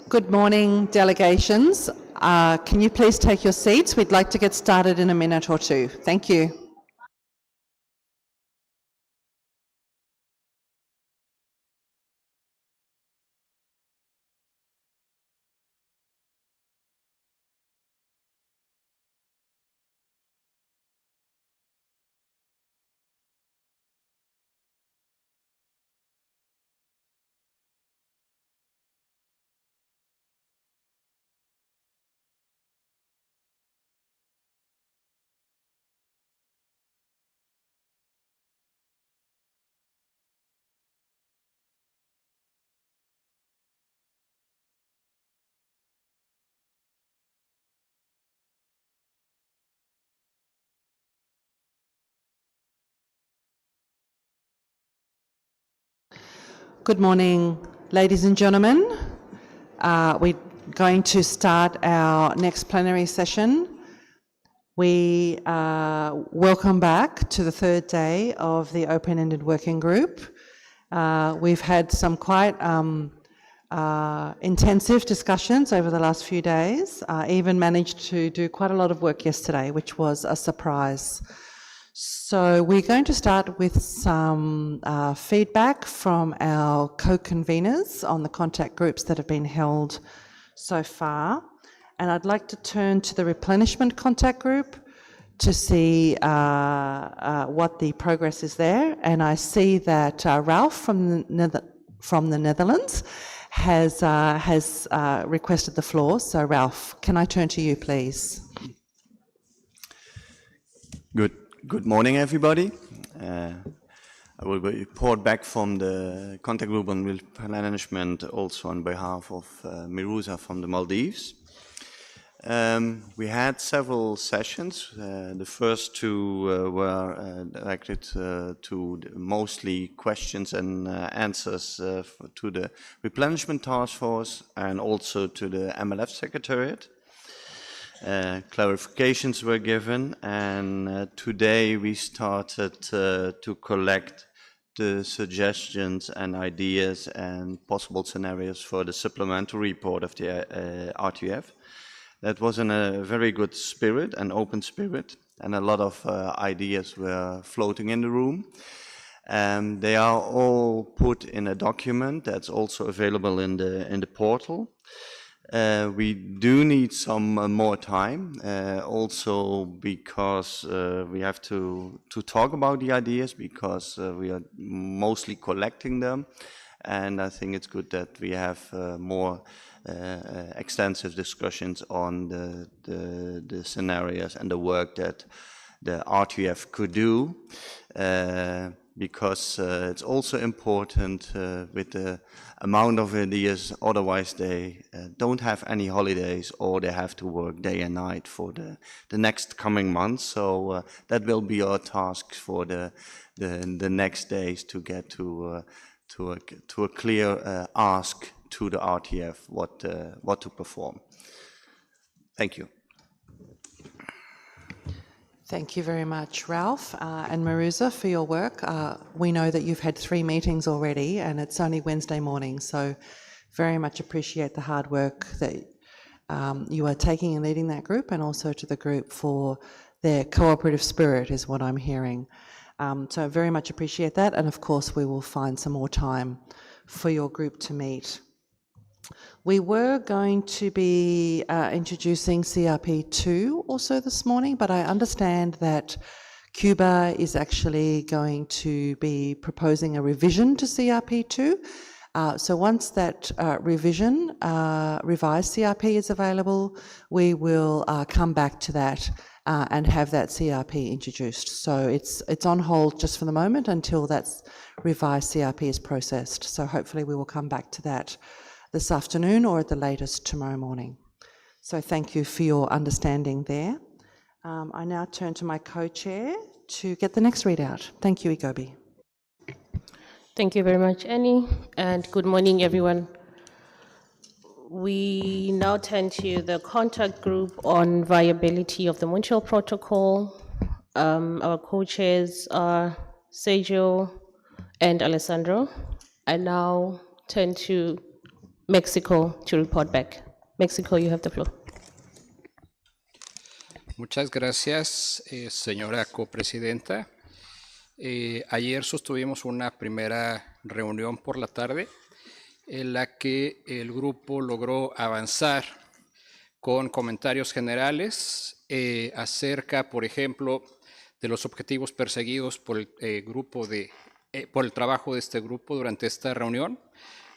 Good morning, delegations. Can you please take your seats? We'd like to get started in a minute or two. Thank you. Good morning, ladies and gentlemen. We're going to start our next plenary session. We welcome back to the third day of the open-ended working group. We've had some quite intensive discussions over the last few days. Even managed to do quite a lot of work yesterday, which was a surprise. So we're going to start with some feedback from our co-conveners on the contact groups that have been held so far. And I'd like to turn to the replenishment contact group to see what the progress is there. And I see that Ralph from the Netherlands has requested the floor. So Ralph, can I turn to you, please? Good morning, everybody. I will report back from the contact group on replenishment also on behalf of Miruza from the Maldives. We had several sessions. The first two were directed to mostly questions and answers to the replenishment task force and also to the MLF secretariat. Clarifications were given, and today we started to collect the suggestions and ideas and possible scenarios for the supplementary report of the RTF. That was in a very good spirit, an open spirit, and a lot of ideas were floating in the room. They are all put in a document that's also available in the portal. We do need some more time, also because we have to talk about the ideas, because we are mostly collecting them, and I think it's good that we have more extensive discussions on the scenarios and the work that the RTF could do, because it's also important with the amount of ideas, otherwise they don't have any holidays or they have to work day and night for the next coming months. So that will be our task for the next days, to get to a clear ask to the RTF what to perform. Thank you. Thank you very much, Ralph and Miruza, for your work. We know that you've had 3 meetings already and it's only Wednesday morning, so very much appreciate the hard work that you are taking and leading that group, and also to the group for their cooperative spirit is what I'm hearing. So very much appreciate that, and of course we will find some more time for your group to meet. We were going to be introducing CRP2 also this morning, but I understand that Cuba is actually going to be proposing a revision to CRP2. So once that revision, revised CRP is available, we will come back to that and have that CRP introduced. So it's on hold just for the moment until that revised CRP is processed. So hopefully we will come back to that this afternoon or at the latest tomorrow morning. So thank you for your understanding there. I now turn to my co-chair to get the next readout. Thank you, Igobi. Thank you very much, Annie, and good morning, everyone. We now turn to the contact group on viability of the Montreal Protocol. Our co-chairs are Sergio and Alessandro. I now turn to Mexico to report back. Mexico, you have the floor. Muchas gracias, señora copresidenta. Ayer sostuvimos una primera reunión por la tarde en la que el grupo logró avanzar con comentarios generales acerca, por ejemplo, de los objetivos perseguidos por el trabajo de este grupo durante esta reunión.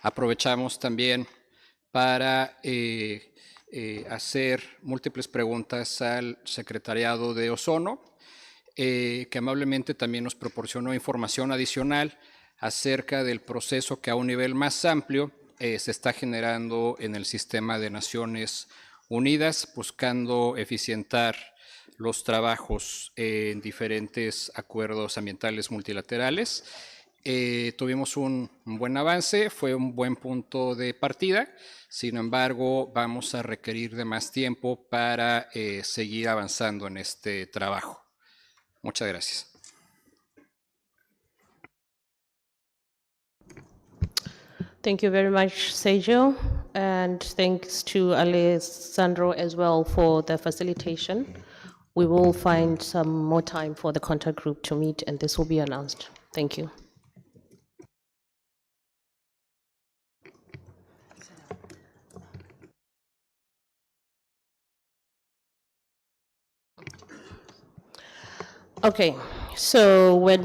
Aprovechamos también para hacer múltiples preguntas al secretariado de Ozono, que amablemente también nos proporcionó información adicional acerca del proceso que a un nivel más amplio se está generando en el sistema de Naciones Unidas, buscando eficientar los trabajos en diferentes acuerdos ambientales multilaterales. Tuvimos un buen avance, fue un buen punto de partida. Sin embargo, vamos a requerir de más tiempo para seguir avanzando en este trabajo. Muchas gracias. Thank you very much, Sergio, and thanks to Alessandro as well for the facilitation. We will find some more time for the contact group to meet, and this will be announced. Thank you. Okay, so when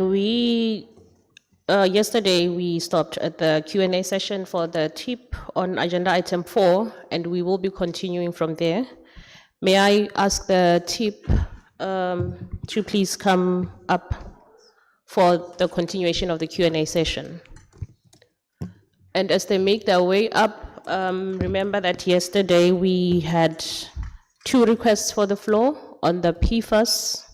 yesterday we stopped at the Q&A session for the tip on agenda item 4, and we will be continuing from there. May I ask the tip to please come up for the continuation of the Q&A session? And as they make their way up, remember that yesterday we had 2 requests for the floor on the PFAS.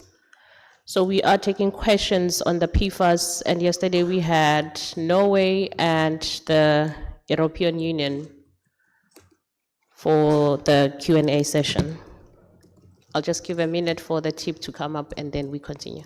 So we are taking questions on the PFAS, and yesterday we had Norway and the European Union for the Q&A session. I'll just give a minute for the tip to come up and then we continue.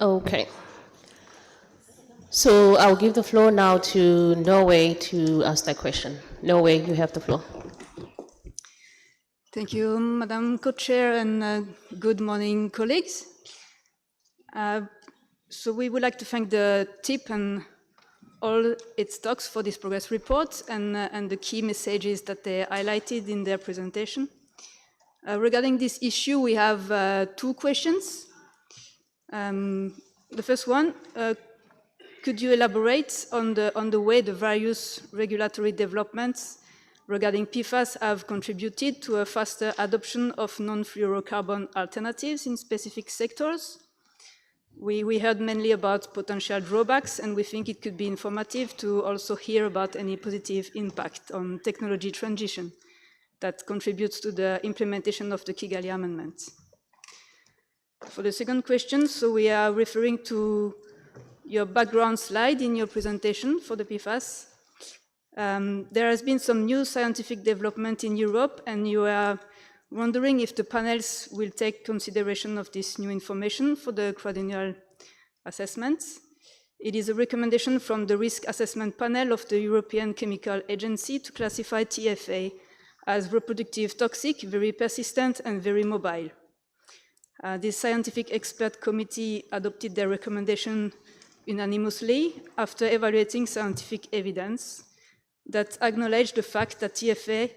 Okay. So I'll give the floor now to Norway to ask that question. Norway, you have the floor. Thank you, Madam Co-Chair, and good morning, colleagues. So we would like to thank the TIP and all its talks for this progress report and the key messages that they highlighted in their presentation. Regarding this issue, we have 2 questions. The first one, could you elaborate on the way the various regulatory developments regarding PFAS have contributed to a faster adoption of non-fluorocarbon alternatives in specific sectors? We heard mainly about potential drawbacks, and we think it could be informative to also hear about any positive impact on technology transition that contributes to the implementation of the Kigali Amendment. For the second question, so we are referring to your background slide in your presentation for the PFAS. There has been some new scientific development in Europe, and you are wondering if the panels will take consideration of this new information for the quadrennial assessments. It is a recommendation from the Risk Assessment Panel of the European Chemical Agency to classify TFA as reproductive toxic, very persistent, and very mobile. This scientific expert committee adopted their recommendation unanimously after evaluating scientific evidence that acknowledged the fact that TFA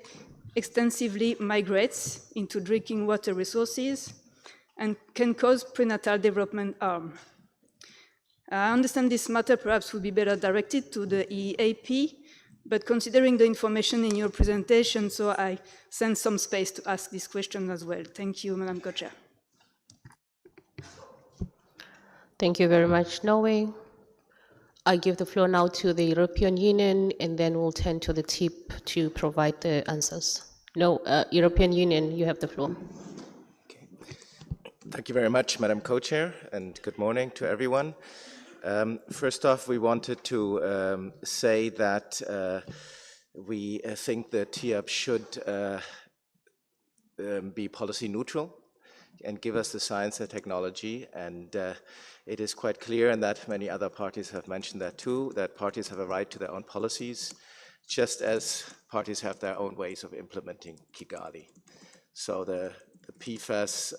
extensively migrates into drinking water resources and can cause prenatal development harm. I understand this matter perhaps would be better directed to the EAP, but considering the information in your presentation, so I send some space to ask this question as well. Thank you, Madam Co-Chair. Thank you very much, Norway. I give the floor now to the European Union, and then we'll turn to the TIP to provide the answers. No, European Union, you have the floor. Thank you very much, Madam Co-Chair, and good morning to everyone. First off, we wanted to say that we think the TIAP should be policy neutral and give us the science and technology. And it is quite clear, and that many other parties have mentioned that too, that parties have a right to their own policies, just as parties have their own ways of implementing Kigali. So the PFAS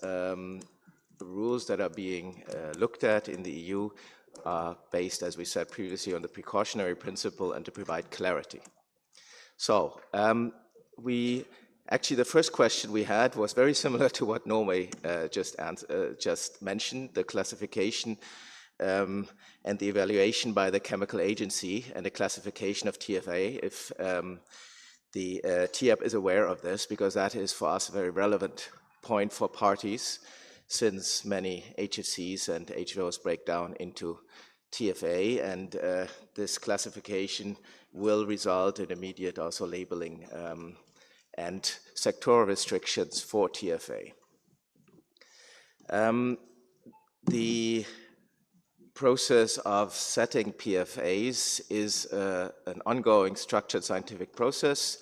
rules that are being looked at in the EU are based, as we said previously, on the precautionary principle and to provide clarity. So actually the first question we had was very similar to what Norway just mentioned, the classification and the evaluation by the chemical agency and the classification of TFA, if the TIAP is aware of this, because that is for us a very relevant point for parties, since many HFCs and HVOs break down into TFA, and this classification will result in immediate also labeling and sectoral restrictions for TFA. The process of setting PFAs is an ongoing structured scientific process,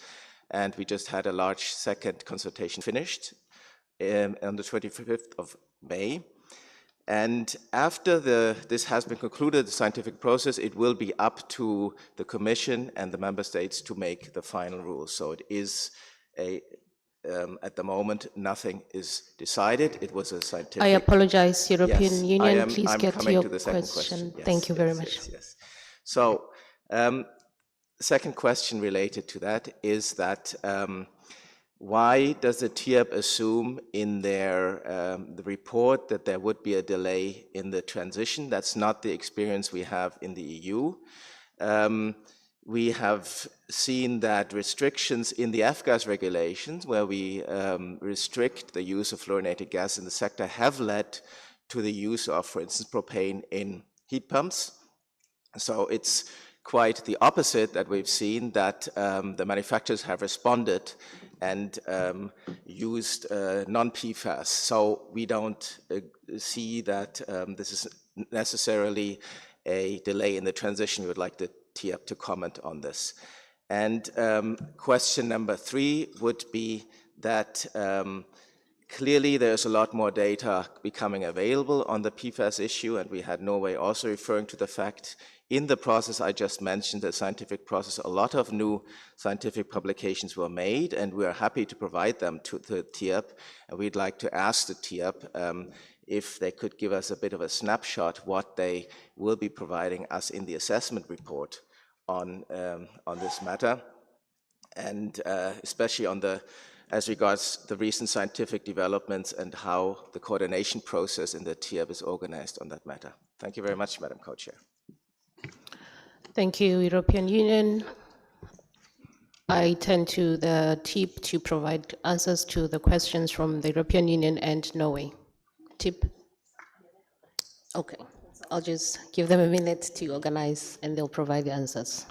and we just had a large second consultation finished on the 25th of May. And after this has been concluded, the scientific process, it will be up to the Commission and the Member States to make the final rules. So it is at the moment, nothing is decided. It was a scientific... I apologize, European Yes, Union, please I'm get to coming your to the second question. Yes, Thank you very much. Yes. So, second question related to that is that why does the TIAP assume in their the report that there would be a delay in the transition? That's not the experience we have in the EU. We have seen that restrictions in the F-gas regulations, where we restrict the use of fluorinated gas in the sector, have led to the use of, for instance, propane in heat pumps. So it's quite the opposite that we've seen, that the manufacturers have responded and used non-PFAS. So we don't see that this is necessarily a delay in the transition. We would like the TIAP to comment on this. And question number 3 would be that clearly there's a lot more data becoming available on the PFAS issue, and we had Norway also referring to the fact in the process I just mentioned, the scientific process, a lot of new scientific publications were made, and we are happy to provide them to the TIAP. And we'd like to ask the TIAP if they could give us a bit of a snapshot what they will be providing us in the assessment report on this matter, and especially on as regards the recent scientific developments and how the coordination process in the TIAP is organized on that matter. Thank you very much, Madam Co-Chair. Thank you, European Union. I turn to the TIP to provide answers to the questions from the European Union and Norway. TIP. Okay, I'll just give them a minute to organize and they'll provide the answers.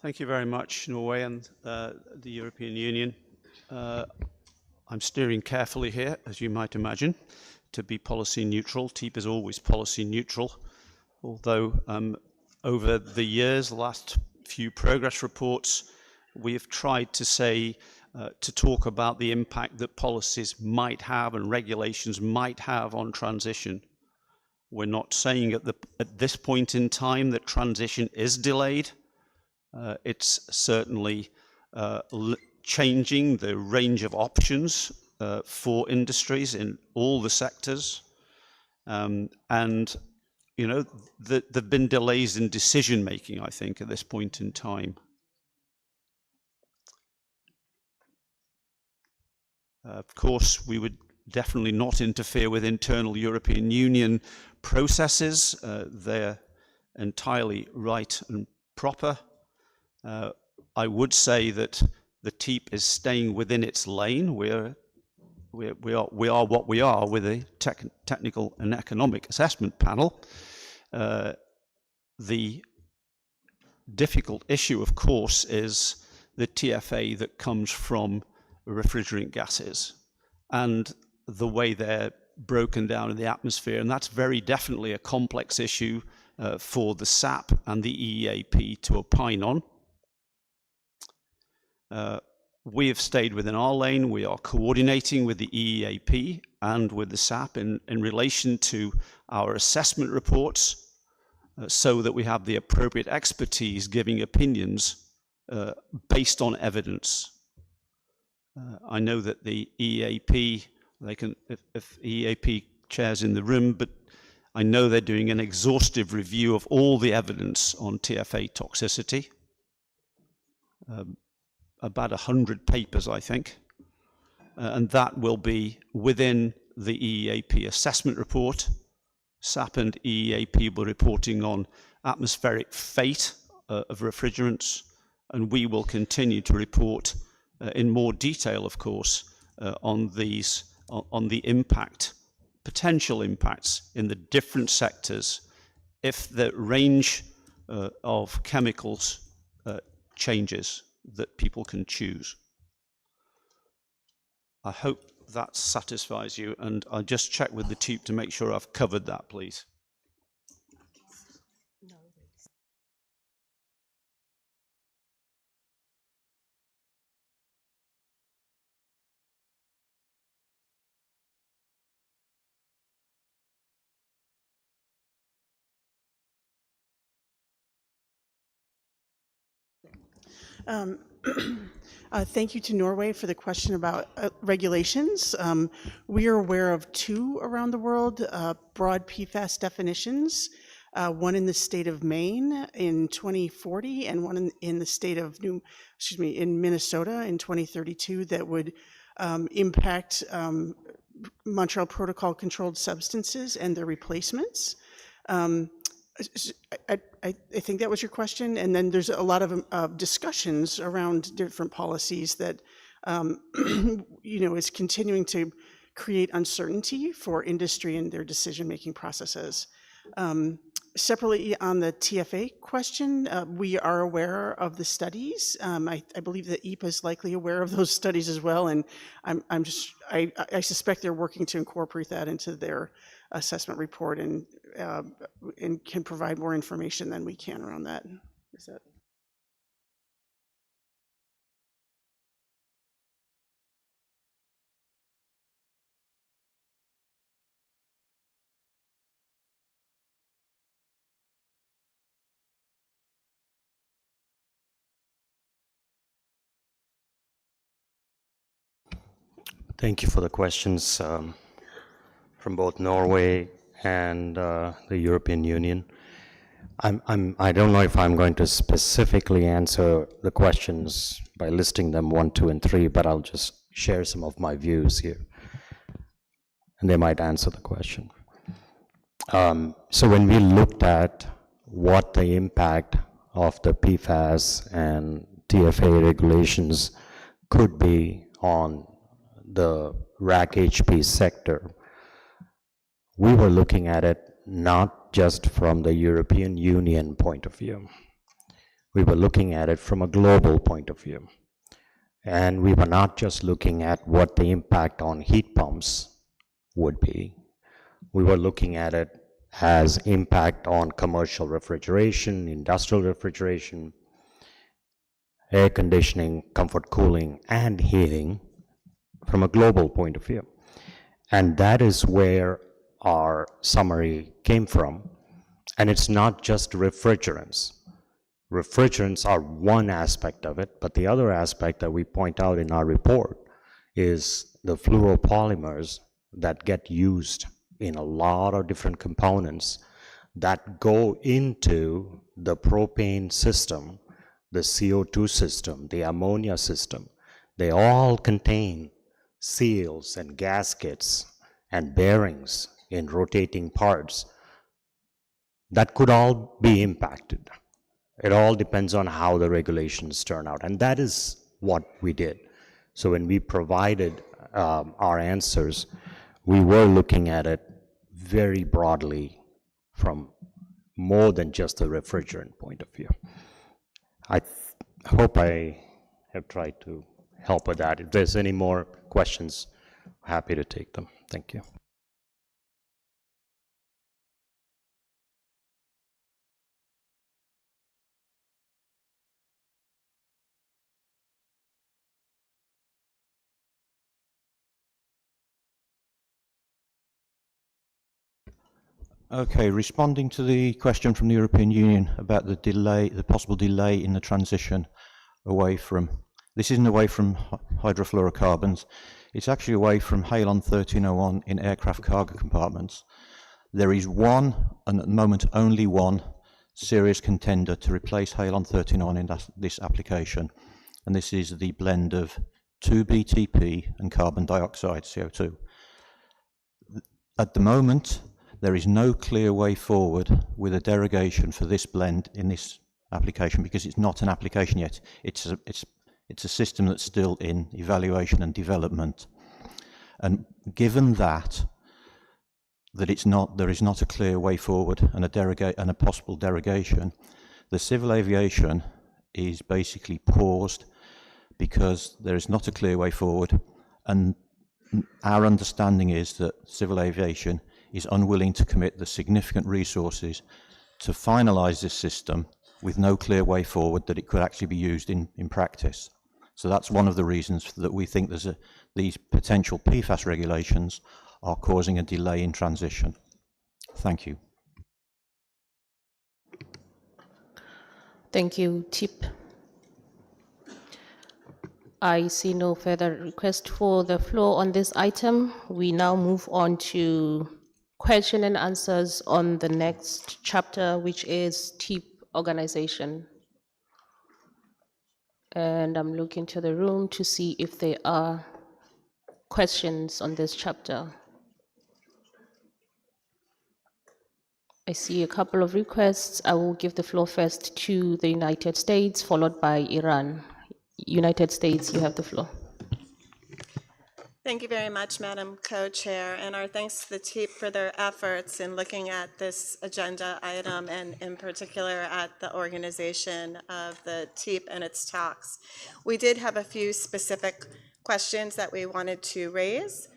Thank you very much, Norway and the European Union. I'm steering carefully here, as you might imagine, to be policy neutral. TEEP is always policy neutral, although over the years, the last few progress reports, we have tried to say, to talk about the impact that policies might have and regulations might have on transition. We're not saying at this point in time that transition is delayed. It's certainly changing the range of options for industries in all the sectors. And, you know, there have been delays in decision making, I think, at this point in time. Of course, we would definitely not interfere with internal European Union processes. They're entirely right and proper. I would say that the TEEP is staying within its lane. We are what we are with a technical and economic assessment panel. The difficult issue, of course, is the TFA that comes from refrigerant gases and the way they're broken down in the atmosphere. And that's very definitely a complex issue for the SAP and the EEAP to opine on. We have stayed within our lane. We are coordinating with the EEAP and with the SAP in relation to our assessment reports so that we have the appropriate expertise giving opinions based on evidence. I know that the EEAP, they can, if EEAP chair's in the room, but I know they're doing an exhaustive review of all the evidence on TFA toxicity. About 100 papers, I think, and that will be within the EEAP assessment report. SAP and EEAP will be reporting on atmospheric fate of refrigerants, and we will continue to report in more detail, of course, on these, on the impact, potential impacts in the different sectors if the range of chemicals changes that people can choose. I hope that satisfies you, and I'll just check with the TEEP to make sure I've covered that, please. Thank you to Norway for the question about regulations. We are aware of two around the world, broad PFAS definitions, one in the state of Maine in 2040 and one in the state of in Minnesota in 2032 that would impact Montreal Protocol controlled substances and their replacements. I think that was your question, and then there's a lot of discussions around different policies that is continuing to create uncertainty for industry and their decision-making processes. Separately, on the TFA question, we are aware of the studies. I believe that EPA is likely aware of those studies as well, and I suspect they're working to incorporate that into their assessment report and can provide more information than we can around that. Is that? Thank you for the questions from both Norway and the European Union. I don't know if I'm going to specifically answer the questions by listing them 1, 2, and 3, but I'll just share some of my views here, and they might answer the question. So when we looked at what the impact of the PFAS and TFA regulations could be on the RAC-HP sector, we were looking at it not just from the European Union point of view. We were looking at it from a global point of view. And we were not just looking at what the impact on heat pumps would be. We were looking at it as impact on commercial refrigeration, industrial refrigeration, air conditioning, comfort cooling, and heating from a global point of view. And that is where our summary came from. And it's not just refrigerants. Refrigerants are one aspect of it, but the other aspect that we point out in our report is the fluoropolymers that get used in a lot of different components that go into the propane system, the CO2 system, the ammonia system. They all contain seals and gaskets and bearings in rotating parts that could all be impacted. It all depends on how the regulations turn out, and that is what we did. So when we provided our answers, we were looking at it very broadly from more than just the refrigerant point of view. I hope I have tried to help with that. If there's any more questions, happy to take them. Thank you. Okay, responding to the question from the European Union about the delay, the possible delay in the transition away from, this isn't away from hydrofluorocarbons, it's actually away from Halon 1301 in aircraft cargo compartments. There is one, and at the moment only one, serious contender to replace Halon 1301 in this application, and this is the blend of 2-BTP and carbon dioxide, CO2. At the moment, there is no clear way forward with a derogation for this blend in this application because it's not an application yet. It's a system that's still in evaluation and development. And given that it's not, there is not a clear way forward and a possible derogation, the civil aviation is basically paused because there is not a clear way forward. And our understanding is that civil aviation is unwilling to commit the significant resources to finalize this system with no clear way forward that it could actually be used in practice. So that's one of the reasons that we think these potential PFAS regulations are causing a delay in transition. Thank you. Thank you, Tip. I see no further request for the floor on this item. We now move on to question and answers on the next chapter, which is TIP organization. And I'm looking to the room to see if there are questions on this chapter. I see a couple of requests. I will give the floor first to the United States, followed by Iran. United States, you have the floor. Thank you very much, Madam Co-Chair, and our thanks to the TEEP for their efforts in looking at this agenda item and in particular at the organization of the TEEP and its talks. We did have a few specific questions that we wanted to raise.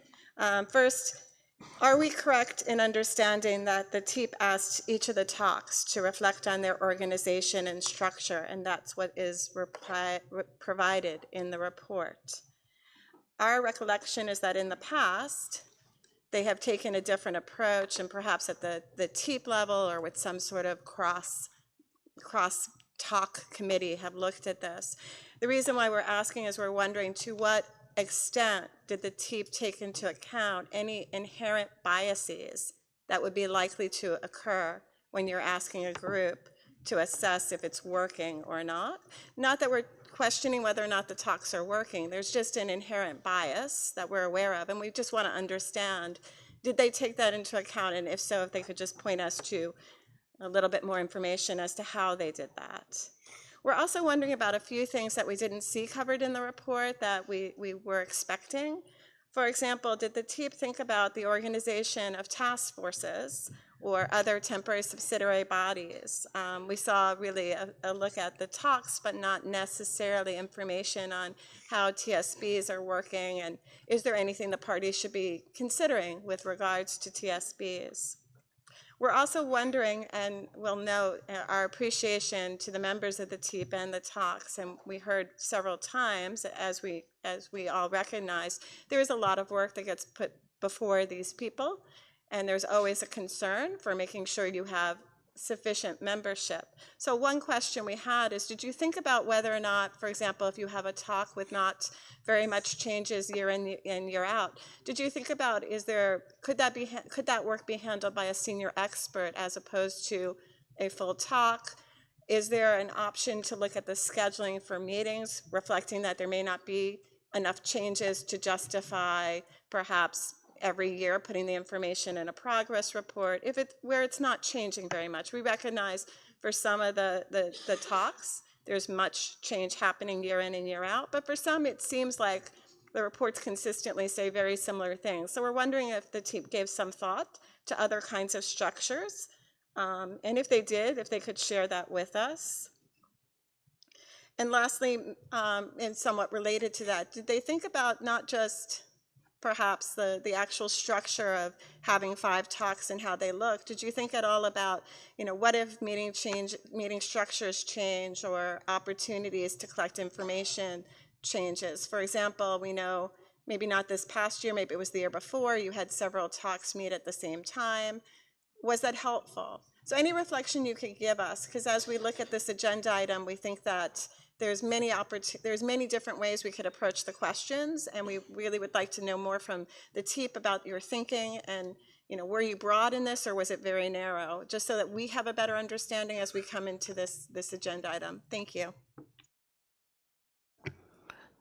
First, are we correct in understanding that the TEEP asked each of the talks to reflect on their organization and structure, and that's what is provided in the report? Our recollection is that in the past, they have taken a different approach, and perhaps at the TEEP level or with some sort of cross-talk committee have looked at this. The reason why we're asking is we're wondering to what extent did the TEEP take into account any inherent biases that would be likely to occur when you're asking a group to assess if it's working or not. Not that we're questioning whether or not the talks are working. There's just an inherent bias that we're aware of, and we just want to understand, did they take that into account? And if so, if they could just point us to a little bit more information as to how they did that. We're also wondering about a few things that we didn't see covered in the report that we were expecting. For example, did the TEEP think about the organization of task forces or other temporary subsidiary bodies. We saw really a look at the talks, but not necessarily information on how TSBs are working, and is there anything the parties should be considering with regards to TSBs. We're also wondering, and we'll note our appreciation to the members of the TEEP and the talks, and we heard several times, as we all recognize, there is a lot of work that gets put before these people, and there's always a concern for making sure you have sufficient membership. So one question we had is, did you think about whether or not, for example, if you have a talk with not very much changes year in and year out, did you think about, could that work be handled by a senior expert as opposed to a full talk? Is there an option to look at the scheduling for meetings, reflecting that there may not be enough changes to justify perhaps every year putting the information in a progress report, where it's not changing very much? We recognize for some of the talks, there's much change happening year in and year out, but for some it seems like the reports consistently say very similar things. So we're wondering if the team gave some thought to other kinds of structures, and if they did, if they could share that with us. And lastly, and somewhat related to that, did they think about not just perhaps the actual structure of having 5 talks and how they look? Did you think at all about, what if meeting structures change, or opportunities to collect information changes? For example, we know maybe not this past year, maybe it was the year before, you had several talks meet at the same time. Was that helpful? So any reflection you could give us, because as we look at this agenda item, we think that there's many different ways we could approach the questions, and we really would like to know more from the TEEP about your thinking, and were you broad in this, or was it very narrow, just so that we have a better understanding as we come into this agenda item. Thank you.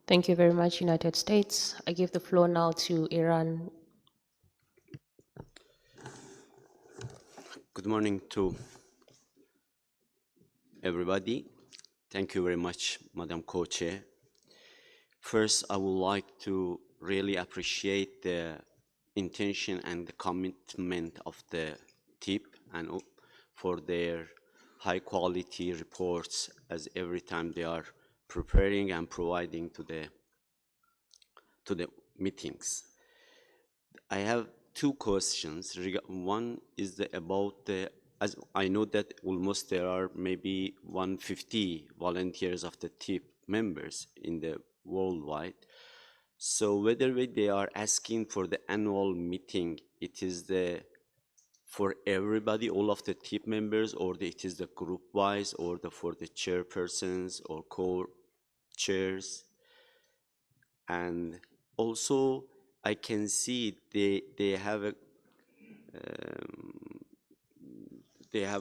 Thank you very much, United States. I give the floor now to Iran. Good morning to everybody. Thank you very much, Madam Co-Chair. First, I would like to really appreciate the intention and the commitment of the TEEP and for their high quality reports, as every time they are preparing and providing to the meetings. I have 2 questions. One is about as I know that almost there are maybe 150 volunteers of the TEEP members in the worldwide. So whether they are asking for the annual meeting, it is for everybody, all of the TEEP members, or it is the group wise, or for the chairpersons or co-chairs. And also I can see they have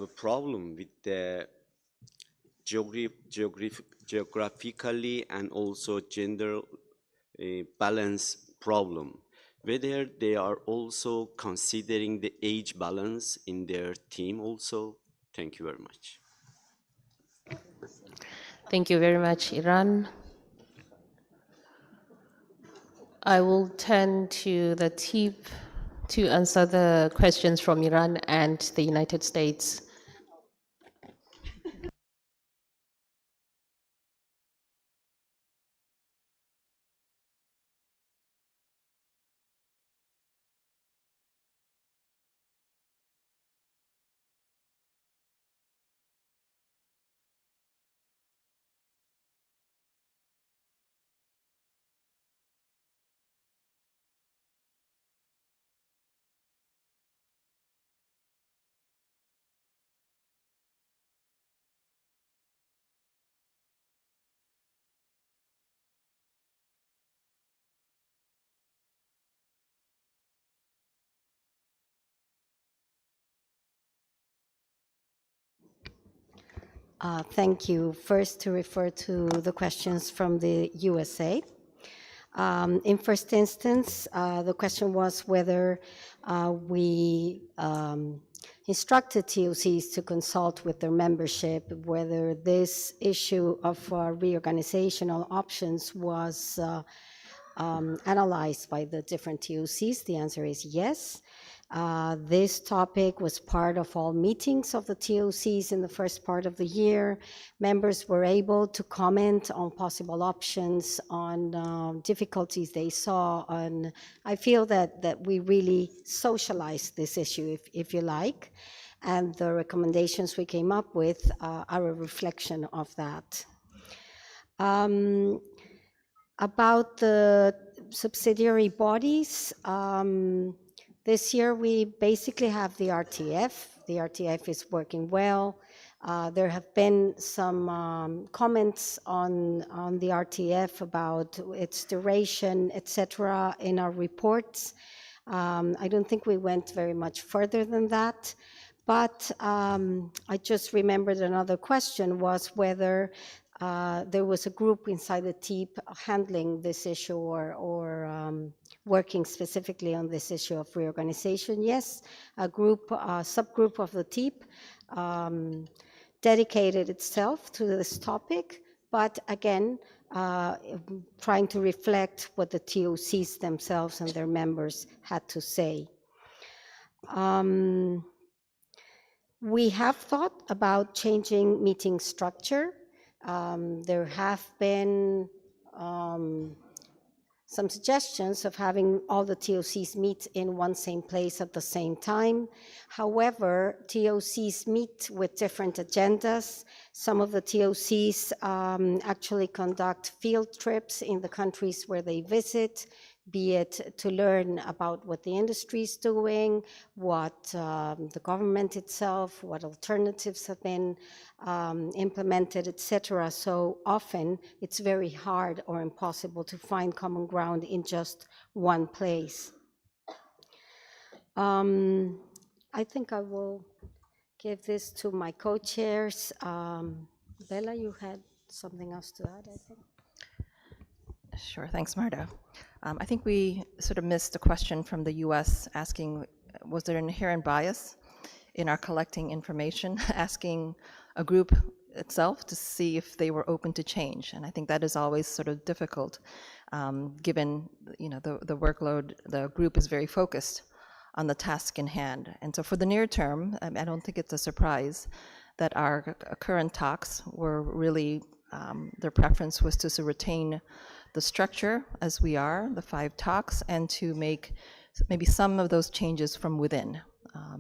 a problem with the geographically and also gender balance problem. Whether they are also considering the age balance in their team also. Thank you very much. Thank you very much, Iran. I will turn to the TEEP to answer the questions from Iran and the United States. Thank you. First, to refer to the questions from the USA. In first instance, the question was whether we instructed TOCs to consult with their membership, whether this issue of reorganizational options was analyzed by the different TOCs. The answer is yes. This topic was part of all meetings of the TOCs in the first part of the year. Members were able to comment on possible options, on difficulties they saw, and I feel that we really socialized this issue, if you like, and the recommendations we came up with are a reflection of that. About the subsidiary bodies, this year we basically have the RTF. The RTF is working well. There have been some comments on the RTF about its duration, etc., in our reports. I don't think we went very much further than that. But I just remembered another question was whether there was a group inside the TEEP handling this issue or working specifically on this issue of reorganization. Yes, a subgroup of the TEEP dedicated itself to this topic, but again, trying to reflect what the TOCs themselves and their members had to say. We have thought about changing meeting structure. There have been some suggestions of having all the TOCs meet in one same place at the same time. However, TOCs meet with different agendas. Some of the TOCs actually conduct field trips in the countries where they visit, be it to learn about what the industry is doing, what the government itself, what alternatives have been implemented, etc. So often it's very hard or impossible to find common ground in just one place. I think I will give this to my co-chairs. Bella, you had something else to add, I think. Sure, thanks, Marta. I think we sort of missed a question from the US asking, was there an inherent bias in our collecting information, asking a group itself to see if they were open to change? And I think that is always sort of difficult, given the workload. The group is very focused on the task in hand. And so for the near term, I don't think it's a surprise that our current talks were really, their preference was to retain the structure as we are, the 5 talks, and to make maybe some of those changes from within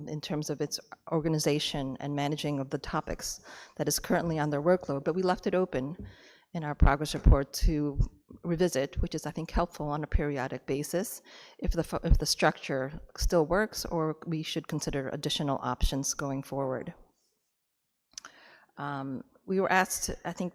in terms of its organization and managing of the topics that is currently on their workload. But we left it open in our progress report to revisit, which is, I think, helpful on a periodic basis, if the structure still works, or we should consider additional options going forward. We were asked, I think,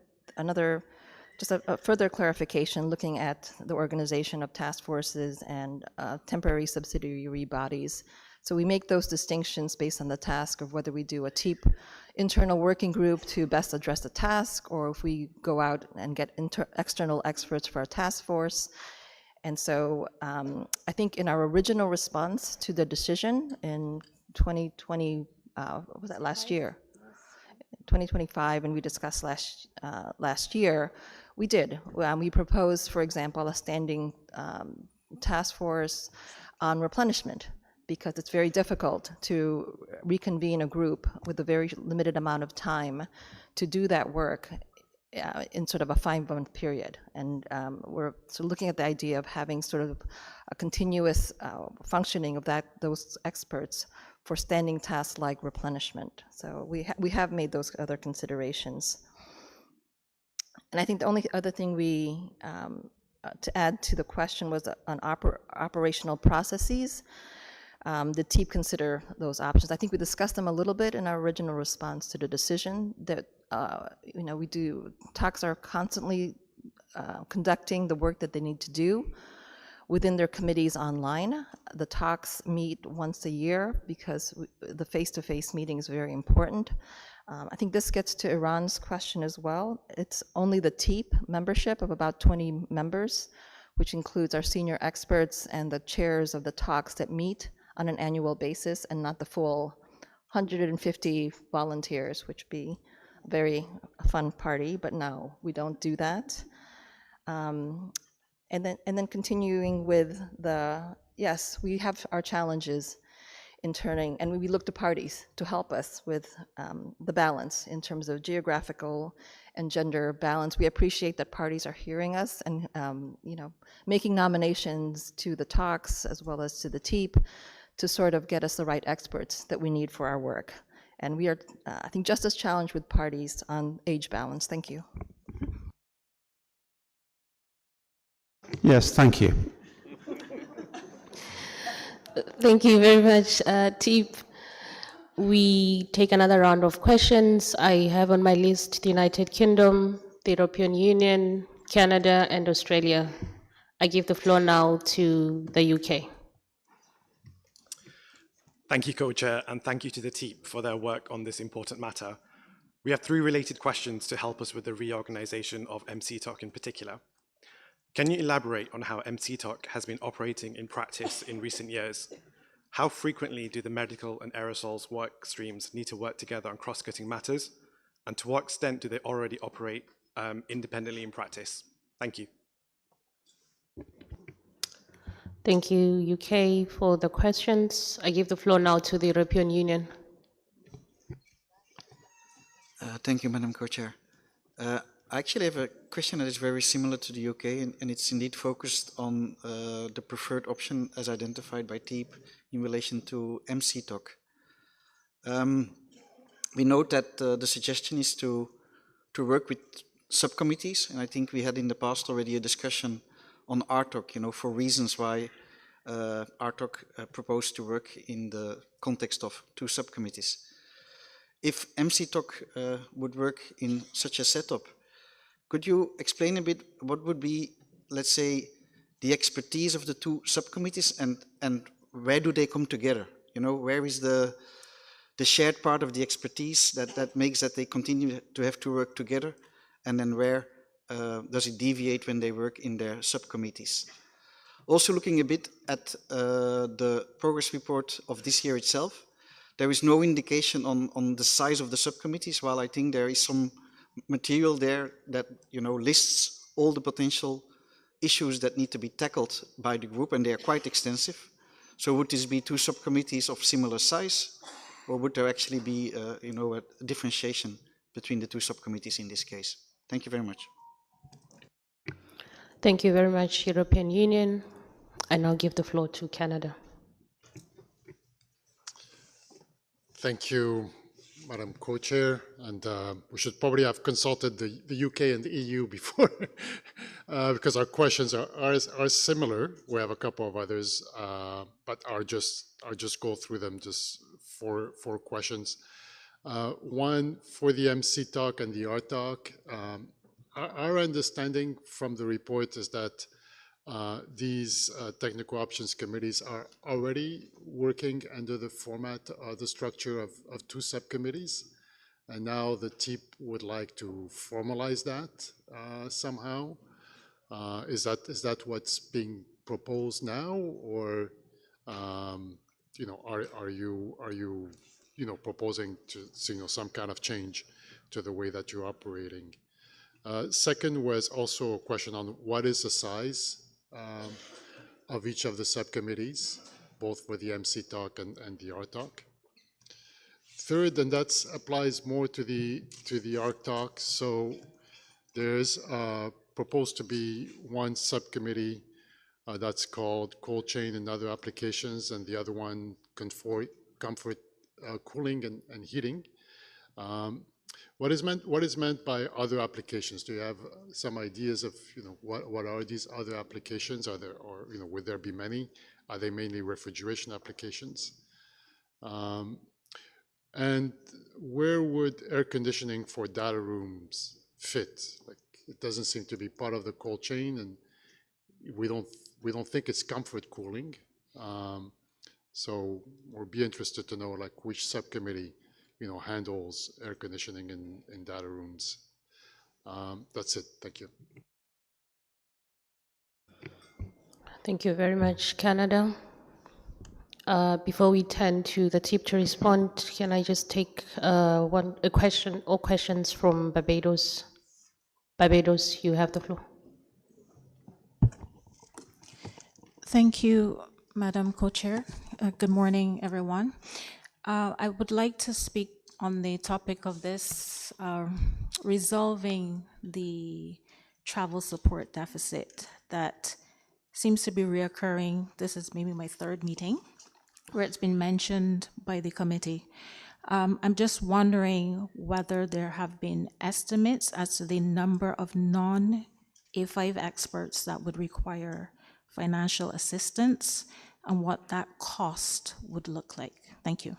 just a further clarification, looking at the organization of task forces and temporary subsidiary bodies. So we make those distinctions based on the task of whether we do a TEEP internal working group to best address the task, or if we go out and get external experts for our task force. And so I think in our original response to the decision in 2020, what was that, last year? 2025, and we discussed last year, we did. We proposed, for example, a standing task force on replenishment, because it's very difficult to reconvene a group with a very limited amount of time to do that work in sort of a 5-month period. And we're sort of looking at the idea of having sort of a continuous functioning of those experts for standing tasks like replenishment. So we have made those other considerations. And I think the only other thing to add to the question was on operational processes. Did TEEP consider those options? I think we discussed them a little bit in our original response to the decision that talks are constantly conducting the work that they need to do within their committees online. The talks meet once a year because the face-to-face meeting is very important. I think this gets to Iran's question as well. It's only the TEEP membership of about 20 members, which includes our senior experts and the chairs of the talks that meet on an annual basis, and not the full 150 volunteers, which would be a very fun party, but no, we don't do that. And then continuing with yes, we have our challenges in turning, and we look to parties to help us with the balance in terms of geographical and gender balance. We appreciate that parties are hearing us and making nominations to the talks as well as to the TEEP to sort of get us the right experts that we need for our work. And we are, I think, just as challenged with parties on age balance. Thank you. Yes, thank you. Thank you very much, TEEP. We take another round of questions. I have on my list the United Kingdom, the European Union, Canada, and Australia. I give the floor now to the UK. Thank you, Co-Chair, and thank you to the TEEP for their work on this important matter. We have 3 related questions to help us with the reorganization of MCTOC in particular. Can you elaborate on how MCTOC has been operating in practice in recent years? How frequently do the medical and aerosols work streams need to work together on cross-cutting matters? And to what extent do they already operate independently in practice? Thank you. Thank you, UK, for the questions. I give the floor now to the European Union. Thank you, Madam Co-Chair. I actually have a question that is very similar to the UK, and it's indeed focused on the preferred option as identified by TEEP in relation to MCTOC. We note that the suggestion is to work with subcommittees, and I think we had in the past already a discussion on RTOC, for reasons why RTOC proposed to work in the context of 2 subcommittees. If MCTOC would work in such a setup, could you explain a bit what would be, let's say, the expertise of the 2 subcommittees and where do they come together? Where is the shared part of the expertise that makes that they continue to have to work together, and then where does it deviate when they work in their subcommittees? Also looking a bit at the progress report of this year itself, there is no indication on the size of the subcommittees, while I think there is some material there that lists all the potential issues that need to be tackled by the group, and they are quite extensive. So would this be 2 subcommittees of similar size, or would there actually be a differentiation between the 2 subcommittees in this case? Thank you very much. Thank you very much, European Union. I now give the floor to Canada. Thank you, Madam Co-Chair, and we should probably have consulted the UK and the EU before, because our questions are similar. We have a couple of others, but I'll just go through them, just four questions. One for the MCTOC and the RTOC. Our understanding from the report is that these technical options committees are already working under the format, the structure of 2 subcommittees, and now the TEEP would like to formalize that somehow. Is that what's being proposed now, or are you proposing to some kind of change to the way that you're operating? Second was also a question on what is the size of each of the subcommittees, both for the MCTOC and the RTOC. Third, and that applies more to the RTOC, so there's proposed to be one subcommittee that's called cold chain and other applications, and the other one comfort cooling and heating. What is meant by other applications? Do you have some ideas of what are these other applications? Are there, or would there be many? Are they mainly refrigeration applications? And where would air conditioning for data rooms fit? Like, it doesn't seem to be part of the cold chain, and we don't think it's comfort cooling. So we'll be interested to know which subcommittee handles air conditioning in data rooms. That's it. Thank you. Thank you very much, Canada. Before we turn to the TEEP to respond, can I just take a question or questions from Barbados? Barbados, you have the floor. Thank you, Madam Co-Chair. Good morning, everyone. I would like to speak on the topic of this resolving the travel support deficit that seems to be reoccurring. This is maybe my third meeting where it's been mentioned by the committee. I'm just wondering whether there have been estimates as to the number of non-A5 experts that would require financial assistance and what that cost would look like. Thank you.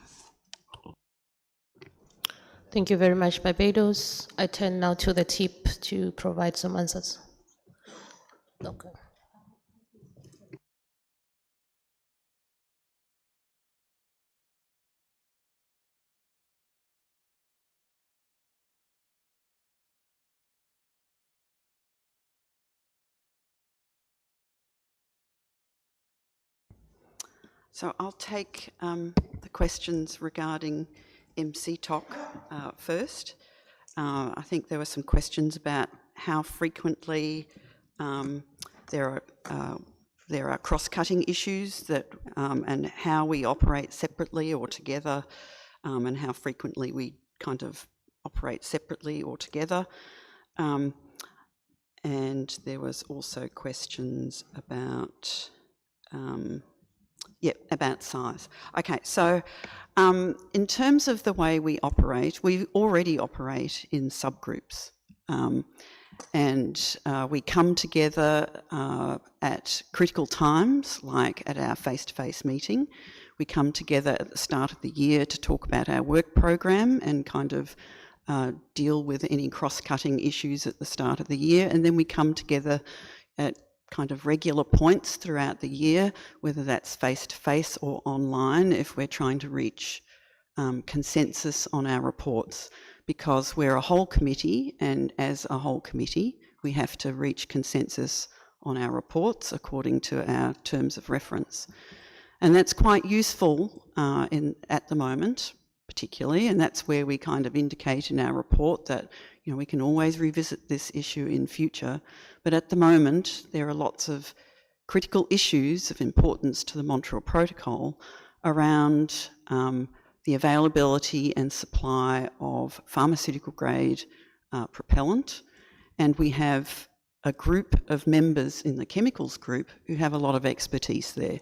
Thank you very much, Barbados. I turn now to the TIP to provide some answers. Okay. So I'll take the questions regarding MCTOC first. I think there were some questions about how frequently there are cross-cutting issues that and how we operate separately or together, and how frequently we kind of operate separately or together. And there was also questions about about size. Okay, so in terms of the way we already operate in subgroups. And we come together at critical times, like at our face-to-face meeting. We come together at the start of the year to talk about our work program and kind of deal with any cross-cutting issues at the start of the year. And then we come together at kind of regular points throughout the year, whether that's face-to-face or online, if we're trying to reach consensus on our reports, because we're a whole committee, and as a whole committee, we have to reach consensus on our reports according to our terms of reference. And that's quite useful at the moment, particularly, and that's where we kind of indicate in our report that, you know, we can always revisit this issue in future. But at the moment, there are lots of critical issues of importance to the Montreal Protocol around the availability and supply of pharmaceutical grade propellant. And we have a group of members in the chemicals group who have a lot of expertise there.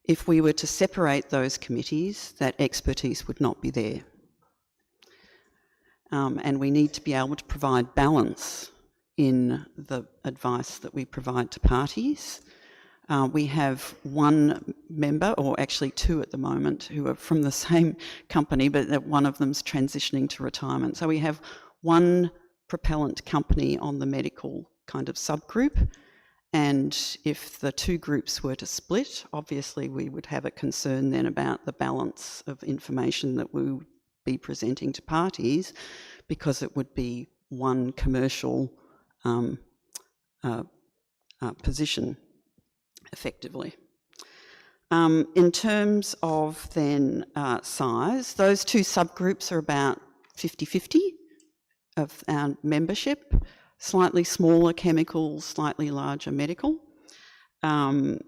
If we were to separate those committees, that expertise would not be there. And we need to be able to provide balance in the advice that we provide to parties. We have one member, or actually two at the moment, who are from the same company, but one of them's transitioning to retirement. So we have one propellant company on the medical kind of subgroup. And if the two groups were to split, obviously we would have a concern then about the balance of information that we would be presenting to parties, because it would be one commercial position, effectively. In terms of then size, those two subgroups are about 50-50 of our membership. Slightly smaller chemicals, slightly larger medical. And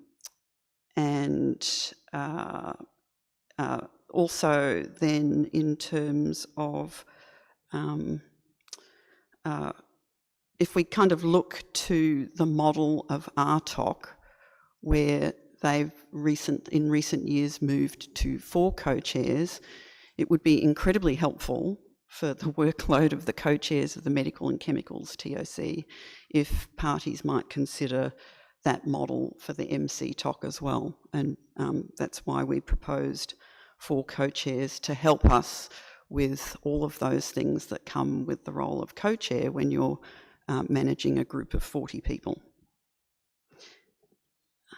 also then in terms of, if we kind of look to the model of RTOC, where they've in recent years moved to 4 co-chairs, it would be incredibly helpful for the workload of the co-chairs of the medical and chemicals TOC if parties might consider that model for the MCTOC as well. And that's why we proposed 4 co-chairs to help us with all of those things that come with the role of co-chair when you're managing a group of 40 people.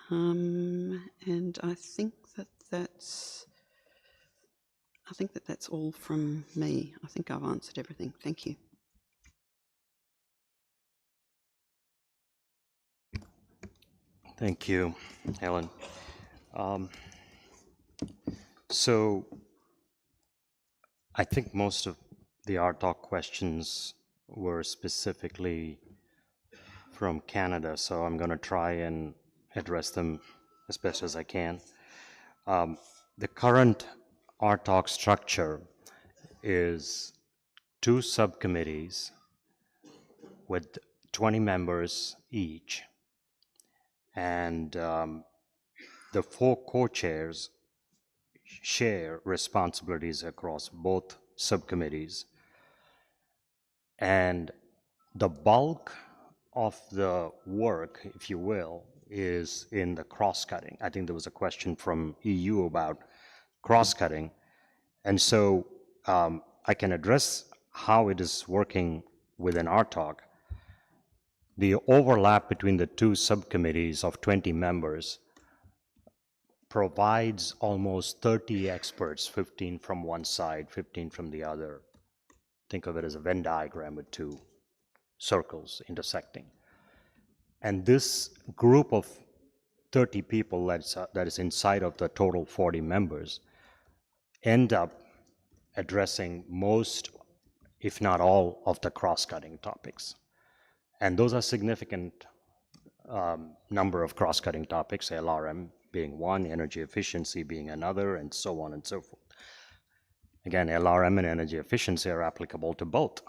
And I think that's all from me. I think I've answered everything. Thank you. Thank you, Helen. So I think most of the RTOC questions were specifically from Canada, so I'm going to try and address them as best as I can. The current RTOC structure is 2 subcommittees with 20 members each, and the 4 co-chairs share responsibilities across both subcommittees. And the bulk of the work, if you will, is in the cross-cutting. I think there was a question from EU about cross-cutting. And so I can address how it is working within RTOC. The overlap between the 2 subcommittees of 20 members provides almost 30 experts, 15 from one side, 15 from the other. Think of it as a Venn diagram with 2 circles intersecting. And this group of 30 people that is inside of the total 40 members end up addressing most, if not all, of the cross-cutting topics. And those are significant number of cross-cutting topics, LRM being one, energy efficiency being another, and so on and so forth. Again, LRM and energy efficiency are applicable to both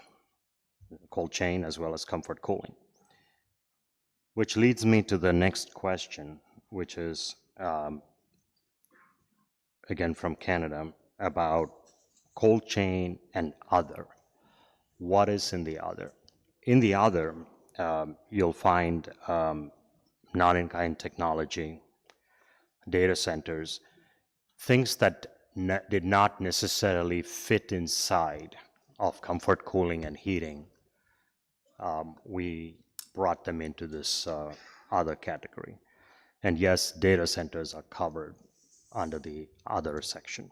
cold chain as well as comfort cooling. Which leads me to the next question, which is, again from Canada, about cold chain and other. What is in the other? In the other, you'll find non-in-kind technology, data centers, things that did not necessarily fit inside of comfort cooling and heating. We brought them into this other category. And yes, data centers are covered under the other section.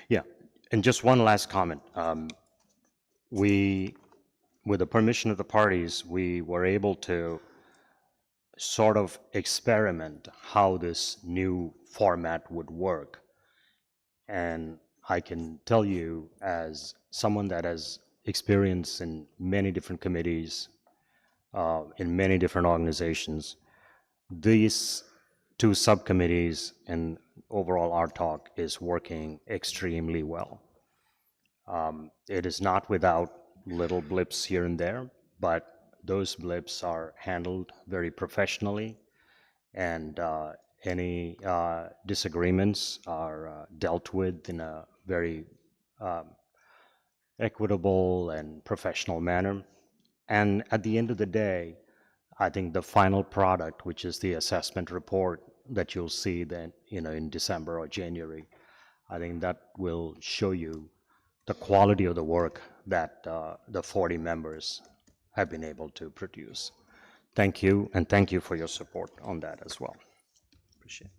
Yeah, and just one last comment. With the permission of the parties, we were able to sort of experiment how this new format would work. And I can tell you, as someone that has experience in many different committees, in many different organizations, these 2 subcommittees and overall RTOC is working extremely well. It is not without little blips here and there, but those blips are handled very professionally, and any disagreements are dealt with in a very equitable and professional manner. And at the end of the day, I think the final product, which is the assessment report that you'll see then, in December or January, I think that will show you the quality of the work that the 40 members have been able to produce. Thank you, and thank you for your support on that as well. Appreciate it.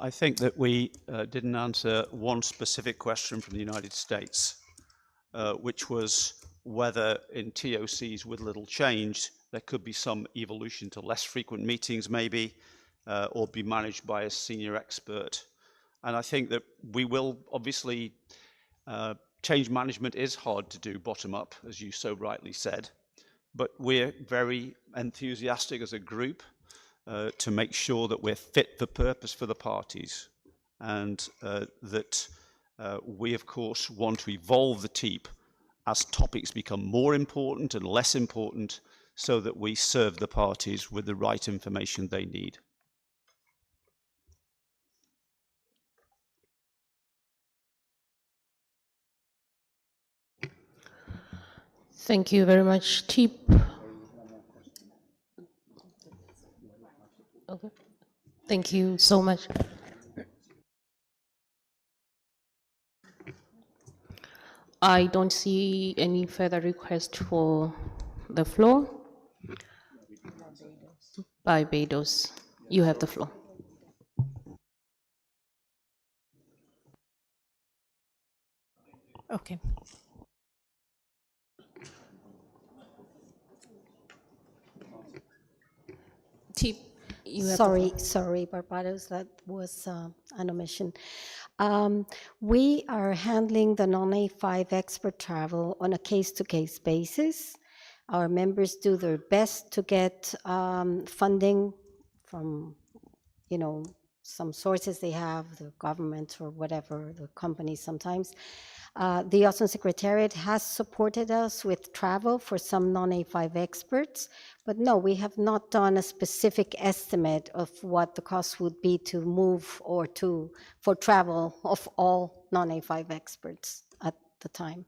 I think that we didn't answer one specific question from the United States, which was whether in TOCs with little change, there could be some evolution to less frequent meetings maybe, or be managed by a senior expert. And I think that we will obviously, change management is hard to do bottom up, as you so rightly said, but we're very enthusiastic as a group to make sure that we're fit for purpose for the parties, and that we of course want to evolve the TEEP as topics become more important and less important, so that we serve the parties with the right information they need. Thank you very much, TEEP. Okay. Thank you so much. I don't see any further request for the floor. Barbados, you have the floor. Okay. TEEP, you have the floor. Sorry, Barbados, that was an omission. We are handling the non-A5 expert travel on a case-to-case basis. Our members do their best to get funding from, some sources they have, the government or whatever, the companies sometimes. The Austrian Secretariat has supported us with travel for some non-A5 experts, but no, we have not done a specific estimate of what the cost would be to move or for travel of all non-A5 experts at the time.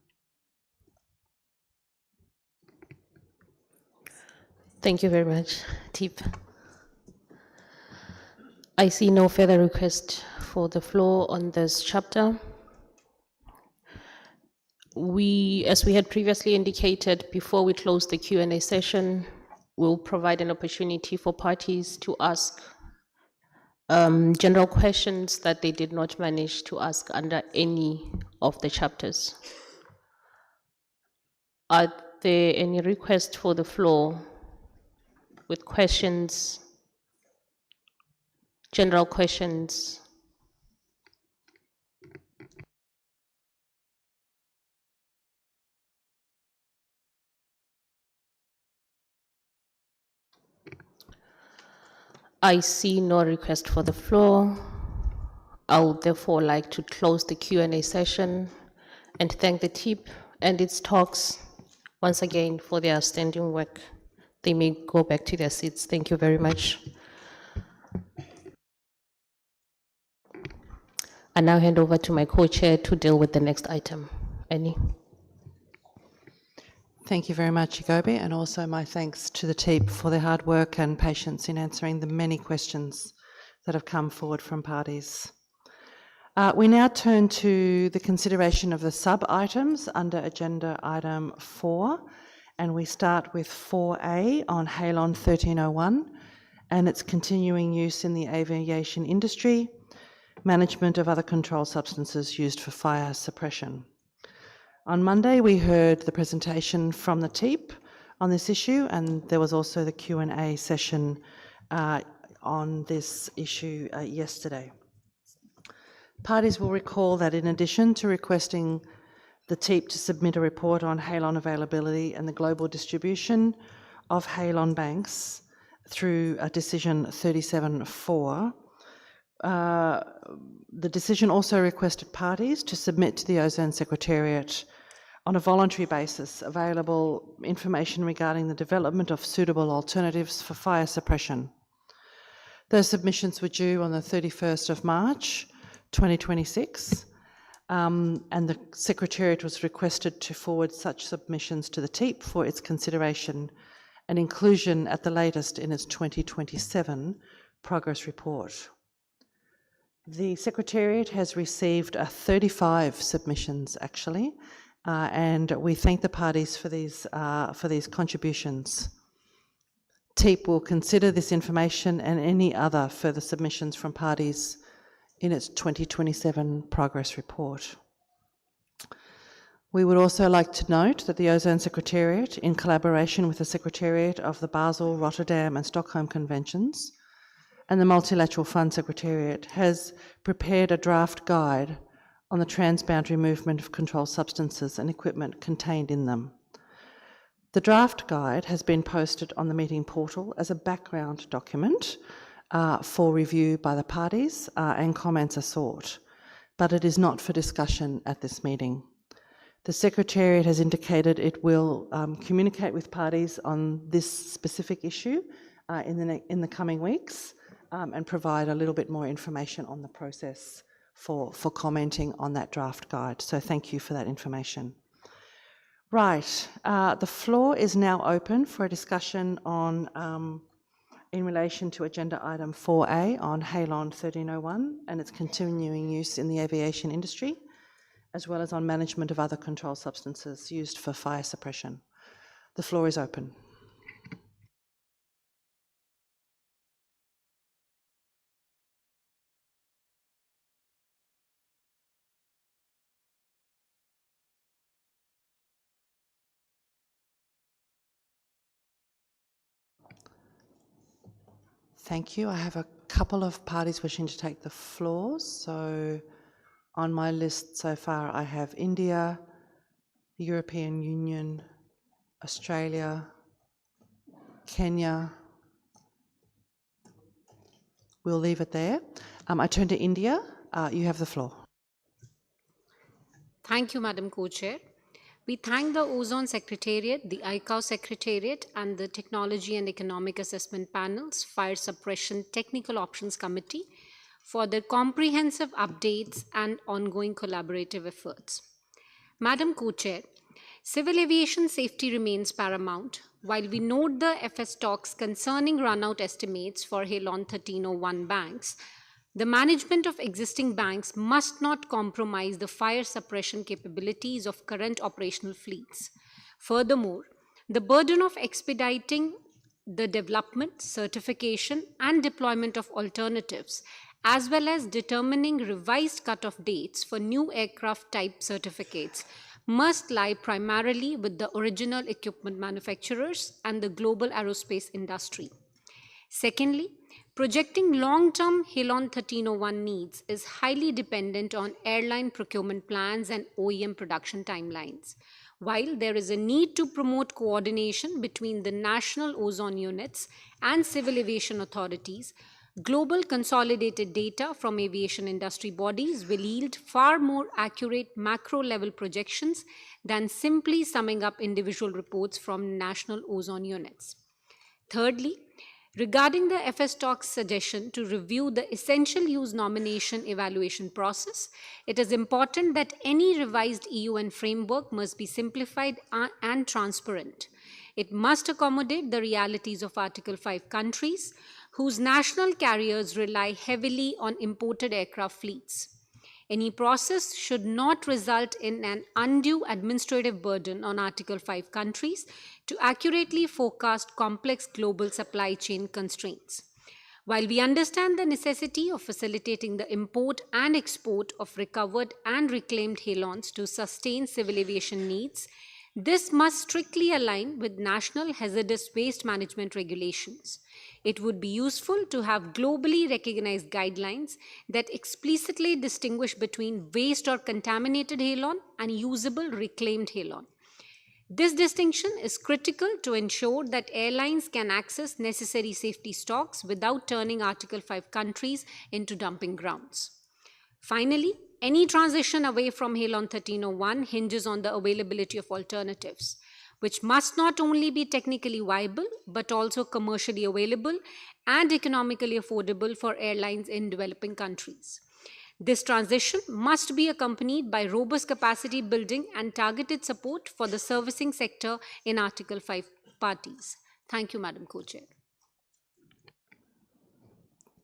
Thank you very much, Tip. I see no further request for the floor on this chapter. As we had previously indicated, before we close the Q&A session, we'll provide an opportunity for parties to ask general questions that they did not manage to ask under any of the chapters. Are there any requests for the floor with questions, general questions? I see no request for the floor. I would therefore like to close the Q&A session and thank the TIP and its talks once again for their outstanding work. They may go back to their seats. Thank you very much. I now hand over to my co-chair to deal with the next item. Annie. Thank you very much, Igobi, and also my thanks to the TEEP for their hard work and patience in answering the many questions that have come forward from parties. We now turn to the consideration of the sub-items under agenda item 4, and we start with 4A on Halon 1301 and its continuing use in the aviation industry, management of other controlled substances used for fire suppression. On Monday, we heard the presentation from the TEEP on this issue, and there was also the Q&A session on this issue yesterday. Parties will recall that in addition to requesting the TEEP to submit a report on halon availability and the global distribution of halon banks through a decision 37.4, the decision also requested parties to submit to the Ozone Secretariat on a voluntary basis available information regarding the development of suitable alternatives for fire suppression. Those submissions were due on the 31st of March 2026, and the Secretariat was requested to forward such submissions to the TEEP for its consideration and inclusion at the latest in its 2027 progress report. The Secretariat has received 35 submissions, actually, and we thank the parties for these contributions. TEEP will consider this information and any other further submissions from parties in its 2027 progress report. We would also like to note that the Ozone Secretariat, in collaboration with the Secretariat of the Basel, Rotterdam and Stockholm Conventions, and the Multilateral Fund Secretariat, has prepared a draft guide on the transboundary movement of controlled substances and equipment contained in them. The draft guide has been posted on the meeting portal as a background document for review by the parties, and comments are sought, but it is not for discussion at this meeting. The Secretariat has indicated it will communicate with parties on this specific issue in the coming weeks and provide a little bit more information on the process for commenting on that draft guide. So thank you for that information. Right, the floor is now open for a discussion on in relation to agenda item 4A on Halon 1301 and its continuing use in the aviation industry, as well as on management of other controlled substances used for fire suppression. The floor is open. Thank you. I have a couple of parties wishing to take the floor. So on my list so far, I have India, the European Union, Australia, Kenya. We'll leave it there. I turn to India. You have the floor. Thank you, Madam Co-Chair. We thank the Ozone Secretariat, the ICAO Secretariat, and the Technology and Economic Assessment Panel's Fire Suppression Technical Options Committee for their comprehensive updates and ongoing collaborative efforts. Madam Co-Chair, civil aviation safety remains paramount. While we note the FS talks concerning runout estimates for Halon 1301 banks, the management of existing banks must not compromise the fire suppression capabilities of current operational fleets. Furthermore, the burden of expediting the development, certification, and deployment of alternatives, as well as determining revised cutoff dates for new aircraft type certificates, must lie primarily with the original equipment manufacturers and the global aerospace industry. Secondly, projecting long-term Halon 1301 needs is highly dependent on airline procurement plans and OEM production timelines. While there is a need to promote coordination between the national ozone units and civil aviation authorities, global consolidated data from aviation industry bodies will yield far more accurate macro-level projections than simply summing up individual reports from national ozone units. Thirdly, regarding the FS Talks suggestion to review the essential use nomination evaluation process, it is important that any revised EUN framework must be simplified and transparent. It must accommodate the realities of Article 5 countries, whose national carriers rely heavily on imported aircraft fleets. Any process should not result in an undue administrative burden on Article 5 countries to accurately forecast complex global supply chain constraints. While we understand the necessity of facilitating the import and export of recovered and reclaimed halons to sustain civil aviation needs, this must strictly align with national hazardous waste management regulations. It would be useful to have globally recognized guidelines that explicitly distinguish between waste or contaminated halon and usable reclaimed halon. This distinction is critical to ensure that airlines can access necessary safety stocks without turning Article 5 countries into dumping grounds. Finally, any transition away from Halon 1301 hinges on the availability of alternatives, which must not only be technically viable, but also commercially available and economically affordable for airlines in developing countries. This transition must be accompanied by robust capacity building and targeted support for the servicing sector in Article 5 parties. Thank you, Madam Co-Chair.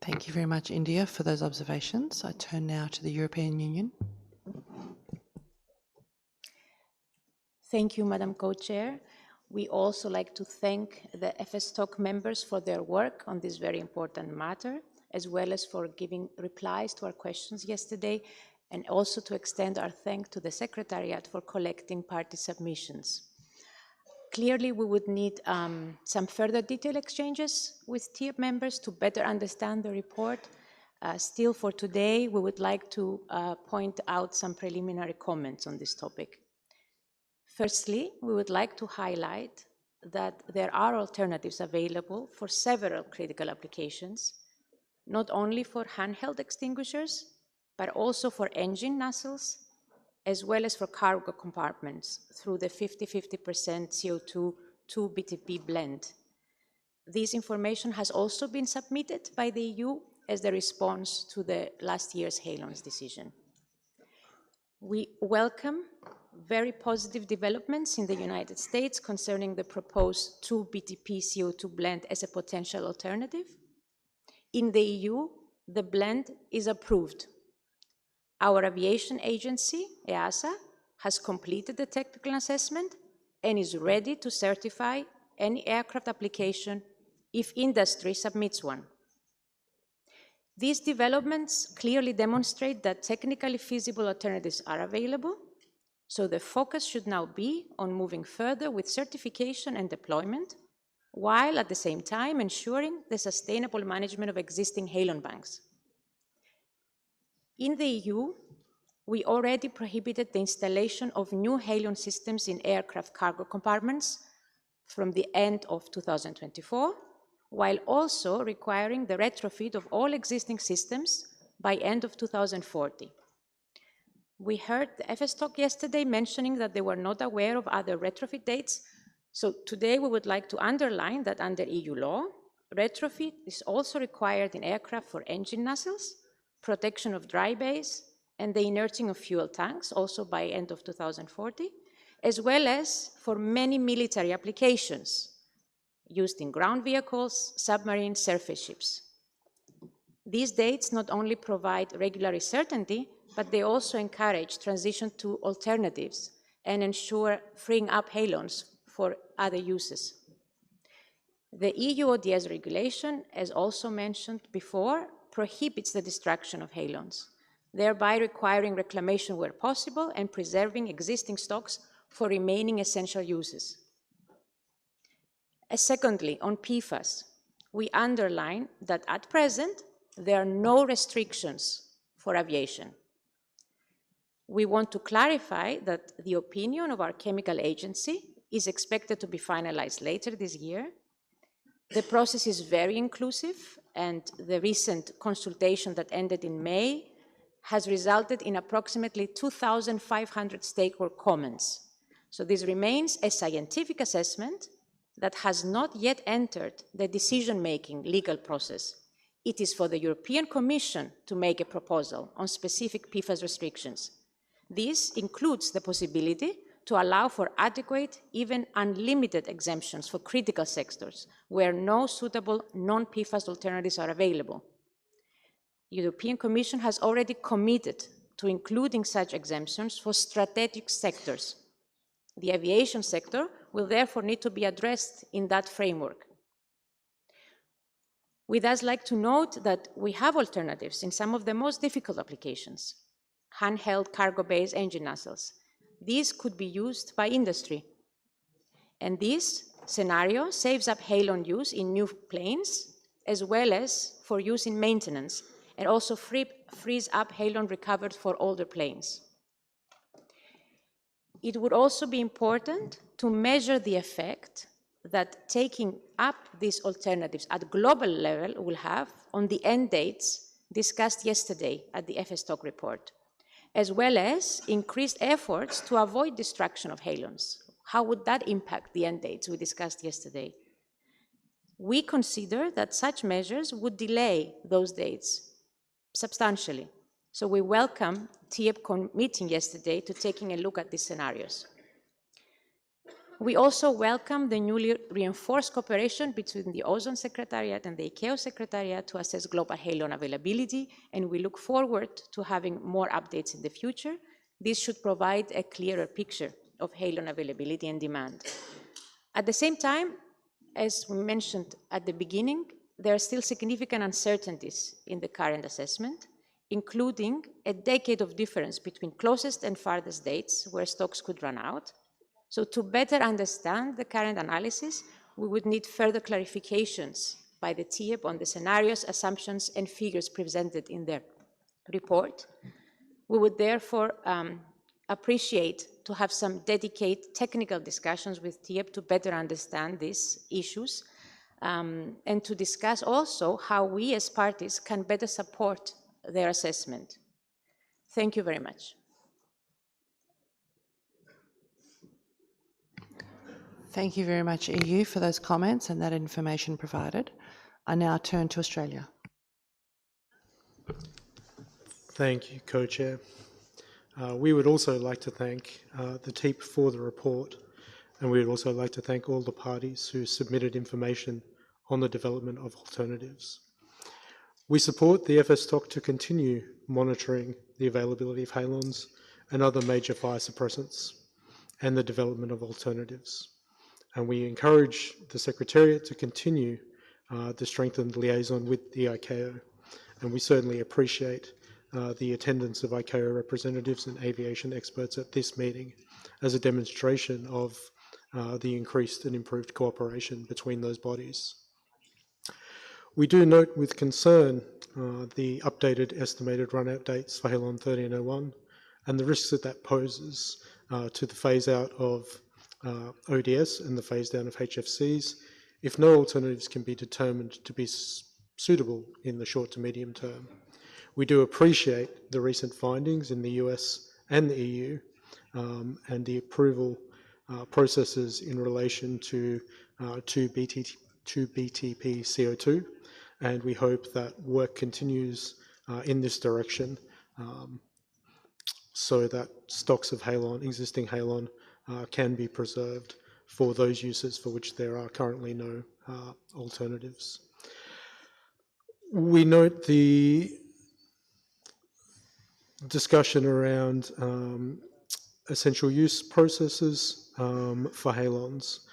Thank you very much, India, for those observations. I turn now to the European Union. Thank you, Madam Co-Chair. We also like to thank the FSTOC members for their work on this very important matter, as well as for giving replies to our questions yesterday, and also to extend our thanks to the Secretariat for collecting party submissions. Clearly, we would need some further detailed exchanges with TIEP members to better understand the report. Still, for today, we would like to point out some preliminary comments on this topic. Firstly, we would like to highlight that there are alternatives available for several critical applications, not only for handheld extinguishers, but also for engine nacelles, as well as for cargo compartments through the 50-50% CO2 2-BTP blend. This information has also been submitted by the EU as the response to the last year's Halon's decision. We welcome very positive developments in the United States concerning the proposed 2-BTP CO2 blend as a potential alternative. In the EU, the blend is approved. Our aviation agency, EASA, has completed the technical assessment and is ready to certify any aircraft application if industry submits one. These developments clearly demonstrate that technically feasible alternatives are available, so the focus should now be on moving further with certification and deployment, while at the same time ensuring the sustainable management of existing halon banks. In the EU, we already prohibited the installation of new halon systems in aircraft cargo compartments from the end of 2024, while also requiring the retrofit of all existing systems by end of 2040. We heard the FS talk yesterday mentioning that they were not aware of other retrofit dates. So today we would like to underline that under EU law, retrofit is also required in aircraft for engine nacelles, protection of dry base, and the inerting of fuel tanks, also by end of 2040, as well as for many military applications used in ground vehicles, submarines, surface ships. These dates not only provide regulatory certainty, but they also encourage transition to alternatives and ensure freeing up halons for other uses. The EU ODS regulation, as also mentioned before, prohibits the destruction of halons, thereby requiring reclamation where possible and preserving existing stocks for remaining essential uses. Secondly, on PFAS, we underline that at present, there are no restrictions for aviation. We want to clarify that the opinion of our chemical agency is expected to be finalized later this year. The process is very inclusive, and the recent consultation that ended in May has resulted in approximately 2,500 stakeholder comments. So this remains a scientific assessment that has not yet entered the decision-making legal process. It is for the European Commission to make a proposal on specific PFAS restrictions. This includes the possibility to allow for adequate, even unlimited exemptions for critical sectors where no suitable non-PFAS alternatives are available. The European Commission has already committed to including such exemptions for strategic sectors. The aviation sector will therefore need to be addressed in that framework. We'd thus like to note that we have alternatives in some of the most difficult applications. Handheld cargo-based engine nacelles. These could be used by industry. And this scenario saves up halon use in new planes, as well as for use in maintenance, and also frees up halon recovered for older planes. It would also be important to measure the effect that taking up these alternatives at global level will have on the end dates discussed yesterday at the FS Talk report, as well as increased efforts to avoid destruction of halons. How would that impact the end dates we discussed yesterday? We consider that such measures would delay those dates substantially. So we welcome TIEP meeting yesterday to taking a look at these scenarios. We also welcome the newly reinforced cooperation between the Ozone Secretariat and the ICAO Secretariat to assess global halon availability, and we look forward to having more updates in the future. This should provide a clearer picture of halon availability and demand. At the same time, as we mentioned at the beginning, there are still significant uncertainties in the current assessment, including a decade of difference between closest and farthest dates where stocks could run out. So to better understand the current analysis, we would need further clarifications by the TIEP on the scenarios, assumptions, and figures presented in their report. We would therefore appreciate to have some dedicated technical discussions with TIEP to better understand these issues, and to discuss also how we as parties can better support their assessment. Thank you very much. Thank you very much, EU, for those comments and that information provided. I now turn to Australia. Thank you, Co-Chair. We would also like to thank the TIEP for the report, and we would also like to thank all the parties who submitted information on the development of alternatives. We support the FS Talk to continue monitoring the availability of halons and other major fire suppressants and the development of alternatives. And we encourage the Secretariat to continue the strengthened liaison with the ICAO. And we certainly appreciate the attendance of ICAO representatives and aviation experts at this meeting as a demonstration of the increased and improved cooperation between those bodies. We do note with concern the updated estimated run-out dates for Halon 1301 and the risks that that poses to the phase-out of ODS and the phase down of HFCs if no alternatives can be determined to be suitable in the short to medium term. We do appreciate the recent findings in the US and the EU and the approval processes in relation to 2BTP CO2, and we hope that work continues in this direction so that stocks of halon, existing halon, can be preserved for those uses for which there are currently no alternatives. We note the discussion around essential use processes for halons.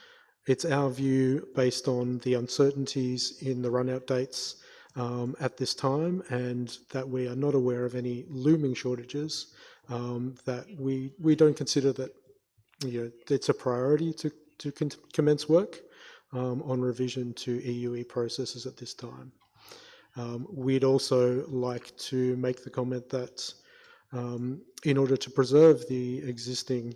It's our view, based on the uncertainties in the run-out dates at this time, and that we are not aware of any looming shortages, that we don't consider that it's a priority to commence work on revision to EUE processes at this time. We'd also like to make the comment that in order to preserve the existing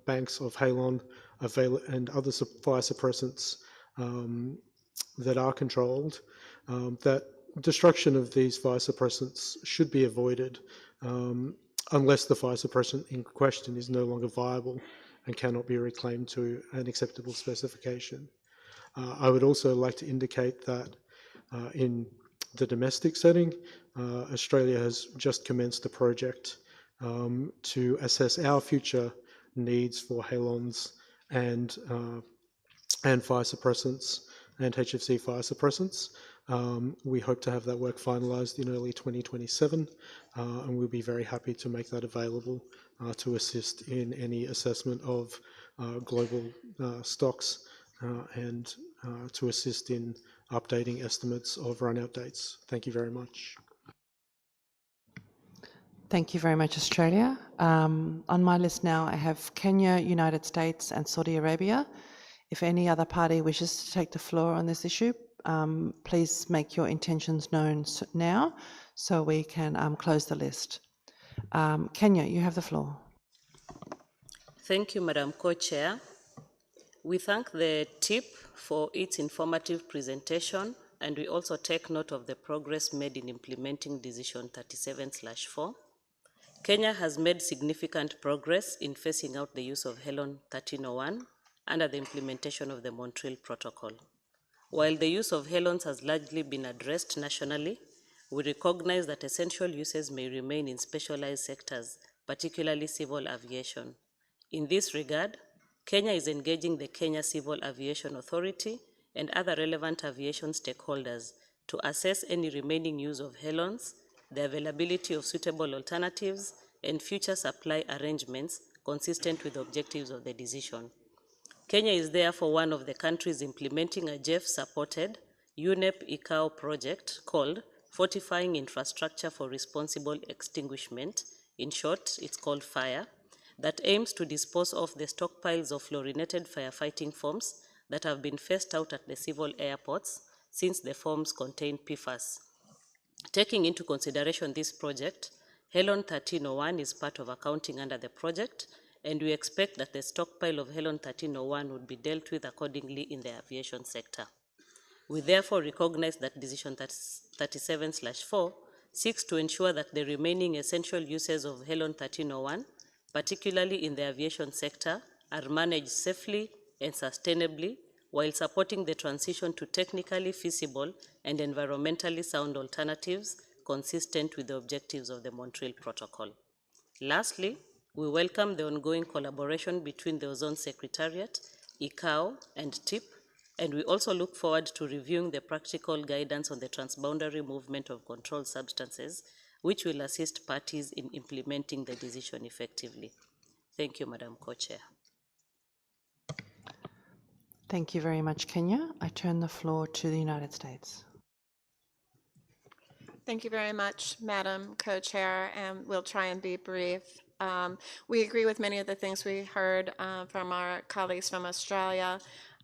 banks of halon and other fire suppressants that are controlled, that destruction of these fire suppressants should be avoided unless the fire suppressant in question is no longer viable and cannot be reclaimed to an acceptable specification. I would also like to indicate that in the domestic setting, Australia has just commenced a project to assess our future needs for halons and fire suppressants and HFC fire suppressants. We hope to have that work finalised in early 2027, and we'll be very happy to make that available to assist in any assessment of global stocks and to assist in updating estimates of run-out dates. Thank you very much. Thank you very much, Australia. On my list now, I have Kenya, United States, and Saudi Arabia. If any other party wishes to take the floor on this issue, please make your intentions known now so we can close the list. Kenya, you have the floor. Thank you, Madam Co-Chair. We thank the TIP for its informative presentation, and we also take note of the progress made in implementing Decision 37/4. Kenya has made significant progress in phasing out the use of halon 1301 under the implementation of the Montreal Protocol. While the use of halons has largely been addressed nationally, we recognize that essential uses may remain in specialized sectors, particularly civil aviation. In this regard, Kenya is engaging the Kenya Civil Aviation Authority and other relevant aviation stakeholders to assess any remaining use of halons, the availability of suitable alternatives, and future supply arrangements consistent with the objectives of the decision. Kenya is therefore one of the countries implementing a JEF-supported UNEP-ICAO project called Fortifying Infrastructure for Responsible Extinguishment. In short, it's called FIRE, that aims to dispose of the stockpiles of fluorinated firefighting foams that have been phased out at the civil airports since the foams contain PFAS. Taking into consideration this project, halon 1301 is part of accounting under the project, and we expect that the stockpile of halon 1301 would be dealt with accordingly in the aviation sector. We therefore recognize that Decision 37/4 seeks to ensure that the remaining essential uses of halon 1301, particularly in the aviation sector, are managed safely and sustainably while supporting the transition to technically feasible and environmentally sound alternatives consistent with the objectives of the Montreal Protocol. Lastly, we welcome the ongoing collaboration between the Ozone Secretariat, ICAO, and TIP, and we also look forward to reviewing the practical guidance on the transboundary movement of controlled substances, which will assist parties in implementing the decision effectively. Thank you, Madam Co-Chair. Thank you very much, Kenya. I turn the floor to the United States. Thank you very much, Madam Co-Chair, and we'll try and be brief. We agree with many of the things we heard from our colleagues from Australia,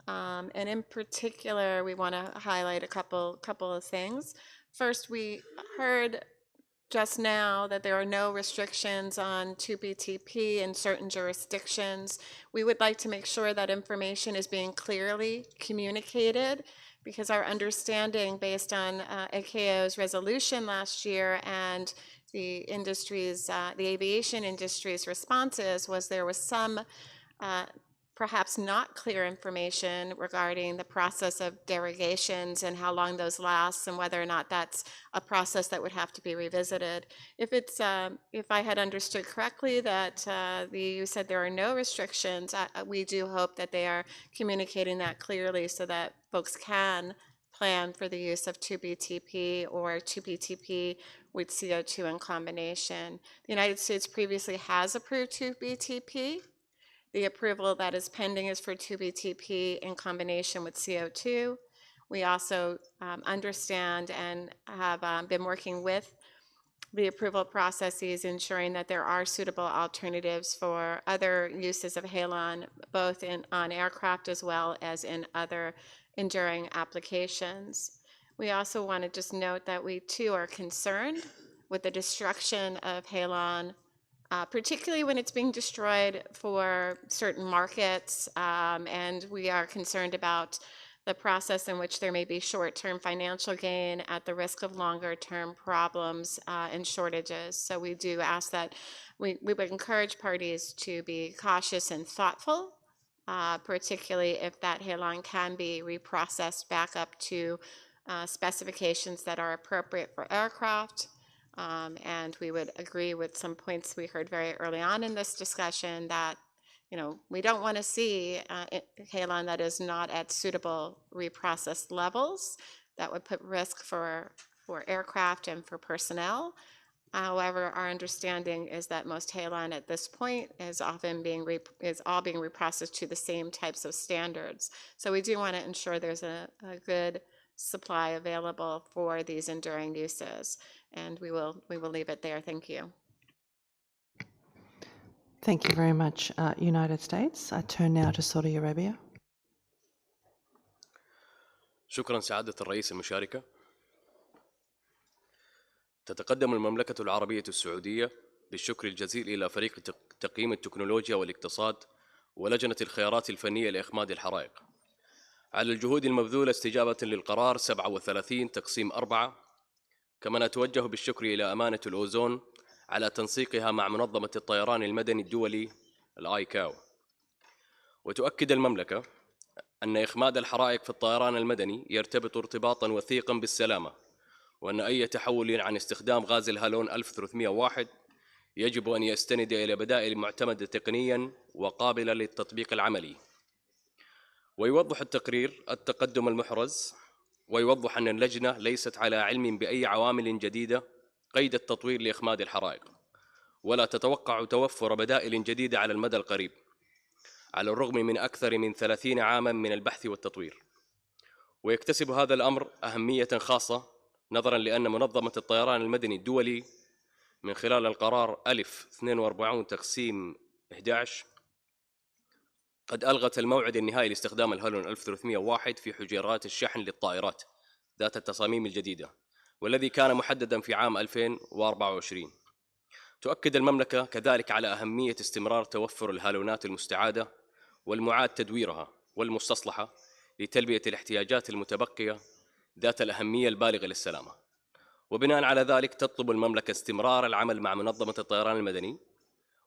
and in particular, we want to highlight a couple of things. First, we heard just now that there are no restrictions on 2BTP in certain jurisdictions. We would like to make sure that information is being clearly communicated, because our understanding based on ICAO's resolution last year and the industry's, the aviation industry's responses was there was some perhaps not clear information regarding the process of derogations and how long those last and whether or not that's a process that would have to be revisited. If it's, if I had understood correctly that the EU said there are no restrictions, we do hope that they are communicating that clearly so that folks can plan for the use of 2BTP or 2BTP with CO2 in combination. The United States previously has approved 2BTP. The approval that is pending is for 2BTP in combination with CO2. We also understand and have been working with the approval processes, ensuring that there are suitable alternatives for other uses of halon, both on aircraft as well as in other enduring applications. We also want to just note that we too are concerned with the destruction of halon, particularly when it's being destroyed for certain markets, and we are concerned about the process in which there may be short-term financial gain at the risk of longer-term problems and shortages. So we do ask that we would encourage parties to be cautious and thoughtful, particularly if that halon can be reprocessed back up to specifications that are appropriate for aircraft. And we would agree with some points we heard very early on in this discussion that, you know, we don't want to see halon that is not at suitable reprocessed levels. That would put risk for aircraft and for personnel. However, our understanding is that most halon at this point is often being all being reprocessed to the same types of standards. So we do want to ensure there's a good supply available for these enduring uses. And we will leave it there. Thank you. Thank you very much, United States. I turn now to Saudi Arabia. شكرا سعادة الرئيس المشاركة. تتقدم المملكة العربية السعودية بالشكر الجزيل إلى فريق تقييم التكنولوجيا والاقتصاد ولجنة الخيارات الفنية لإخماد الحرائق على الجهود المبذولة استجابة للقرار 37/4. كما نتوجه بالشكر إلى أمانة الأوزون على تنسيقها مع منظمة الطيران المدني الدولي الآيكاو. وتؤكد المملكة أن إخماد الحرائق في الطيران المدني يرتبط ارتباطا وثيقا بالسلامة، وأن أي تحول عن استخدام غاز الهالون 1301 يجب أن يستند إلى بدائل معتمدة تقنيا وقابلة للتطبيق العملي. ويوضح التقرير التقدم المحرز، ويوضح أن اللجنة ليست على علم بأي عوامل جديدة قيد التطوير لإخماد الحرائق، ولا تتوقع توفر بدائل جديدة على المدى القريب، على الرغم من أكثر من 30 عاماً من البحث والتطوير. ويكتسب هذا الأمر أهمية خاصة نظراً لأن منظمة الطيران المدني الدولي من خلال القرار 1042/11 قد ألغت الموعد النهائي لاستخدام الهالون 1301 في حجرات الشحن للطائرات ذات التصاميم الجديدة، والذي كان محدداً في عام 2024. تؤكد المملكة كذلك على أهمية استمرار توفر الهالونات المستعادة والمعاد تدويرها والمستصلحة لتلبية الاحتياجات المتبقية ذات الأهمية البالغة للسلامة. وبناء على ذلك تطلب المملكة استمرار العمل مع منظمة الطيران المدني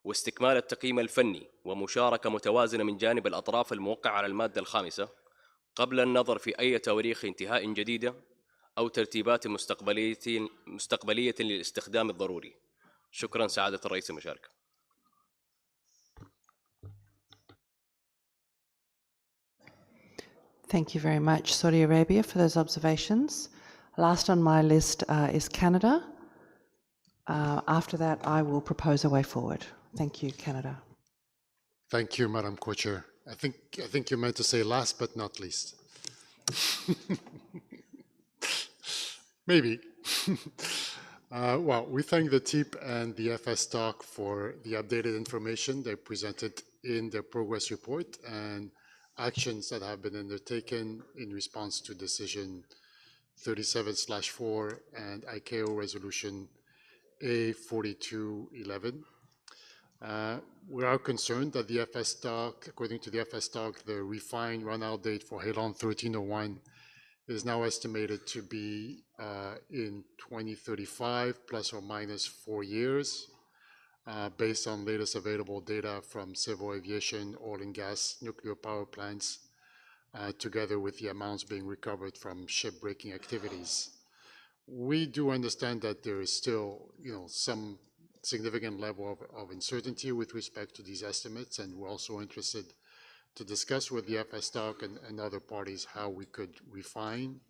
واستكمال التقييم الفني ومشاركة متوازنة من جانب الأطراف الموقعة على المادة الخامسة قبل النظر في أي تواريخ انتهاء جديدة أو ترتيبات مستقبلية للاستخدام الضروري. شكرا سعادة الرئيس المشاركة. Thank you very much, Saudi Arabia, for those observations. Last on my list is Canada. After that, I will propose a way forward. Thank you, Canada. Thank you, Madam Co-Chair. I think you meant to say last but not least. Maybe. Well, we thank the TIP and the FS TAC for the updated information they presented in their progress report and actions that have been undertaken in response to decision 37/4 and ICAO resolution OEWG48 we are concerned that the FS stock, according to the FS stock, the refined run-out date for Halon 1301 is now estimated to be in 2035, plus or minus 4 years, based on latest available data from civil aviation, oil and gas, nuclear power plants, together with the amounts being recovered from shipbreaking activities. We do understand that there is still, some significant level of uncertainty with respect to these estimates, and we're also interested to discuss with the FS stock and other parties how we could refine,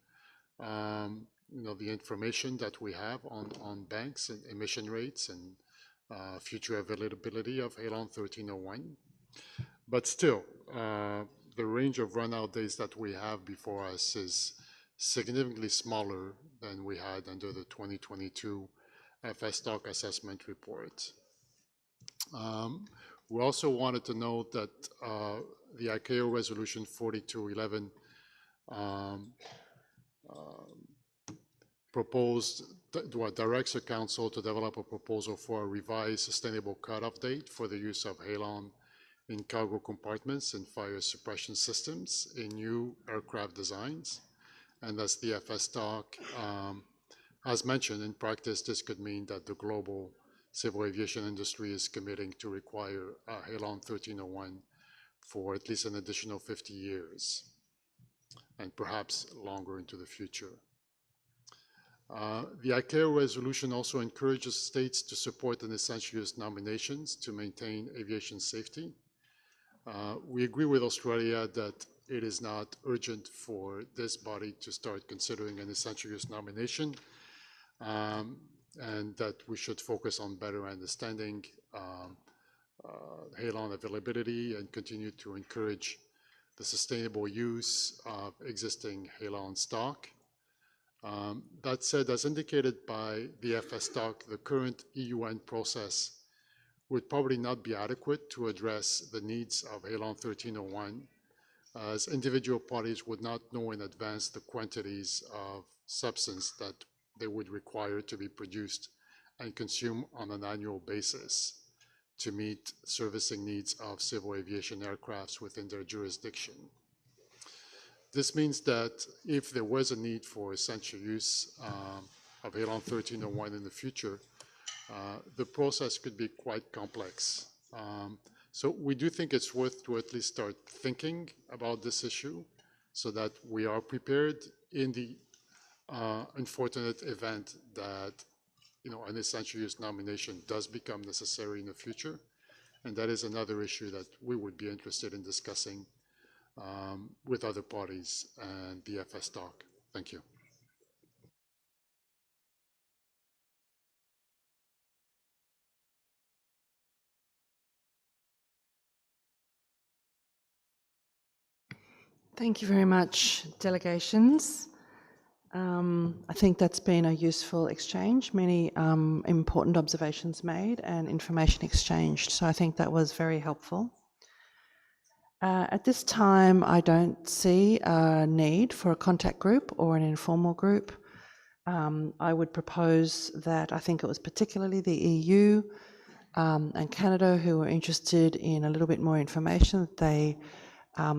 the information that we have on banks and emission rates and future availability of Halon 1301. But still, the range of run-out days that we have before us is significantly smaller than we had under the 2022 FS stock assessment report. We also wanted to note that the ICAO Resolution 4211 directs the Council to develop a proposal for a revised sustainable cutoff date for the use of halon in cargo compartments and fire suppression systems in new aircraft designs. And as the FS stock has mentioned, in practice, this could mean that the global civil aviation industry is committing to require Halon 1301 for at least an additional 50 years, and perhaps longer into the future. The ICAO resolution also encourages states to support an essential use nominations to maintain aviation safety. We agree with Australia that it is not urgent for this body to start considering an essential use nomination, and that we should focus on better understanding halon availability and continue to encourage the sustainable use of existing halon stock. That said, as indicated by the FS stock, the current EUN process would probably not be adequate to address the needs of Halon 1301, as individual parties would not know in advance the quantities of substance that they would require to be produced and consumed on an annual basis to meet servicing needs of civil aviation aircrafts within their jurisdiction. This means that if there was a need for essential use of Halon 1301 in the future, the process could be quite complex. So we do think it's worth to at least start thinking about this issue so that we are prepared in the unfortunate event that an essential use nomination does become necessary in the future. And that is another issue that we would be interested in discussing with other parties and the FS stock. Thank you. Thank you very much, delegations. I think that's been a useful exchange, many important observations made and information exchanged. So I think that was very helpful. At this time, I don't see a need for a contact group or an informal group. I would propose that I think it was particularly the EU and Canada who were interested in a little bit more information, that they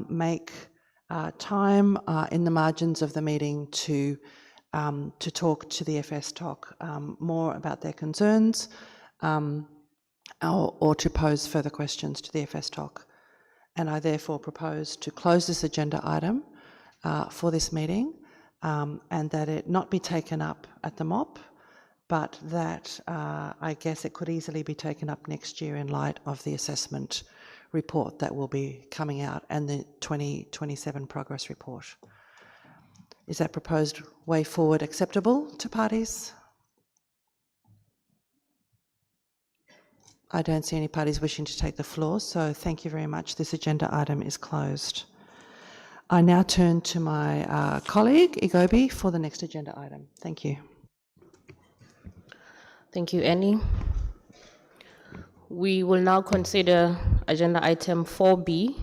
make time in the margins of the meeting to talk to the FS talk more about their concerns or to pose further questions to the FS talk. And I therefore propose to close this agenda item for this meeting and that it not be taken up at the MOP, but that I guess it could easily be taken up next year in light of the assessment report that will be coming out and the 2027 progress report. Is that proposed way forward acceptable to parties? I don't see any parties wishing to take the floor, so thank you very much. This agenda item is closed. I now turn to my colleague, Igobi, for the next agenda item. Thank you. Thank you, Annie. We will now consider agenda item 4B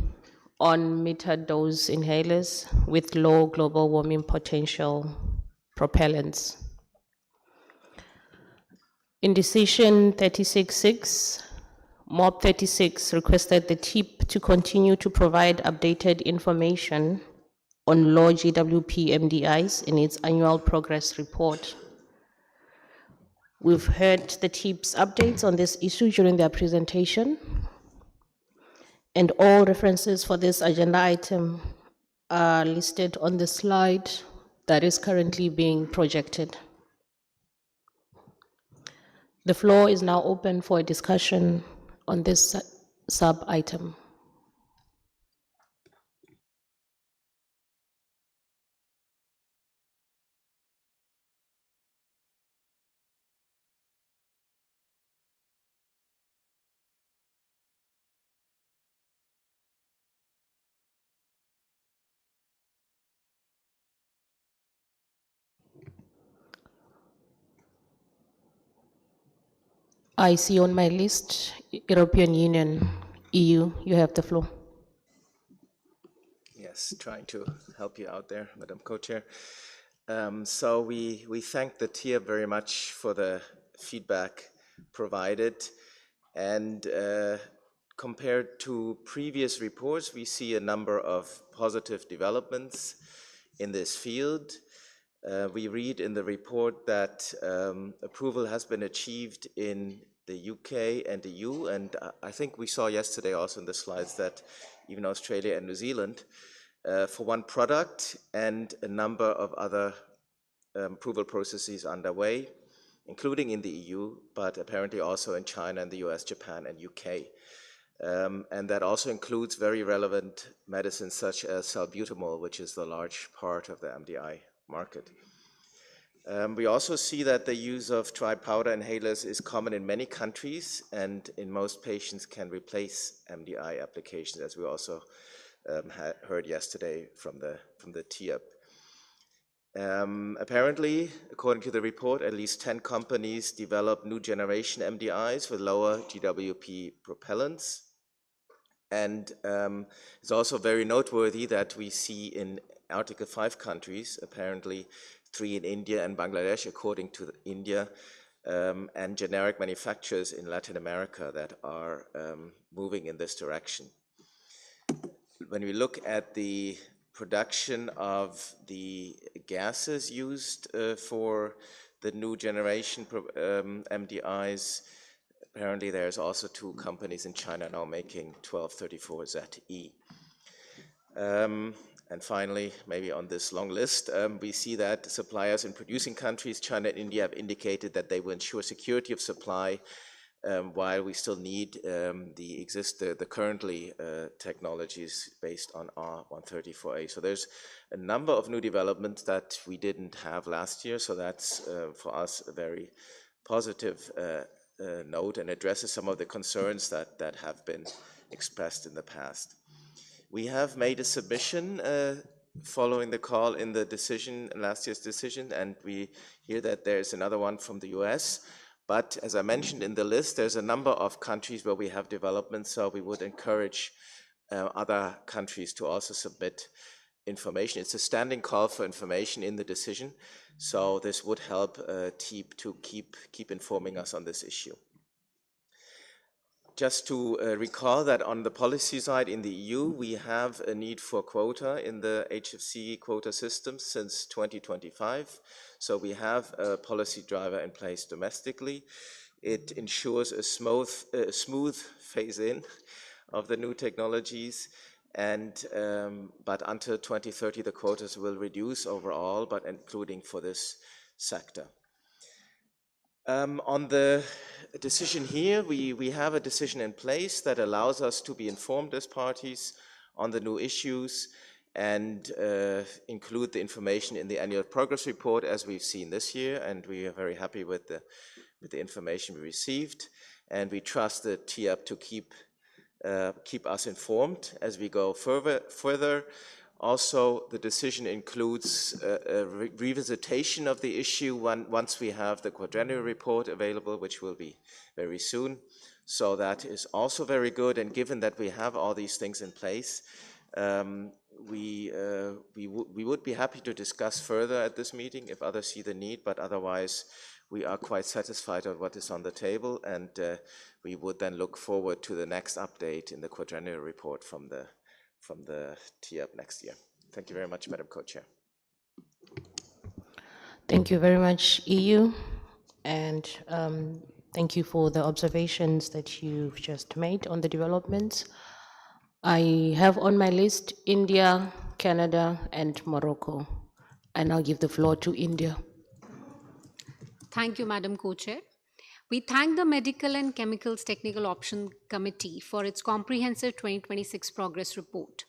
on metered dose inhalers with low global warming potential propellants. In decision 36.6, MOB 36 requested the TIP to continue to provide updated information on low GWP MDIs in its annual progress report. We've heard the TIP's updates on this issue during their presentation, and all references for this agenda item are listed on the slide that is currently being projected. The floor is now open for a discussion on this sub-item. I see on my list, European Union, EU, you have the floor. Yes, trying to help you out there, Madam Co-Chair. So we thank the TIAB very much for the feedback provided. And compared to previous reports, we see a number of positive developments in this field. We read in the report that approval has been achieved in the UK and the EU, and I think we saw yesterday also in the slides that even Australia and New Zealand for one product, and a number of other approval processes underway, including in the EU, but apparently also in China and the US, Japan and UK. And that also includes very relevant medicines such as salbutamol, which is the large part of the MDI market. We also see that the use of dry powder inhalers is common in many countries, and in most patients can replace MDI applications, as we also heard yesterday from the TIAB. Apparently, according to the report, at least 10 companies develop new generation MDIs with lower GWP propellants. And it's also very noteworthy that we see in Article 5 countries, apparently 3 in India and Bangladesh, according to India, and generic manufacturers in Latin America that are moving in this direction. When we look at the production of the gases used for the new generation MDIs, apparently there's also 2 companies in China now making 1234ZE. And finally, maybe on this long list, we see that suppliers in producing countries, China and India, have indicated that they will ensure security of supply while we still need the currently technologies based on R134A. So there's a number of new developments that we didn't have last year, so that's for us a very positive note and addresses some of the concerns that have been expressed in the past. We have made a submission following the call in the decision, last year's decision, and we hear that there's another one from the US. But as I mentioned in the list, there's a number of countries where we have developments, so we would encourage other countries to also submit information. It's a standing call for information in the decision, so this would help TEEP to keep informing us on this issue. Just to recall that on the policy side in the EU, we have a need for quota in the HFC quota system since 2025. So we have a policy driver in place domestically. It ensures a smooth phase-in of the new technologies, and but until 2030, the quotas will reduce overall, but including for this sector. On the decision here, we have a decision in place that allows us to be informed as parties on the new issues and include the information in the annual progress report as we've seen this year, and we are very happy with the information we received, and we trust the TIAB to keep us informed as we go further. Also, the decision includes a revisitation of the issue once we have the quadrennial report available, which will be very soon. So that is also very good, and given that we have all these things in place, we would be happy to discuss further at this meeting if others see the need, but otherwise we are quite satisfied with what is on the table, and we would then look forward to the next update in the quadrennial report from the TIAP next year. Thank you very much, Madam Co-Chair. Thank you very much, EU, and thank you for the observations that you've just made on the developments. I have on my list India, Canada, and Morocco, and I'll give the floor to India. Thank you, Madam Co-Chair. We thank the Medical and Chemicals Technical Option Committee for its comprehensive 2026 progress report.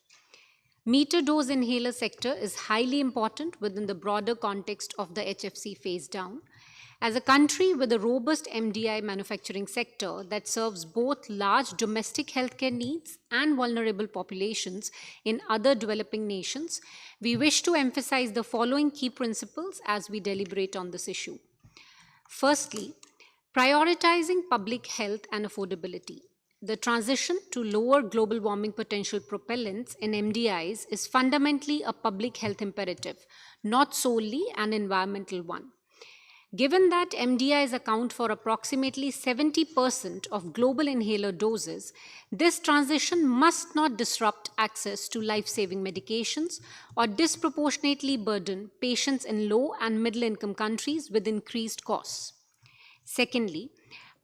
Meter dose inhaler sector is highly important within the broader context of the HFC phase down. As a country with a robust MDI manufacturing sector that serves both large domestic healthcare needs and vulnerable populations in other developing nations, we wish to emphasize the following key principles as we deliberate on this issue. Firstly, prioritizing public health and affordability. The transition to lower global warming potential propellants in MDIs is fundamentally a public health imperative, not solely an environmental one. Given that MDIs account for approximately 70% of global inhaler doses, this transition must not disrupt access to life-saving medications or disproportionately burden patients in low and middle-income countries with increased costs. Secondly,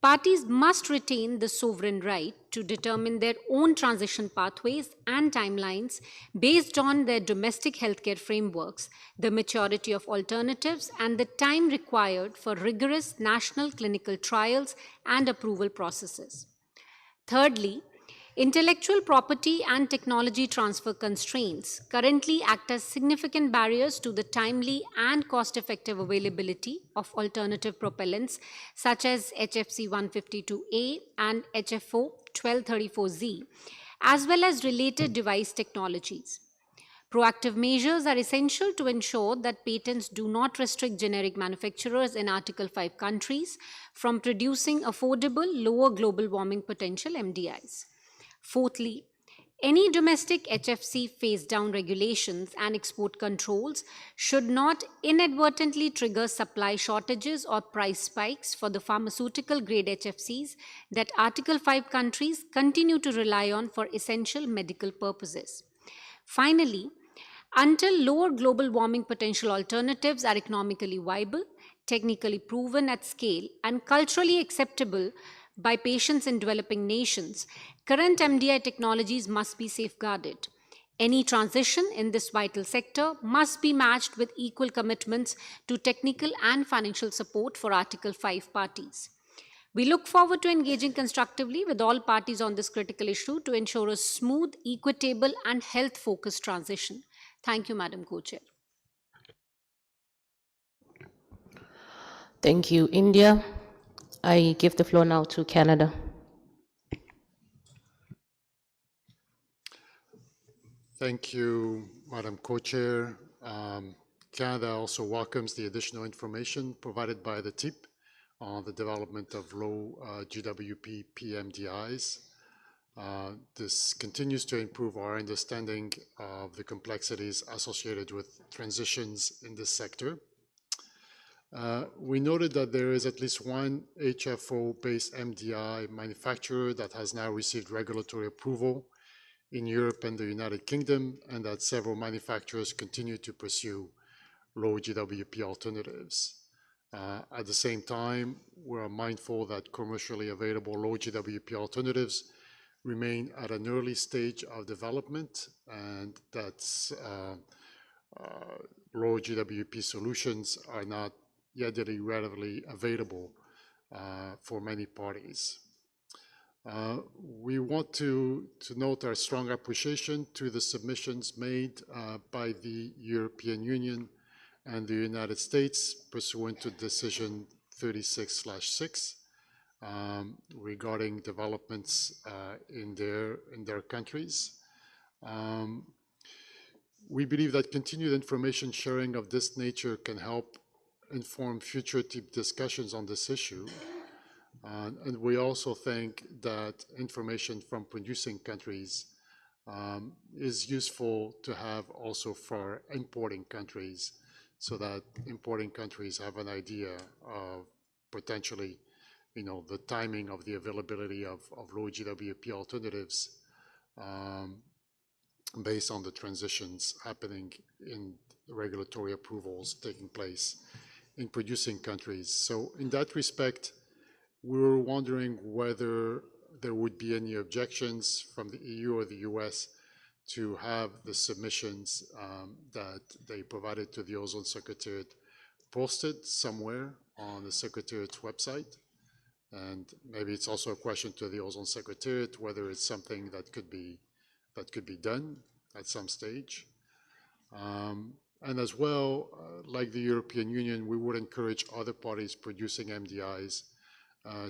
parties must retain the sovereign right to determine their own transition pathways and timelines based on their domestic healthcare frameworks, the maturity of alternatives, and the time required for rigorous national clinical trials and approval processes. Thirdly, intellectual property and technology transfer constraints currently act as significant barriers to the timely and cost-effective availability of alternative propellants such as HFC 152A and HFO 1234Z, as well as related device technologies. Proactive measures are essential to ensure that patents do not restrict generic manufacturers in Article 5 countries from producing affordable, lower global warming potential MDIs. Fourthly, any domestic HFC phase-down regulations and export controls should not inadvertently trigger supply shortages or price spikes for the pharmaceutical-grade HFCs that Article 5 countries continue to rely on for essential medical purposes. Finally, until lower global warming potential alternatives are economically viable, technically proven at scale, and culturally acceptable by patients in developing nations, current MDI technologies must be safeguarded. Any transition in this vital sector must be matched with equal commitments to technical and financial support for Article 5 parties. We look forward to engaging constructively with all parties on this critical issue to ensure a smooth, equitable, and health-focused transition. Thank you, Madam Co-Chair. Thank you, India. I give the floor now to Canada. Thank you, Madam Co-Chair. Canada also welcomes the additional information provided by the TIP on the development of low GWP PMDIs. This continues to improve our understanding of the complexities associated with transitions in this sector. We noted that there is at least one HFO-based MDI manufacturer that has now received regulatory approval in Europe and the United Kingdom, and that several manufacturers continue to pursue low GWP alternatives. At the same time, we are mindful that commercially available low GWP alternatives remain at an early stage of development, and that low GWP solutions are not yet readily available for many parties. We want to note our strong appreciation to the submissions made by the European Union and the United States pursuant to Decision 36/6 regarding developments in their countries. We believe that continued information sharing of this nature can help inform future TIP discussions on this issue. And we also think that information from producing countries is useful to have also for importing countries, so that importing countries have an idea of potentially, the timing of the availability of low GWP alternatives based on the transitions happening in regulatory approvals taking place in producing countries. So in that respect, we were wondering whether there would be any objections from the EU or the US to have the submissions that they provided to the Ozone Secretariat posted somewhere on the Secretariat's website. And maybe it's also a question to the Ozone Secretariat whether it's something that could be done at some stage. And as well, like the European Union, we would encourage other parties producing MDIs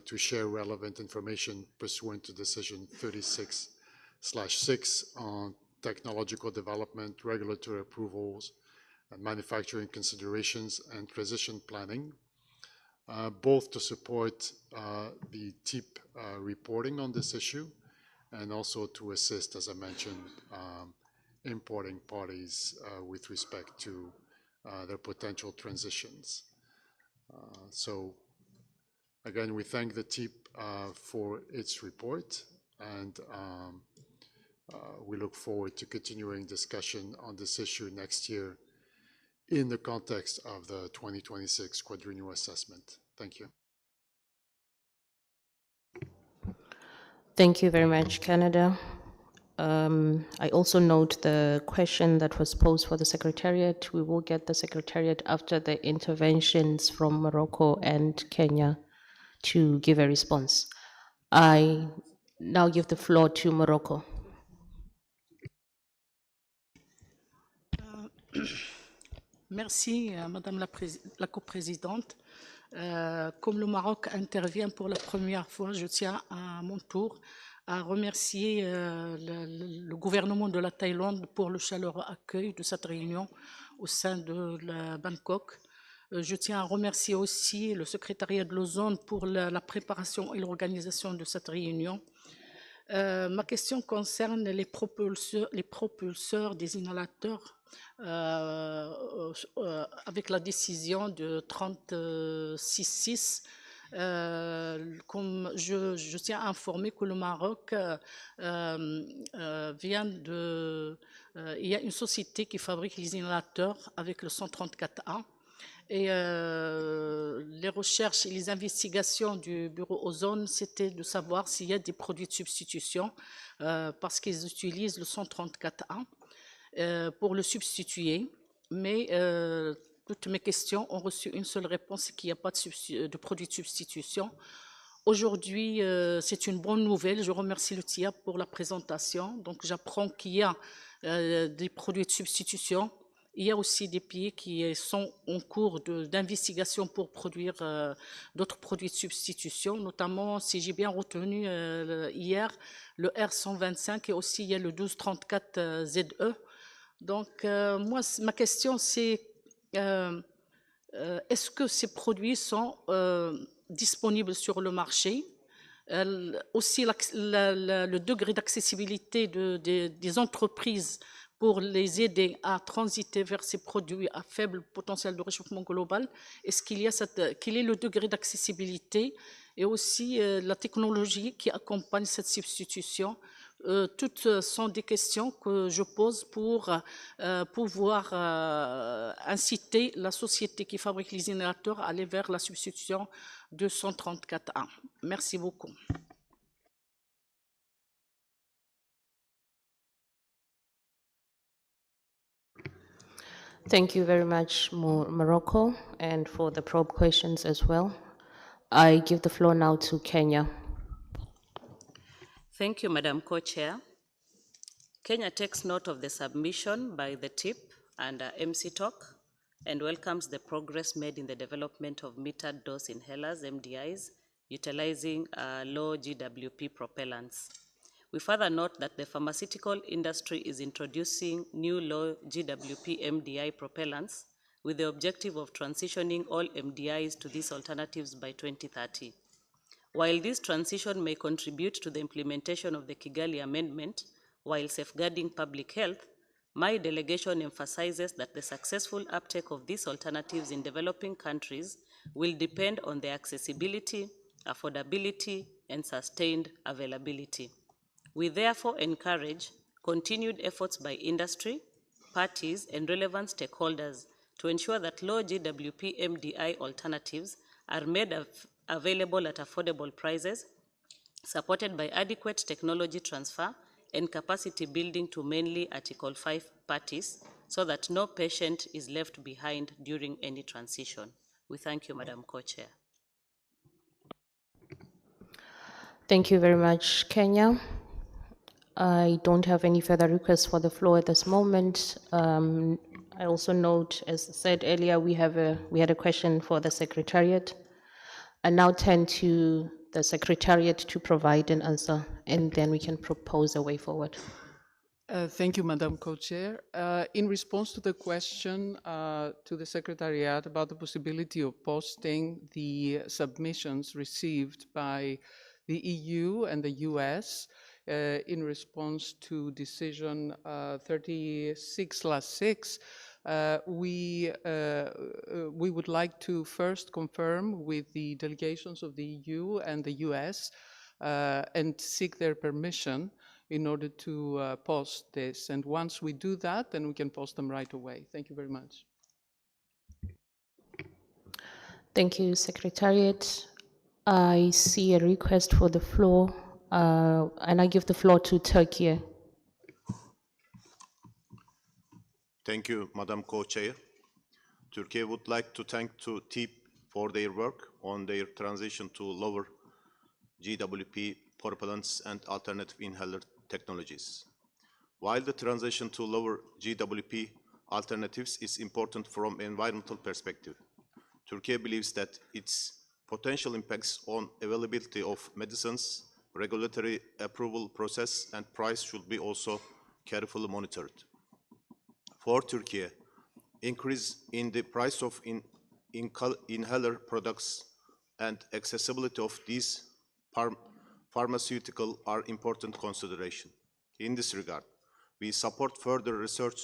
to share relevant information pursuant to Decision 36/6 on technological development, regulatory approvals, and manufacturing considerations and transition planning, both to support the TIP reporting on this issue and also to assist, as I mentioned, importing parties with respect to their potential transitions. So again, we thank the TIP for its report, and we look forward to continuing discussion on this issue next year in the context of the 2026 quadrennial assessment. Thank you. Thank you very much, Canada. I also note the question that was posed for the Secretariat. We will get the Secretariat after the interventions from Morocco and Kenya to give a response. I now give the floor to Morocco. Merci, Madame la coprésidente. Comme le Maroc intervient pour la première fois, je tiens à mon tour à remercier le gouvernement de la Thaïlande pour le chaleureux accueil de cette réunion au sein de Bangkok. Je tiens à remercier aussi le secrétariat de l'Ozone pour la préparation et l'organisation de cette réunion. Ma question concerne les propulseurs des inhalateurs. Avec la décision de 36.6, comme je tiens à informer que le Maroc vient de... il y a une société qui fabrique les inhalateurs avec le 134A. Et les recherches et les investigations du bureau Ozone, c'était de savoir s'il y a des produits de substitution parce qu'ils utilisent le 134A. Pour le substituer, mais toutes mes questions ont reçu une seule réponse, qu'il n'y a pas de produit de substitution. Aujourd'hui, c'est une bonne nouvelle. Je remercie le TIA pour la présentation. Donc, j'apprends qu'il y a des produits de substitution. Il y a aussi des pays qui sont en cours d'investigation pour produire d'autres produits de substitution, notamment, si j'ai bien retenu hier, le R125 et aussi il y a le 1234ZE. Donc, moi, ma question, c'est est-ce que ces produits sont disponibles sur le marché? Aussi, le degré d'accessibilité des entreprises pour les aider à transiter vers ces produits à faible potentiel de réchauffement global. Est-ce qu'il y a quel est le degré d'accessibilité et aussi la technologie qui accompagne cette substitution? Toutes sont des questions que je pose pour pouvoir inciter la société qui fabrique les inhalateurs à aller vers la substitution de 134A. Merci beaucoup. Thank you very much, Morocco, and for the probe questions as well. I give the floor now to Kenya. Thank you, Madam Co-Chair. Kenya takes note of the submission by the TIP and MC Talk and welcomes the progress made in the development of metered dose inhalers, MDIs, utilizing low GWP propellants. We further note that the pharmaceutical industry is introducing new low GWP MDI propellants with the objective of transitioning all MDIs to these alternatives by 2030. While this transition may contribute to the implementation of the Kigali Amendment while safeguarding public health, my delegation emphasizes that the successful uptake of these alternatives in developing countries will depend on their accessibility, affordability, and sustained availability. We therefore encourage continued efforts by industry, parties, and relevant stakeholders to ensure that low GWP MDI alternatives are made available at affordable prices, supported by adequate technology transfer and capacity building to mainly Article 5 parties, so that no patient is left behind during any transition. We thank you, Madam Co-Chair. Thank you very much, Kenya. I don't have any further requests for the floor at this moment. I also note, as said earlier, we had a question for the Secretariat. I now turn to the Secretariat to provide an answer, and then we can propose a way forward. Thank you, Madam Co-Chair. In response to the question to the Secretariat about the possibility of posting the submissions received by the EU and the US in response to decision 36/6, we would like to first confirm with the delegations of the EU and the US and seek their permission in order to post this. And once we do that, then we can post them right away. Thank you very much. Thank you, Secretariat. I see a request for the floor, and I give the floor to Turkey. Thank you, Madam Co-Chair. Turkey would like to thank TIP for their work on their transition to lower GWP propellants and alternative inhaler technologies. While the transition to lower GWP alternatives is important from an environmental perspective, Turkey believes that its potential impacts on availability of medicines, regulatory approval process, and price should be also carefully monitored. For Turkey, increase in the price of inhaler products and accessibility of these pharmaceutical are important consideration. In this regard, we support further research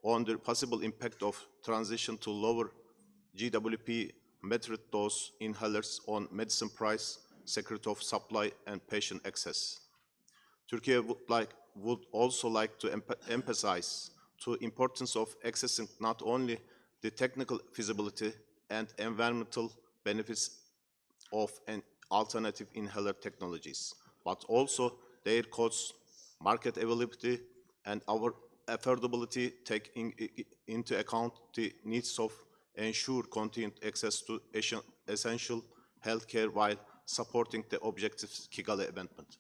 on the possible impact of transition to lower GWP metered dose inhalers on medicine price, security of supply, and patient access. Turkey would also like to emphasize the importance of accessing not only the technical feasibility and environmental benefits of an alternative inhaler technologies, but also their costs, market availability, and our affordability, taking into account the needs of ensure continued access to essential healthcare while supporting the objectives Kigali Amendment.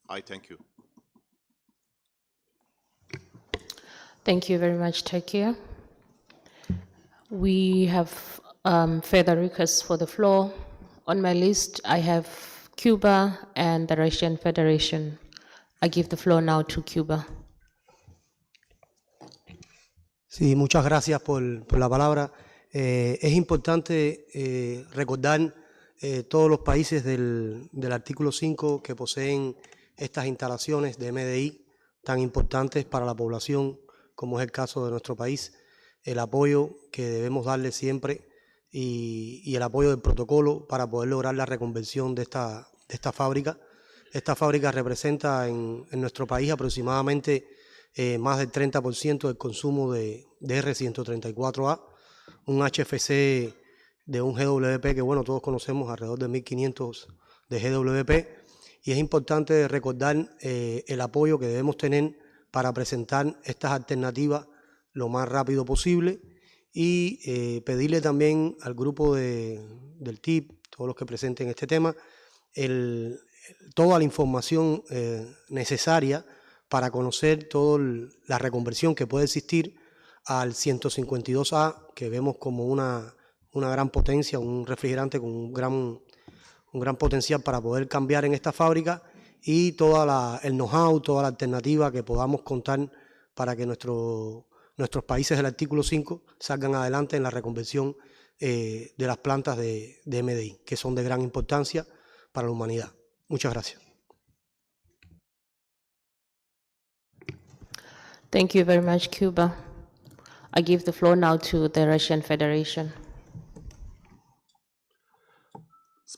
I thank you. Thank you very much, Turkey. We have further requests for the floor. On my list, I have Cuba and the Russian Federation. I give the floor now to Cuba. Sí, muchas gracias por la palabra. Es importante recordar todos los países del artículo 5 que poseen estas instalaciones de MDI tan importantes para la población, como es el caso de nuestro país, el apoyo que debemos darle siempre y el apoyo del protocolo para poder lograr la reconversión de esta fábrica. Esta fábrica representa en nuestro país aproximadamente más del 30% del consumo de R134A, un HFC de un GWP que, bueno, todos conocemos, alrededor de 1.500 de GWP, y es importante recordar el apoyo que debemos tener para presentar estas alternativas lo más rápido posible y pedirle también al grupo del TIP, todos los que presenten este tema, toda la información necesaria para conocer toda la reconversión que puede existir al 152A, que vemos como una gran potencia, un refrigerante con un gran potencial para poder cambiar en esta fábrica, y todo el know-how, toda la alternativa que podamos contar para que nuestros países del artículo 5 salgan adelante en la reconversión de las plantas de MDI, que son de gran importancia para la humanidad. Muchas gracias. Thank you very much, Cuba. I give the floor now to the Russian Federation.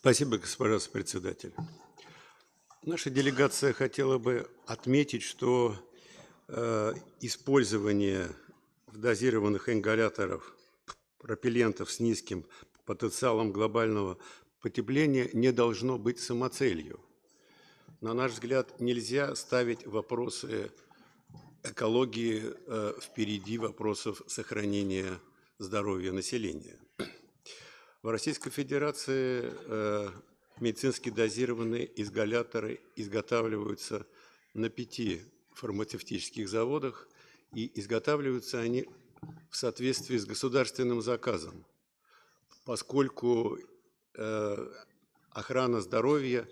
Спасибо, госпожа председатель. Наша делегация хотела бы отметить, что использование в дозированных ингаляторов пропеллентов с низким потенциалом глобального потепления не должно быть самоцелью. На наш взгляд, нельзя ставить вопросы экологии впереди вопросов сохранения здоровья населения. В Российской Федерации медицински дозированные изгаляторы изготавливаются на 5 фармацевтических заводах, и изготавливаются они в соответствии с государственным заказом, поскольку охрана здоровья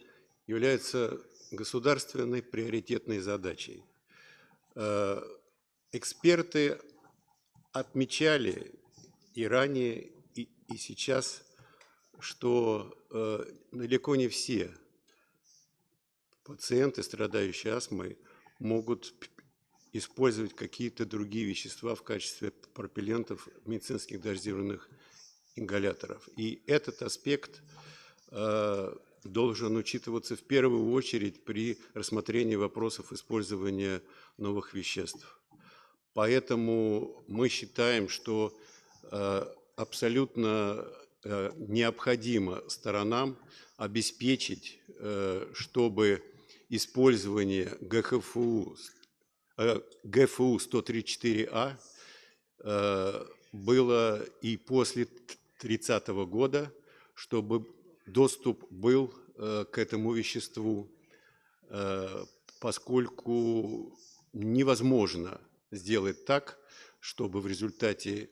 является государственной приоритетной задачей. Эксперты отмечали и ранее, и сейчас, что далеко не все пациенты, страдающие астмой, могут использовать какие-то другие вещества в качестве пропеллентов медицинских дозированных ингаляторов. И этот аспект должен учитываться в первую очередь при рассмотрении вопросов использования новых веществ. Поэтому мы считаем, что абсолютно необходимо сторонам обеспечить, чтобы использование ГФУ 134А было и после 30 года, чтобы доступ был к этому веществу, поскольку невозможно сделать так, чтобы в результате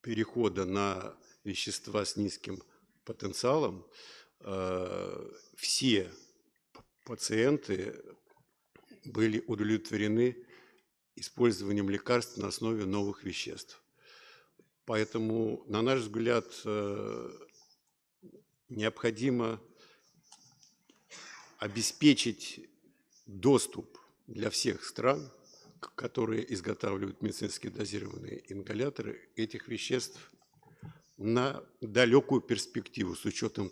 перехода на вещества с низким потенциалом все пациенты были удовлетворены использованием лекарств на основе новых веществ. Поэтому, на наш взгляд, необходимо обеспечить доступ для всех стран, которые изготавливают медицински дозированные ингаляторы, этих веществ на далекую перспективу, с учетом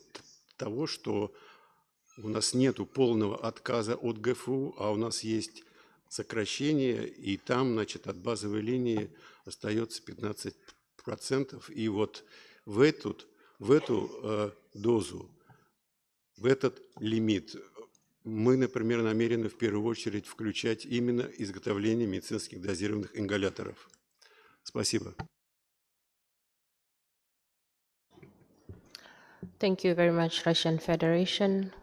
того, что у нас нет полного отказа от ГФУ, а у нас есть сокращение, и там, значит, от базовой линии остается 15%. И вот в эту дозу, в этот лимит мы, например, намерены в первую очередь включать именно изготовление медицинских дозированных ингаляторов. Спасибо. Thank you very much, Russian Federation.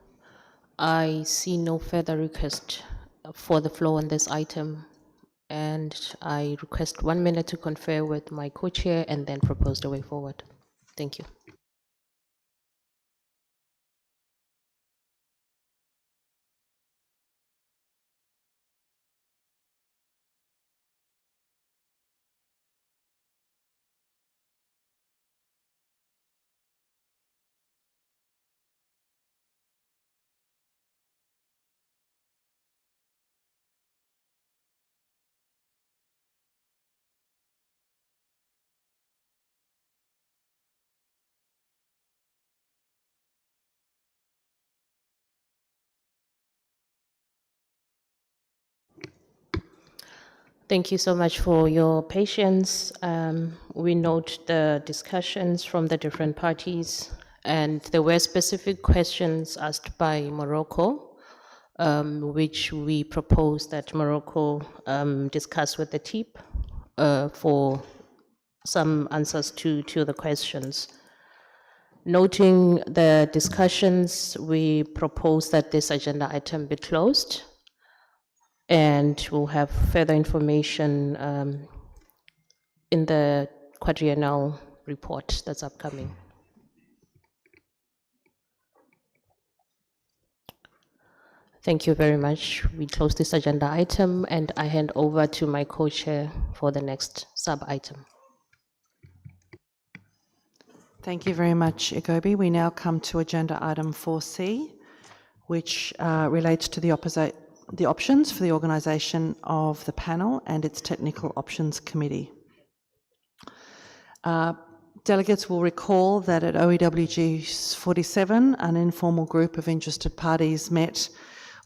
I see no further request for the floor on this item, and I request 1 minute to confer with my co-chair and then propose the way forward. Thank you. Thank you so much for your patience. We note the discussions from the different parties, and there were specific questions asked by Morocco, which we propose that Morocco discuss with the TEEP for some answers to the questions. Noting the discussions, we propose that this agenda item be closed, and we'll have further information in the quadrennial report that's upcoming. Thank you very much. We close this agenda item, and I hand over to my co-chair for the next sub-item. Thank you very much, Igobi. We now come to agenda item 4C, which relates to the options for the organisation of the panel and its Technical Options Committee. Delegates will recall that at OEWG47, an informal group of interested parties met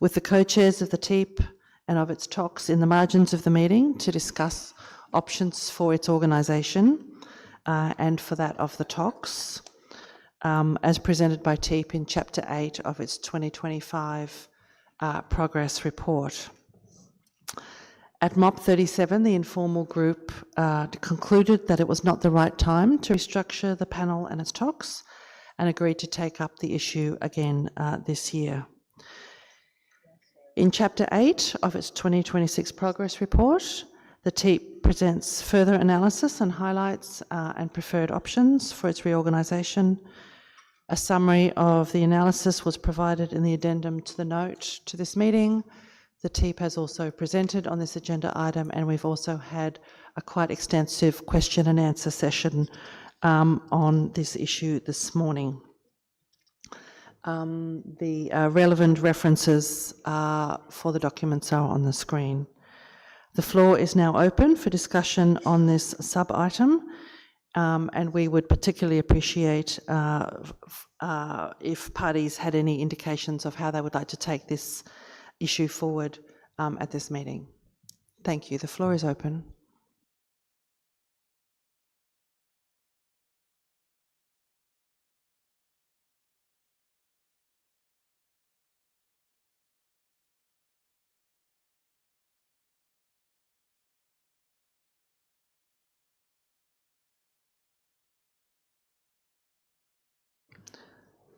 with the co-chairs of the TEEP and of its talks in the margins of the meeting to discuss options for its organisation and for that of the talks, as presented by TEEP in Chapter 8 of its 2025 progress report. At MOP 37, the informal group concluded that it was not the right time to restructure the panel and its talks and agreed to take up the issue again this year. In Chapter 8 of its 2026 progress report, the TEEP presents further analysis and highlights and preferred options for its reorganisation. A summary of the analysis was provided in the addendum to the note to this meeting. The TEEP has also presented on this agenda item, and we've also had a quite extensive question and answer session on this issue this morning. The relevant references for the documents are on the screen. The floor is now open for discussion on this sub-item, and we would particularly appreciate if parties had any indications of how they would like to take this issue forward at this meeting. Thank you. The floor is open.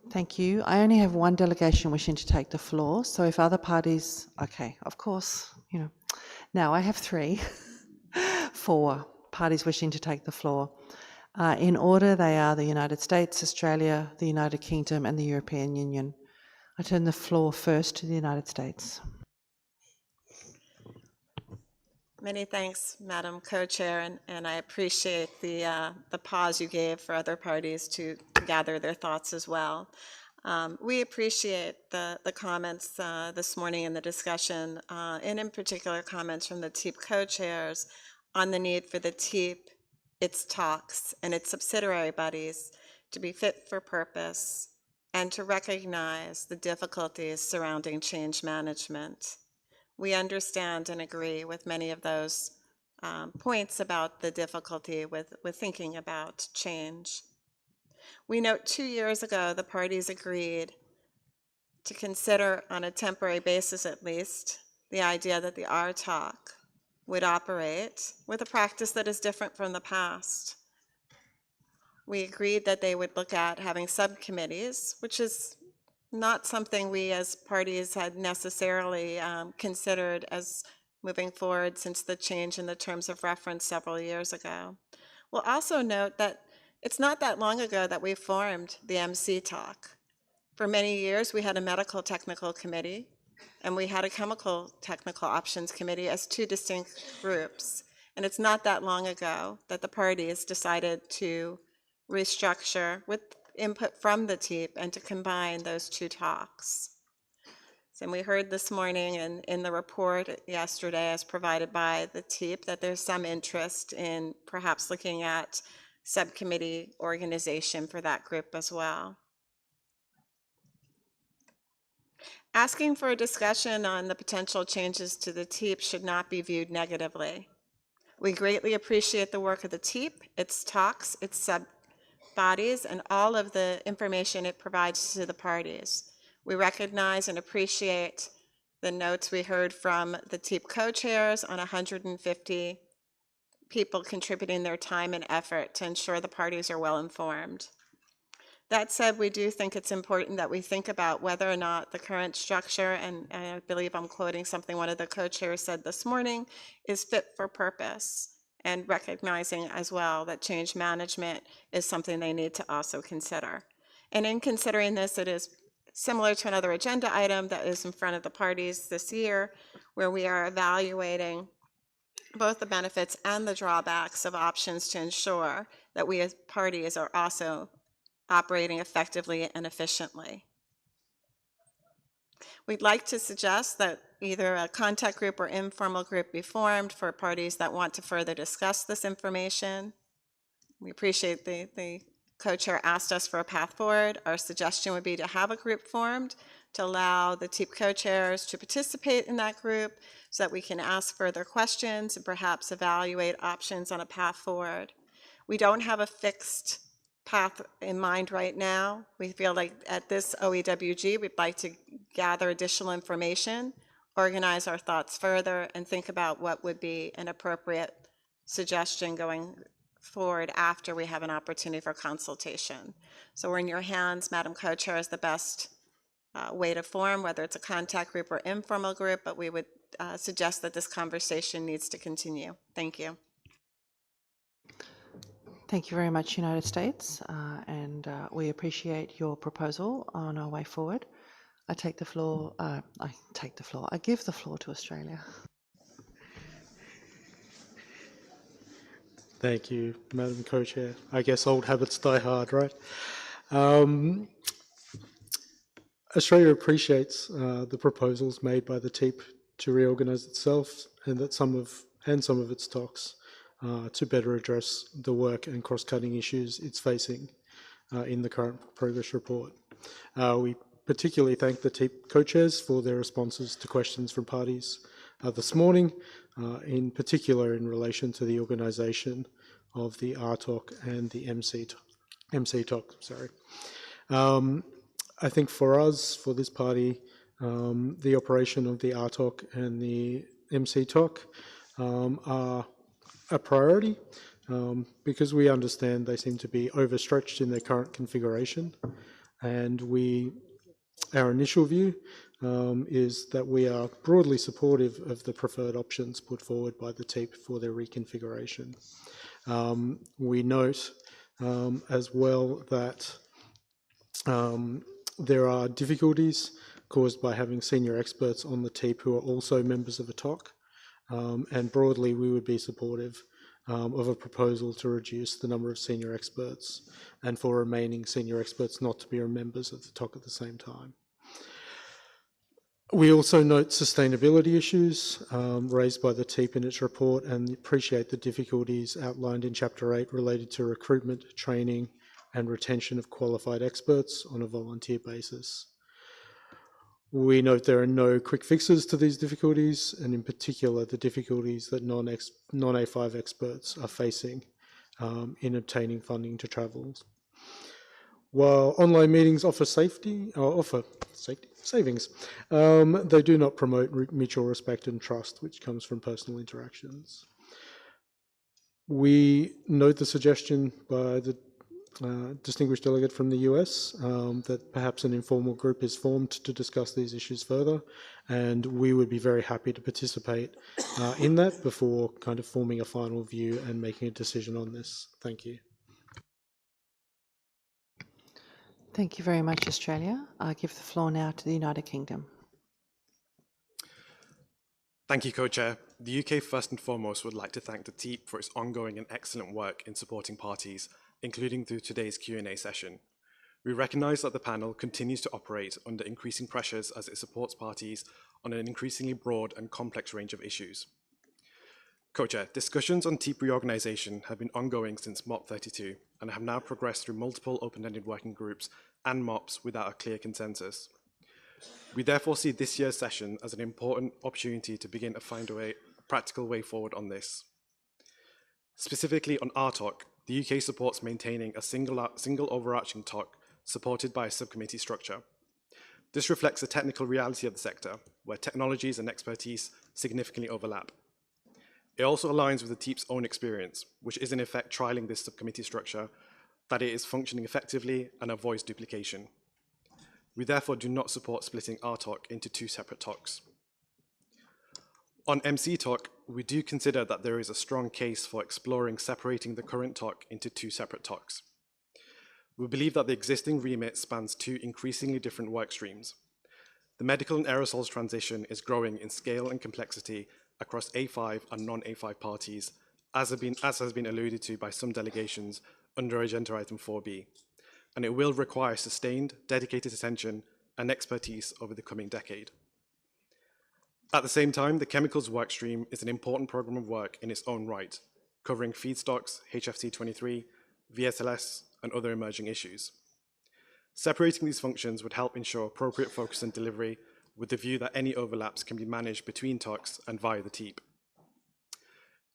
Thank you. I only have one delegation wishing to take the floor, so if other parties, okay, of course, you know. Now I have three, 4 parties wishing to take the floor. In order, they are the United States, Australia, the United Kingdom, and the European Union. I turn the floor first to the United States. Many thanks, Madam Co-Chair, and I appreciate the pause you gave for other parties to gather their thoughts as well. We appreciate the comments this morning in the discussion, and in particular comments from the TEEP co-chairs on the need for the TEEP, its talks, and its subsidiary bodies to be fit for purpose and to recognize the difficulties surrounding change management. We understand and agree with many of those points about the difficulty with thinking about change. We note 2 years ago, the parties agreed to consider, on a temporary basis at least, the idea that the RTOC would operate with a practice that is different from the past. We agreed that they would look at having subcommittees, which is not something we as parties had necessarily considered as moving forward since the change in the terms of reference several years ago. We'll also note that it's not that long ago that we formed the MC Talk. For many years, we had a medical technical committee, and we had a chemical technical options committee as 2 distinct groups. And it's not that long ago that the parties decided to restructure with input from the TEEP and to combine those 2 talks. And we heard this morning in the report yesterday as provided by the TEEP that there's some interest in perhaps looking at subcommittee organization for that group as well. Asking for a discussion on the potential changes to the TEEP should not be viewed negatively. We greatly appreciate the work of the TEEP, its talks, its sub-bodies, and all of the information it provides to the parties. We recognize and appreciate the notes we heard from the TEEP co-chairs on 150 people contributing their time and effort to ensure the parties are well informed. That said, we do think it's important that we think about whether or not the current structure, and I believe I'm quoting something one of the co-chairs said this morning, is fit for purpose, and recognizing as well that change management is something they need to also consider. And in considering this, it is similar to another agenda item that is in front of the parties this year, where we are evaluating both the benefits and the drawbacks of options to ensure that we as parties are also operating effectively and efficiently. We'd like to suggest that either a contact group or informal group be formed for parties that want to further discuss this information. we appreciate the co-chair asked us for a path forward. Our suggestion would be to have a group formed to allow the TEEP co-chairs to participate in that group so that we can ask further questions and perhaps evaluate options on a path forward. We don't have a fixed path in mind right now. We feel like at this OEWG, we'd like to gather additional information, organize our thoughts further, and think about what would be an appropriate suggestion going forward after we have an opportunity for consultation. So we're in your hands, Madam Co-Chair, is the best way to form, whether it's a contact group or informal group, but we would suggest that this conversation needs to continue. Thank you. Thank you very much, United States, and we appreciate your proposal on our way forward. I give the floor to Australia. Thank you, Madam Co-Chair. I guess old habits die hard, right? Australia appreciates the proposals made by the TEEP to reorganise itself, and that some of its talks to better address the work and cross-cutting issues it's facing in the current progress report. We particularly thank the TEEP co-chairs for their responses to questions from parties this morning, in particular in relation to the organisation of the RTOC and the MC-TOC. I think for us, for this party, the operation of the RTOC and the MC-TOC are a priority because we understand they seem to be overstretched in their current configuration, and our initial view is that we are broadly supportive of the preferred options put forward by the TEEP for their reconfiguration. We note as well that there are difficulties caused by having senior experts on the TEEP who are also members of a TOC, and broadly we would be supportive of a proposal to reduce the number of senior experts and for remaining senior experts not to be members of the TOC at the same time. We also note sustainability issues raised by the TEEP in its report and appreciate the difficulties outlined in Chapter 8 related to recruitment, training and retention of qualified experts on a volunteer basis. We note there are no quick fixes to these difficulties, and in particular the difficulties that non-A5 experts are facing in obtaining funding to travel. While online meetings offer savings, they do not promote mutual respect and trust, which comes from personal interactions. We note the suggestion by the distinguished delegate from the US that perhaps an informal group is formed to discuss these issues further, and we would be very happy to participate in that before kind of forming a final view and making a decision on this. Thank you. Thank you very much, Australia. I give the floor now to the United Kingdom. Thank you, Co-Chair. The UK first and foremost would like to thank the TEEP for its ongoing and excellent work in supporting parties, including through today's Q&A session. We recognise that the panel continues to operate under increasing pressures as it supports parties on an increasingly broad and complex range of issues. Co-Chair, discussions on TEEP reorganisation have been ongoing since MOP 32 and have now progressed through multiple open-ended working groups and MOPs without a clear consensus. We therefore see this year's session as an important opportunity to begin to find a practical way forward on this. Specifically on RTOC, the UK supports maintaining a single overarching TOC supported by a subcommittee structure. This reflects the technical reality of the sector, where technologies and expertise significantly overlap. It also aligns with the TEEP's own experience, which is in effect trialling this subcommittee structure, that it is functioning effectively and avoids duplication. We therefore do not support splitting RTOC into two separate TOCs. On MC-TOC, we do consider that there is a strong case for exploring separating the current TOC into two separate TOCs. We believe that the existing remit spans two increasingly different work streams. The medical and aerosols transition is growing in scale and complexity across A5 and non-A5 parties, as has been alluded to by some delegations under Agenda Item 4B, and it will require sustained, dedicated attention and expertise over the coming decade. At the same time, the chemicals workstream is an important program of work in its own right, covering feedstocks, HFC 23, VSLS, and other emerging issues. Separating these functions would help ensure appropriate focus and delivery, with the view that any overlaps can be managed between talks and via the TEEP.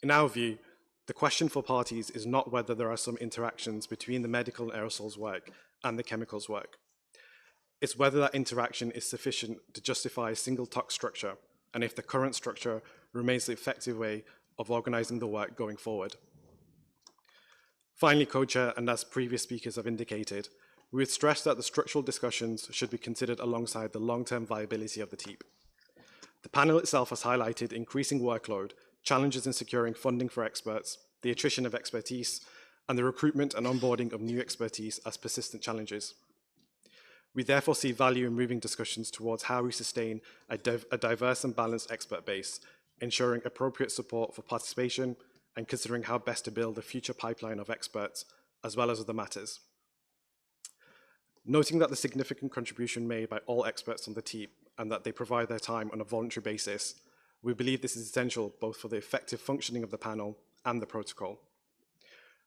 In our view, the question for parties is not whether there are some interactions between the medical and aerosols work and the chemicals work. It's whether that interaction is sufficient to justify a single talk structure, and if the current structure remains the effective way of organizing the work going forward. Finally, Co-Chair, and as previous speakers have indicated, we would stress that the structural discussions should be considered alongside the long-term viability of the TEEP. The panel itself has highlighted increasing workload, challenges in securing funding for experts, the attrition of expertise, and the recruitment and onboarding of new expertise as persistent challenges. We therefore see value in moving discussions towards how we sustain a diverse and balanced expert base, ensuring appropriate support for participation and considering how best to build a future pipeline of experts, as well as other matters. Noting that the significant contribution made by all experts on the TEEP and that they provide their time on a voluntary basis, we believe this is essential both for the effective functioning of the panel and the protocol.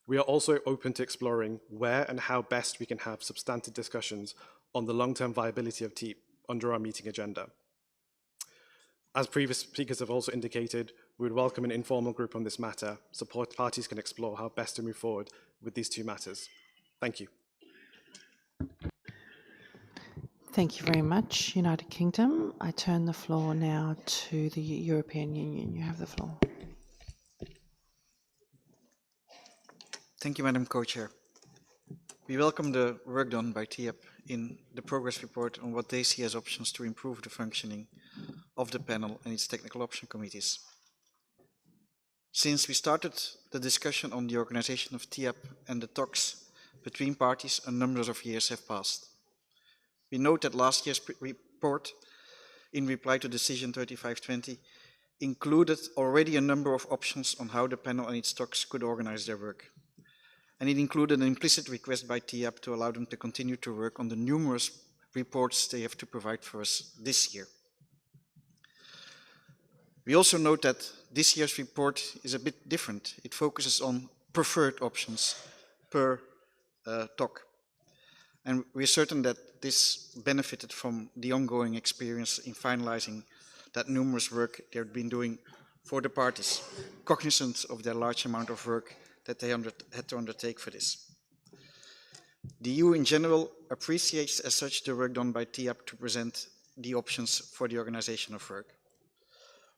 We are also open to exploring where and how best we can have substantive discussions on the long-term viability of TEEP under our meeting agenda. As previous speakers have also indicated, we would welcome an informal group on this matter so parties can explore how best to move forward with these two matters. Thank you. Thank you very much, United Kingdom. I turn the floor now to the European Union. You have the floor. Thank you, Madam Co-Chair. We welcome the work done by TIAP in the progress report on what they see as options to improve the functioning of the panel and its technical option committees. Since we started the discussion on the organization of TIAP and the talks between parties, a number of years have passed. We note that last year's report, in reply to decision 3520, included already a number of options on how the panel and its talks could organize their work. And it included an implicit request by TIAP to allow them to continue to work on the numerous reports they have to provide for us this year. We also note that this year's report is a bit different. It focuses on preferred options per talk. And we're certain that this benefited from the ongoing experience in finalizing that numerous work they've been doing for the parties, cognizant of their large amount of work that they had to undertake for this. The EU in general appreciates as such the work done by TIAP to present the options for the organization of work.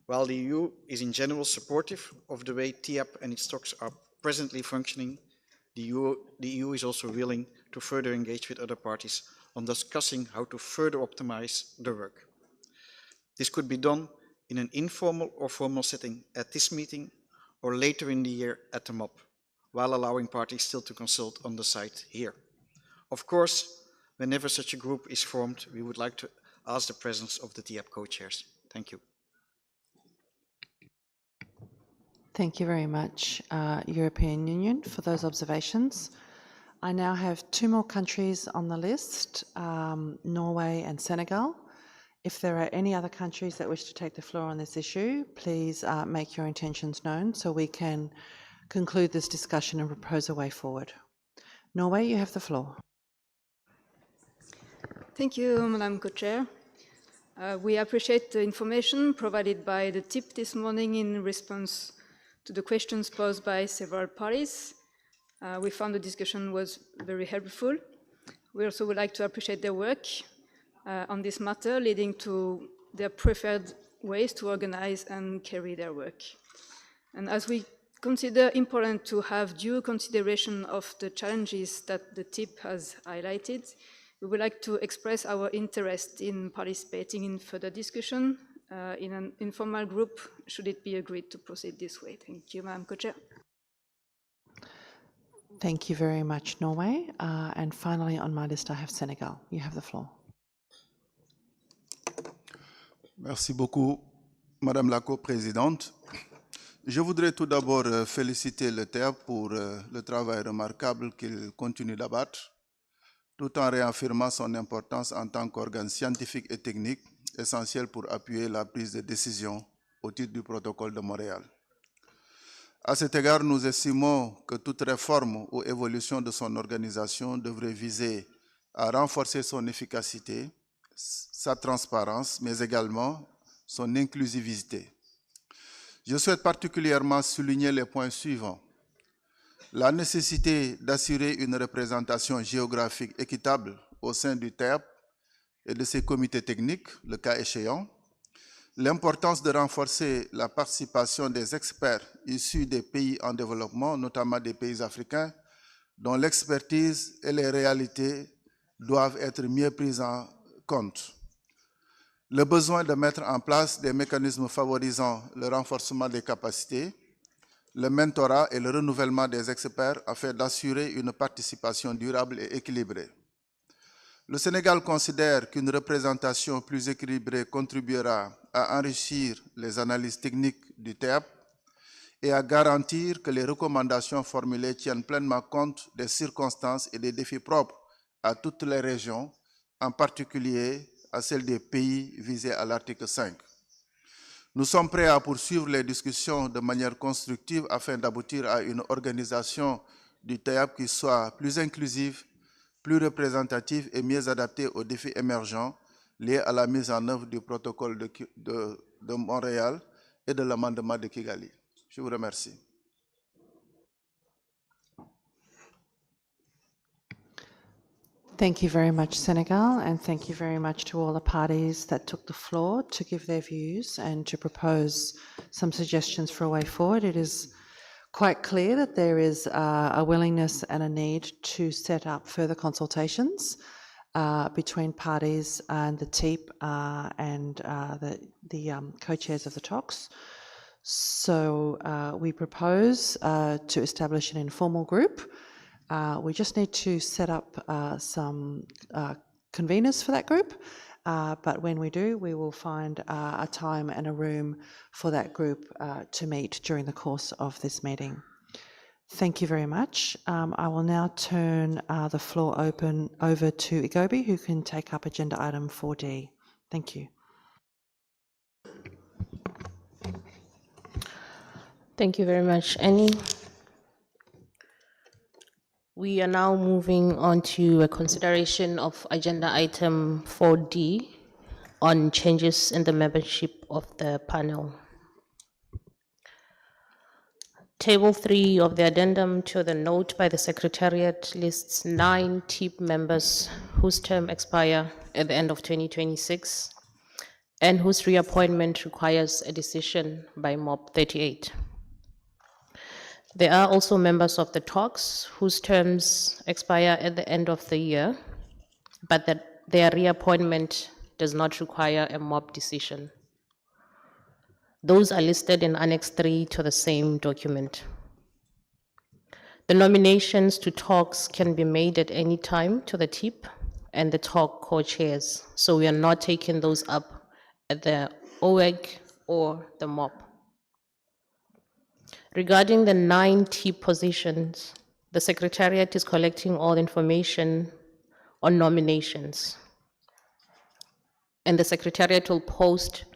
While the EU is in general supportive of the way TIAP and its talks are presently functioning, the EU is also willing to further engage with other parties on discussing how to further optimize the work. This could be done in an informal or formal setting at this meeting or later in the year at the MOP, while allowing parties still to consult on the site here. Of course, whenever such a group is formed, we would like to ask the presence of the TIAP co-chairs. Thank you. Thank you very much, European Union, for those observations. I now have two more countries on the list, Norway and Senegal. If there are any other countries that wish to take the floor on this issue, please make your intentions known so we can conclude this discussion and propose a way forward. Norway, you have the floor. Thank you, Madam Co-Chair. We appreciate the information provided by the TIP this morning in response to the questions posed by several parties. We found the discussion was very helpful. We also would like to appreciate their work on this matter, leading to their preferred ways to organize and carry their work. And as we consider important to have due consideration of the challenges that the TIP has highlighted, we would like to express our interest in participating in further discussion in an informal group, should it be agreed to proceed this way. Thank you, Madam Co-Chair. Thank you very much, Norway. And finally on my list, I have Senegal. You have the floor. Merci beaucoup, Madame la coprésidente. Je voudrais tout d'abord féliciter le TEAP pour le travail remarquable qu'il continue d'abattre, tout en réaffirmant son importance en tant qu'organe scientifique et technique essentiel pour appuyer la prise de décision au titre du protocole de Montréal. À cet égard, nous estimons que toute réforme ou évolution de son organisation devrait viser à renforcer son efficacité, sa transparence, mais également son inclusivité. Je souhaite particulièrement souligner les points suivants. La nécessité d'assurer une représentation géographique équitable au sein du TEP et de ses comités techniques, le cas échéant. L'importance de renforcer la participation des experts issus des pays en développement, notamment des pays africains, dont l'expertise et les réalités doivent être mieux prises en compte. Le besoin de mettre en place des mécanismes favorisant le renforcement des capacités, le mentorat et le renouvellement des experts afin d'assurer une participation durable et équilibrée. Le Sénégal considère qu'une représentation plus équilibrée contribuera à enrichir les analyses techniques du TEP et à garantir que les recommandations formulées tiennent pleinement compte des circonstances et des défis propres à toutes les régions, en particulier à celles des pays visés à l'article 5. Nous sommes prêts à poursuivre les discussions de manière constructive afin d'aboutir à une organisation du TEP qui soit plus inclusive, plus représentative et mieux adaptée aux défis émergents liés à la mise en œuvre du protocole de Montréal et de l'amendement de Kigali. Je vous remercie. Thank you very much, Senegal, and thank you very much to all the parties that took the floor to give their views and to propose some suggestions for a way forward. It is quite clear that there is a willingness and a need to set up further consultations between parties and the TEEP and the co-chairs of the talks. So we propose to establish an informal group. We just need to set up some conveners for that group, but when we do, we will find a time and a room for that group to meet during the course of this meeting. Thank you very much. I will now turn the floor over to Igobi, who can take up agenda item 4D. Thank you. Thank you very much, Annie. We are now moving on to a consideration of agenda item 4D on changes in the membership of the panel. Table 3 of the addendum to the note by the Secretariat lists 9 TEEP members whose term expire at the end of 2026 and whose reappointment requires a decision by MOB 38. There are also members of the talks whose terms expire at the end of the year, but that their reappointment does not require a MOB decision. Those are listed in Annex 3 to the same document. The nominations to talks can be made at any time to the TEEP and the talk co-chairs, so we are not taking those up at the OEWG or the MOB. Regarding the 9 TEEP positions, the Secretariat is collecting all information on nominations, and the Secretariat will post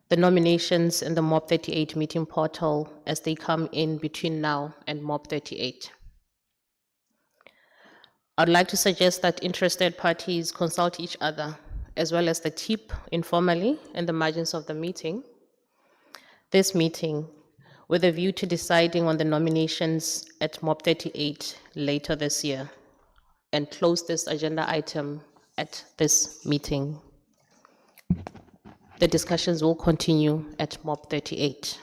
the nominations in the MOB 38 meeting portal as they come in between now and MOB 38. I'd like to suggest that interested parties consult each other, as well as the TEEP informally in the margins of the meeting. This meeting, with a view to deciding on the nominations at MOB 38 later this year, and close this agenda item at this meeting. The discussions will continue at MOB 38.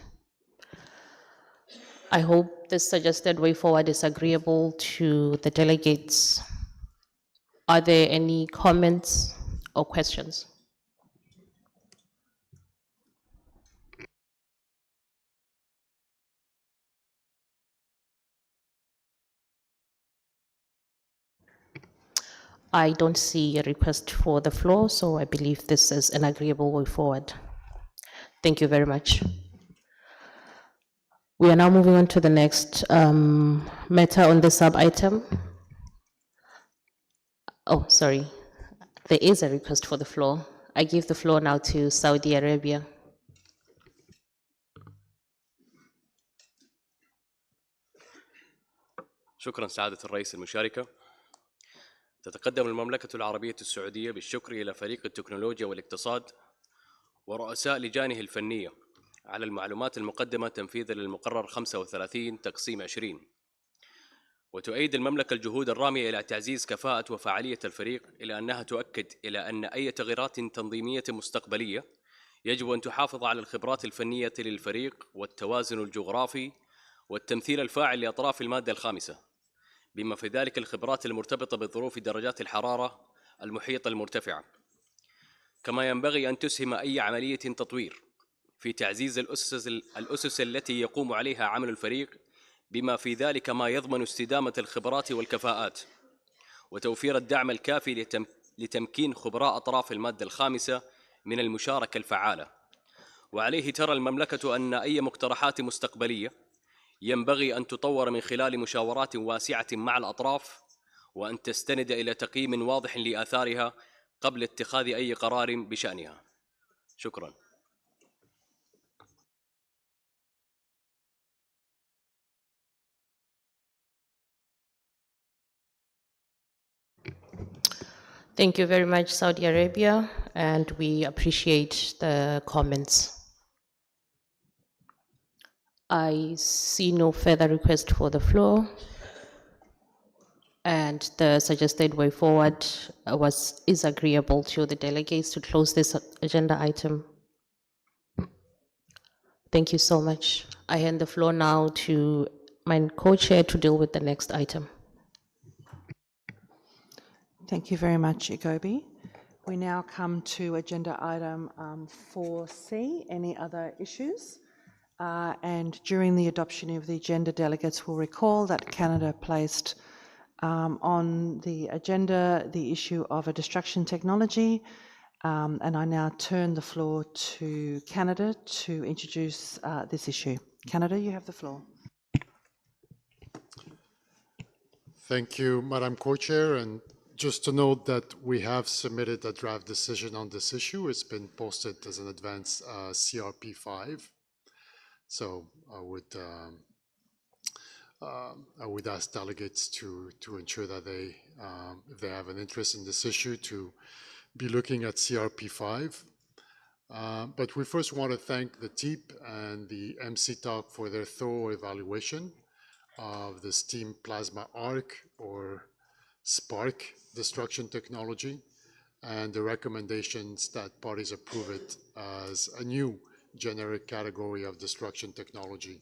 I hope this suggested way forward is agreeable to the delegates. Are there any comments or questions? I don't see a request for the floor, so I believe this is an agreeable way forward. Thank you very much. We are now moving on to the next matter on the sub-item. Oh, sorry. There is a request for the floor. I give the floor now to Saudi Arabia. شكرا سعادة الرئيس المشاركة. تتقدم المملكة العربية السعودية بالشكر إلى فريق التكنولوجيا والاقتصاد ورؤساء لجانه الفنية على المعلومات المقدمة تنفيذا للمقرر 35/20، وتؤيد المملكة الجهود الرامية إلى تعزيز كفاءة وفعالية الفريق، إلى أنها تؤكد إلى أن أي تغييرات تنظيمية مستقبلية يجب أن تحافظ على الخبرات الفنية للفريق والتوازن الجغرافي والتمثيل الفاعل لأطراف المادة الخامسة، بما في ذلك الخبرات المرتبطة بظروف درجات الحرارة المحيطة المرتفعة. كما ينبغي أن تسهم أي عملية تطوير في تعزيز الأسس التي يقوم عليها عمل الفريق، بما في ذلك ما يضمن استدامة الخبرات والكفاءات وتوفير الدعم الكافي لتمكين خبراء أطراف المادة الخامسة من المشاركة الفعالة. وعليه ترى المملكة أن أي مقترحات مستقبلية ينبغي أن تطور من خلال مشاورات واسعة مع الأطراف، وأن تستند إلى تقييم واضح لآثارها قبل اتخاذ أي قرار بشأنها. شكرا. Thank you very much, Saudi Arabia, and we appreciate the comments. I see no further request for the floor, and the suggested way forward is agreeable to the delegates to close this agenda item. Thank you so much. I hand the floor now to my co-chair to deal with the next item. Thank you very much, Igobi. We now come to agenda item 4C. Any other issues? And during the adoption of the agenda, delegates will recall that Canada placed on the agenda the issue of a destruction technology. And I now turn the floor to Canada to introduce this issue. Canada, you have the floor. Thank you, Madam Co-Chair. And just to note that we have submitted a draft decision on this issue. It's been posted as an advanced CRP5. So I would ask delegates to ensure that if they have an interest in this issue, to be looking at CRP5. But we first want to thank the TEEP and the MC-TALK for their thorough evaluation of the steam plasma arc or SPARC destruction technology and the recommendations that parties approve it as a new generic category of destruction technology.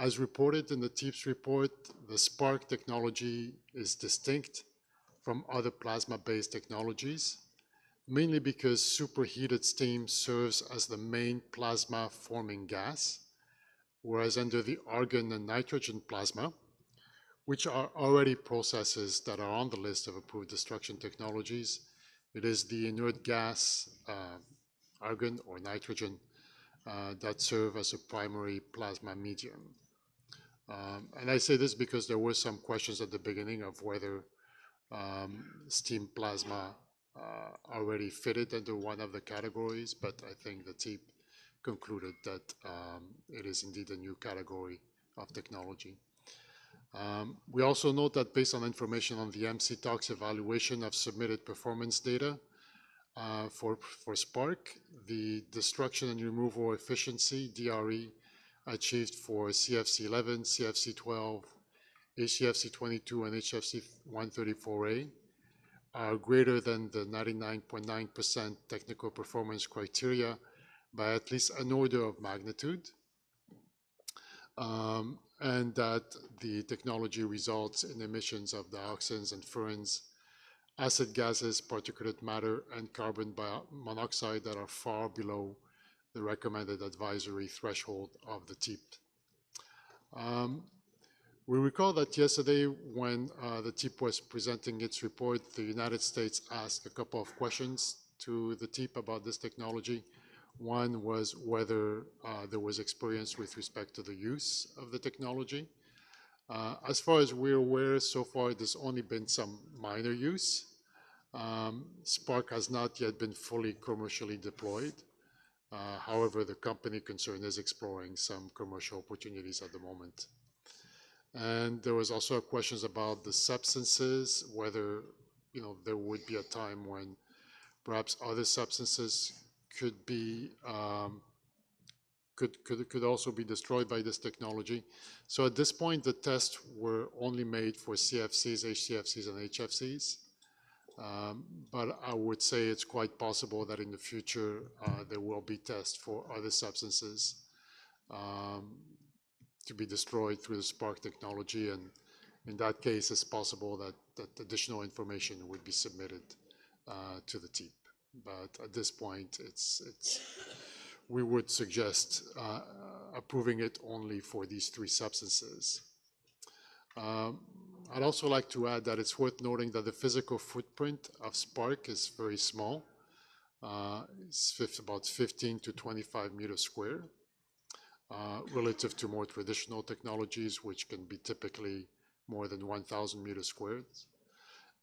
As reported in the TEEP's report, the SPARC technology is distinct from other plasma-based technologies, mainly because superheated steam serves as the main plasma-forming gas, whereas under the argon and nitrogen plasma, which are already processes that are on the list of approved destruction technologies, it is the inert gas, argon or nitrogen, that serve as a primary plasma medium. And I say this because there were some questions at the beginning of whether steam plasma already fitted under one of the categories, but I think the TEEP concluded that it is indeed a new category of technology. We also note that based on information on the MC-TALK's evaluation of submitted performance data for SPARC, the destruction and removal efficiency, DRE, achieved for CFC11, CFC12, HCFC22, and HFC134A are greater than the 99.9% technical performance criteria by at least an order of magnitude, and that the technology results in emissions of dioxins and furans, acid gases, particulate matter, and carbon monoxide that are far below the recommended advisory threshold of the TEEP. We recall that yesterday when the TEEP was presenting its report, the United States asked a couple of questions to the TEEP about this technology. One was whether there was experience with respect to the use of the technology. As far as we're aware, so far there's only been some minor use. SPARC has not yet been fully commercially deployed. However, the company concerned is exploring some commercial opportunities at the moment. And there was also questions about the substances, whether there would be a time when perhaps other substances could be could also be destroyed by this technology. So at this point, the tests were only made for CFCs, HCFCs, and HFCs. But I would say it's quite possible that in the future there will be tests for other substances to be destroyed through the spark technology, and in that case, it's possible that additional information would be submitted to the TEEP. But at this point, we would suggest approving it only for these 3 substances. I'd also like to add that it's worth noting that the physical footprint of spark is very small. It's about 15 to 25 meters square, relative to more traditional technologies, which can be typically more than 1,000 meters squared.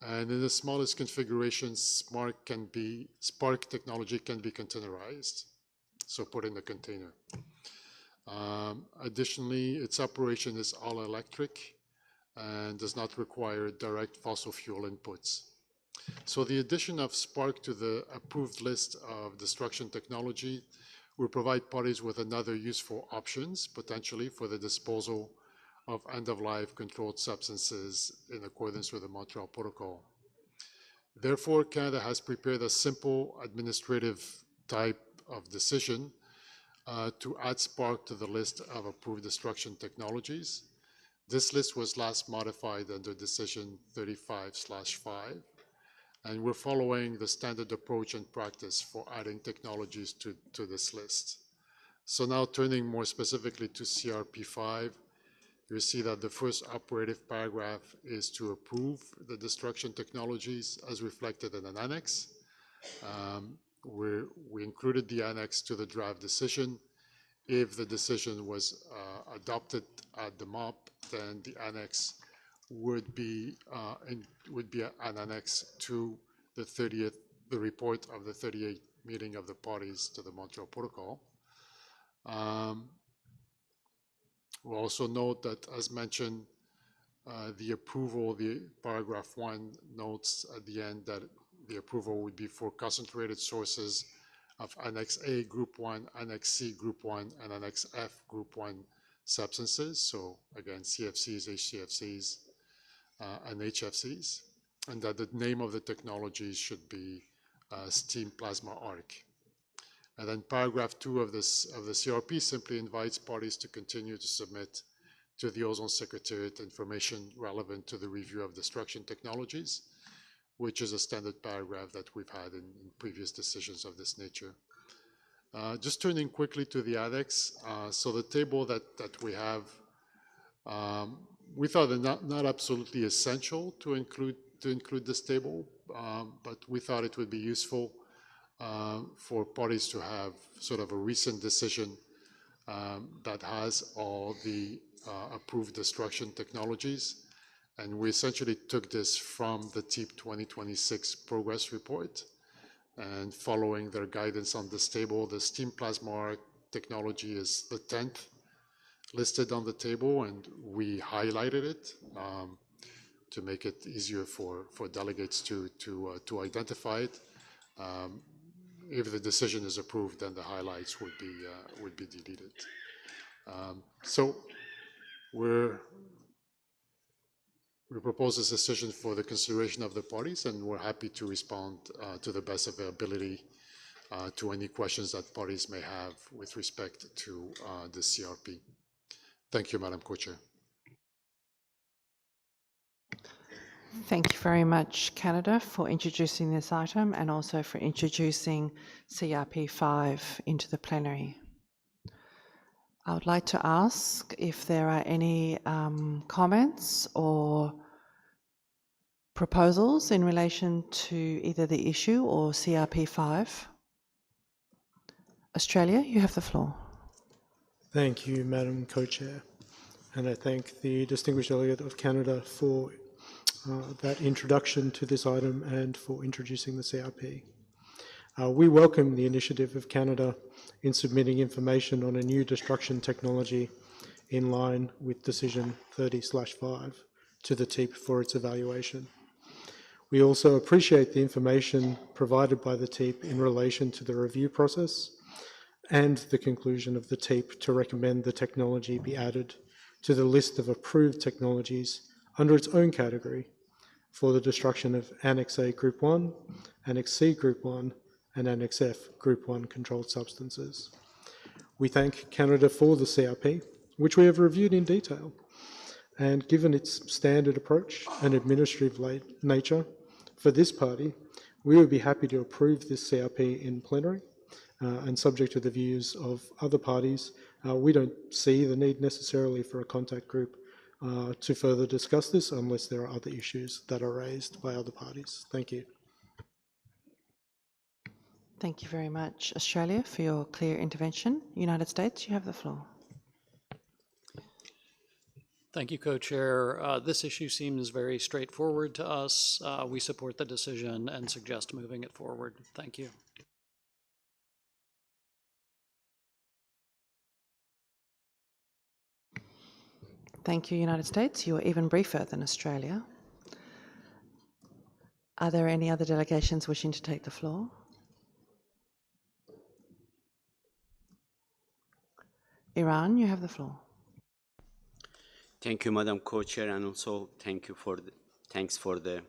And in the smallest configurations, spark technology can be containerized, so put in a container. Additionally, its operation is all electric and does not require direct fossil fuel inputs. So the addition of spark to the approved list of destruction technology will provide parties with another useful options, potentially, for the disposal of end-of-life controlled substances in accordance with the Montreal Protocol. Therefore, Canada has prepared a simple administrative type of decision to add spark to the list of approved destruction technologies. This list was last modified under Decision 35/5, and we're following the standard approach and practice for adding technologies to this list. So now turning more specifically to CRP5, you see that the first operative paragraph is to approve the destruction technologies as reflected in an annex. We included the annex to the draft decision. If the decision was adopted at the MOP, then the annex would be an annex to the report of the 38th meeting of the parties to the Montreal Protocol. We'll also note that, as mentioned, the paragraph 1 notes at the end that the approval would be for concentrated sources of Annex A Group 1, Annex C Group 1, and Annex F Group 1 substances. So again, CFCs, HCFCs, and HFCs, and that the name of the technology should be steam plasma arc. And then paragraph 2 of the CRP simply invites parties to continue to submit to the Ozone Secretariat information relevant to the review of destruction technologies, which is a standard paragraph that we've had in previous decisions of this nature. Just turning quickly to the annex, so the table that we have, we thought it not absolutely essential to include this table, but we thought it would be useful for parties to have sort of a recent decision that has all the approved destruction technologies. And we essentially took this from the TEEP 2026 progress report. And following their guidance on this table, the steam plasma arc technology is the 10th listed on the table, and we highlighted it to make it easier for delegates to identify it. If the decision is approved, then the highlights would be deleted. So we propose this decision for the consideration of the parties, and we're happy to respond to the best of our ability to any questions that parties may have with respect to the CRP. Thank you, Madam Co-Chair. Thank you very much, Canada, for introducing this item and also for introducing CRP5 into the plenary. I would like to ask if there are any comments or proposals in relation to either the issue or CRP5. Australia, you have the floor. Thank you, Madam Co-Chair. And I thank the distinguished delegate of Canada for that introduction to this item and for introducing the CRP. We welcome the initiative of Canada in submitting information on a new destruction technology in line with Decision 30/5 to the TEEP for its evaluation. We also appreciate the information provided by the TEEP in relation to the review process and the conclusion of the TEEP to recommend the technology be added to the list of approved technologies under its own category for the destruction of Annex A Group 1, Annex C Group 1, and Annex F Group 1 controlled substances. We thank Canada for the CRP, which we have reviewed in detail, and given its standard approach and administrative nature for this party, we would be happy to approve this CRP in plenary, and subject to the views of other parties, we don't see the need necessarily for a contact group to further discuss this unless there are other issues that are raised by other parties. Thank you. Thank you very much, Australia, for your clear intervention. United States, you have the floor. Thank you, Co-Chair. This issue seems very straightforward to us. We support the decision and suggest moving it forward. Thank you. Thank you, United States. You are even briefer than Australia. Are there any other delegations wishing to take the floor? Iran, you have the floor. Thank you, Madam Co-Chair, and also thank you for thanks for the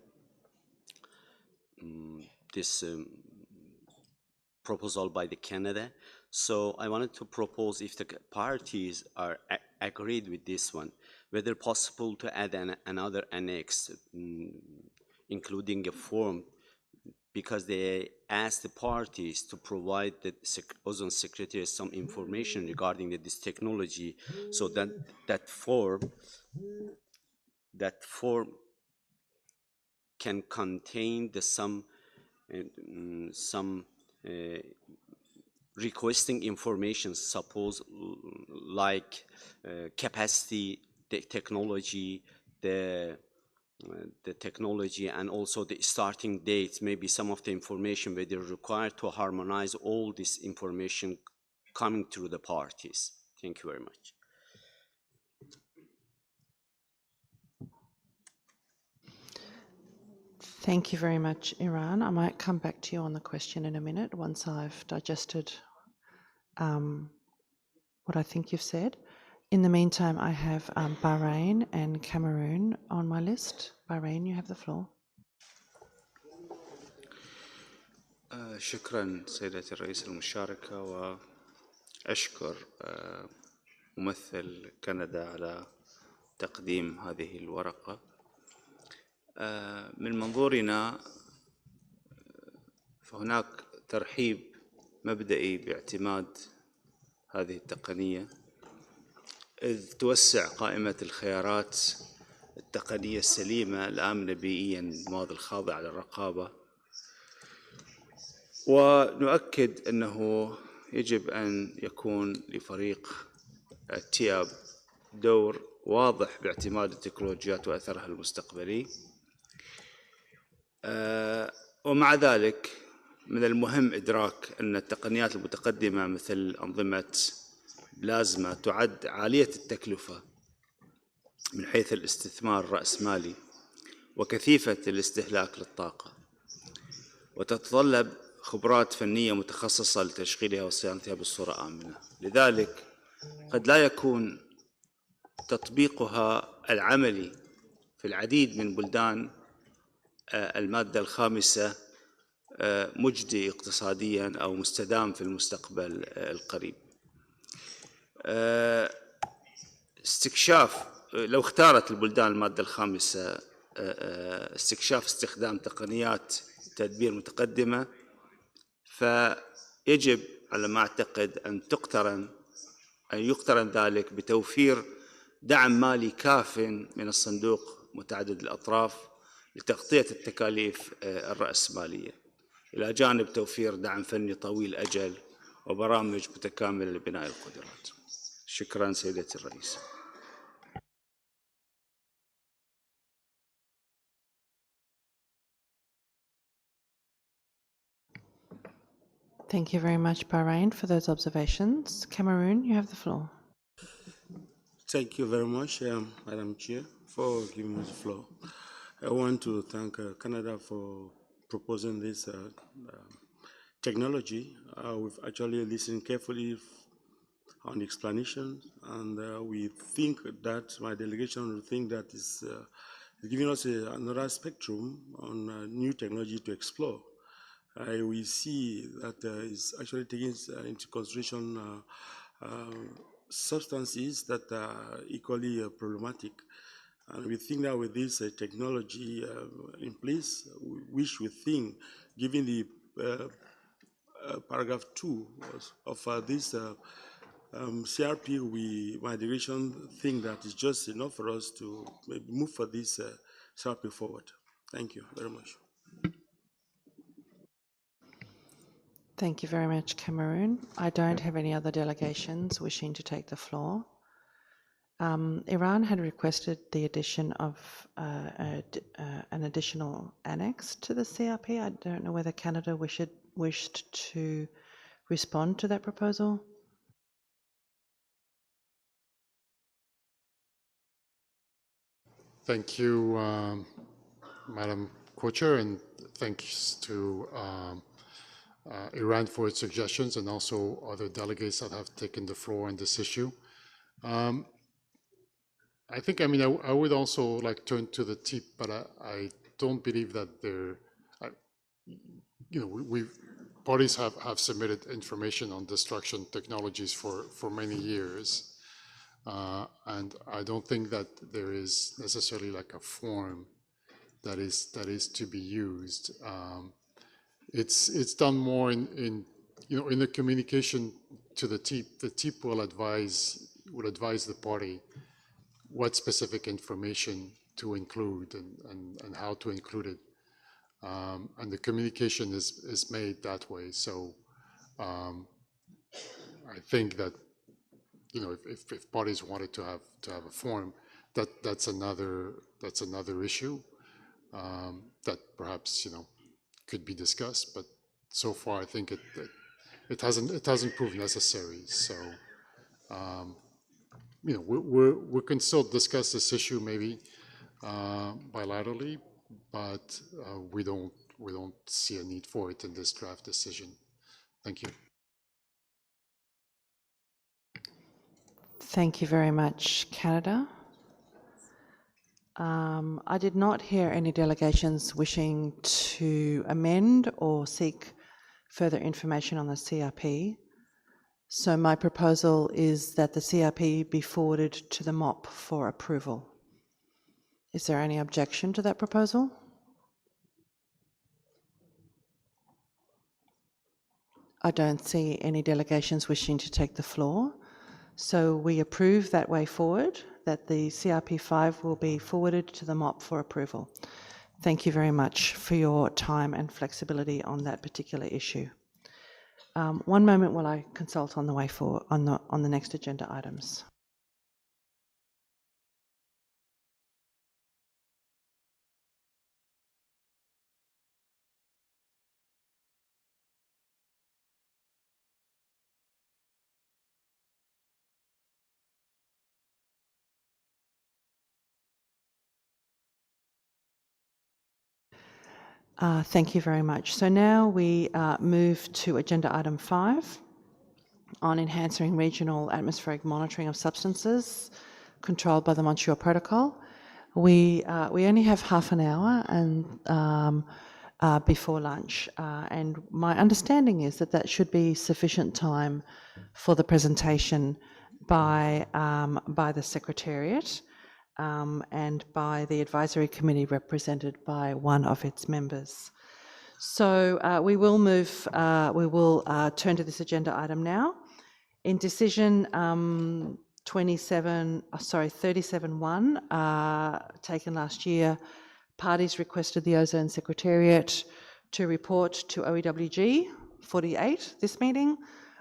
this proposal by the Canada. So I wanted to propose, if the parties are agreed with this one, whether possible to add another annex, including a form, because they asked the parties to provide the Ozone Secretary some information regarding this technology, so that form can contain some requesting information, suppose like capacity, the technology, the technology, and also the starting dates, maybe some of the information where they're required to harmonize all this information coming through the parties. Thank you very much. Thank you very much, Iran. I might come back to you on the question in a minute once I've digested what I think you've said. In the meantime, I have Bahrain and Cameroon on my list. Bahrain, you have the floor. شكرا سيدة الرئيس المشاركة، وأشكر ممثل كندا على تقديم هذه الورقة. من منظورنا فهناك ترحيب مبدئي باعتماد هذه التقنية، إذ توسع قائمة الخيارات التقنية السليمة الآمنة بيئياً للمواد الخاضعة للرقابة، ونؤكد أنه يجب أن يكون لفريق التياب دور واضح باعتماد التكنولوجيات وأثرها المستقبلي. ومع ذلك من المهم إدراك أن التقنيات المتقدمة مثل أنظمة بلازما تعد عالية التكلفة من حيث الاستثمار الرأسمالي وكثيفة الاستهلاك للطاقة، وتتطلب خبرات فنية متخصصة لتشغيلها وصيانتها بصورة آمنة. لذلك قد لا يكون تطبيقها العملي في العديد من بلدان المادة الخامسة مجدي اقتصاديا أو مستدام في المستقبل القريب. استكشاف لو اختارت البلدان المادة الخامسة استكشاف استخدام تقنيات تدبير متقدمة، فيجب على ما أعتقد أن يقترن ذلك بتوفير دعم مالي كاف من الصندوق متعدد الأطراف لتغطية التكاليف الرأسمالية، إلى جانب توفير دعم فني طويل أجل وبرامج متكاملة لبناء القدرات. شكرا سيدتي الرئيس. Thank you very much, Bahrain, for those observations. Cameroon, you have the floor. Thank you very much, Madam Chair, for giving me the floor. I want to thank Canada for proposing this technology. We've actually listened carefully on the explanation, and we think that my delegation will think that is giving us another spectrum on new technology to explore. We see that it's actually taking into consideration substances that are equally problematic. And we think that with this technology in place, which we think, given the paragraph 2 of this CRP, my direction think that it's just enough for us to maybe move for this CRP forward. Thank you very much. Thank you very much, Cameroon. I don't have any other delegations wishing to take the floor. Iran had requested the addition of an additional annex to the CRP. I don't know whether Canada wished to respond to that proposal. Thank you, Madam Co-Chair, and thanks to Iran for its suggestions and also other delegates that have taken the floor on this issue. I think, I would also like to turn to the TIP, but I don't believe that parties have submitted information on destruction technologies for many years. And I don't think that there is necessarily like a form that is to be used. It's done more in the communication to the TIP. The TIP will advise the party what specific information to include and how to include it. And the communication is made that way. So I think that if parties wanted to have a forum, that's another issue that perhaps could be discussed. But so far, I think it hasn't proved necessary. So we can still discuss this issue maybe bilaterally, but we don't see a need for it in this draft decision. Thank you. Thank you very much, Canada. I did not hear any delegations wishing to amend or seek further information on the CRP. So my proposal is that the CRP be forwarded to the MOP for approval. Is there any objection to that proposal? I don't see any delegations wishing to take the floor. So we approve that way forward, that the CRP5 will be forwarded to the MOP for approval. Thank you very much for your time and flexibility on that particular issue. One moment while I consult on the way forward on the next agenda items. Thank you very much. So now we move to agenda item 5 on enhancing regional atmospheric monitoring of substances controlled by the Montreal Protocol. We only have half an hour and before lunch, and my understanding is that should be sufficient time for the presentation by the Secretariat. And by the advisory committee represented by one of its members. So we will turn to this agenda item now. In decision 37.1 taken last year, parties requested the Ozone Secretariat to report to OEWG48 this meeting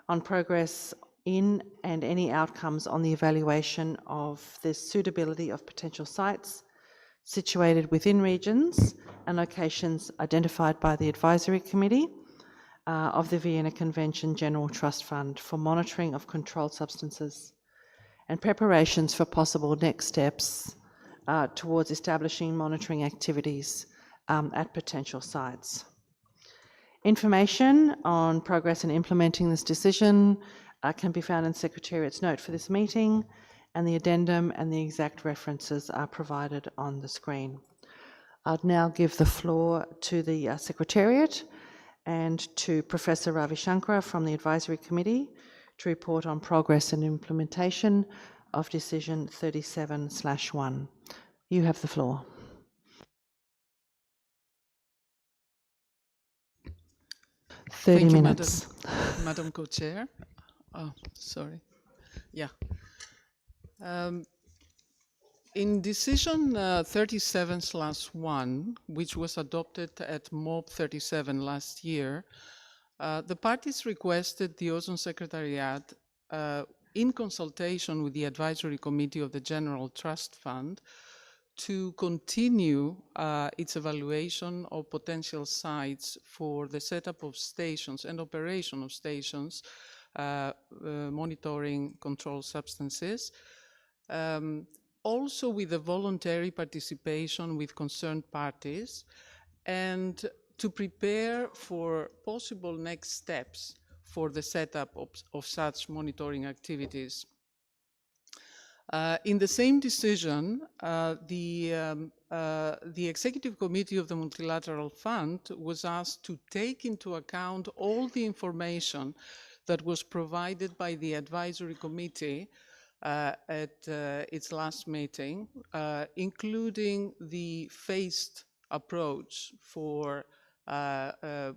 on progress in and any outcomes on the evaluation of the suitability of potential sites situated within regions and locations identified by the Advisory Committee of the Vienna Convention General Trust Fund for monitoring of controlled substances and preparations for possible next steps towards establishing monitoring activities at potential sites. Information on progress in implementing this decision can be found in Secretariat's note for this meeting, and the addendum and the exact references are provided on the screen. I'd now give the floor to the Secretariat and to Professor Ravi Shankara from the Advisory Committee to report on progress and implementation of Decision 37/1. You have the floor. Thank you, minutes. Madam Co-Chair. Oh, sorry. Yeah. In Decision 37/1, which was adopted at MOB 37 last year, the parties requested the Ozone Secretariat, in consultation with the Advisory Committee of the General Trust Fund, to continue its evaluation of potential sites for the setup of stations and operation of stations monitoring controlled substances, also with the voluntary participation with concerned parties, and to prepare for possible next steps for the setup of such monitoring activities. In the same decision, the Executive Committee of the Multilateral Fund was asked to take into account all the information that was provided by the Advisory Committee at its last meeting, including the phased approach for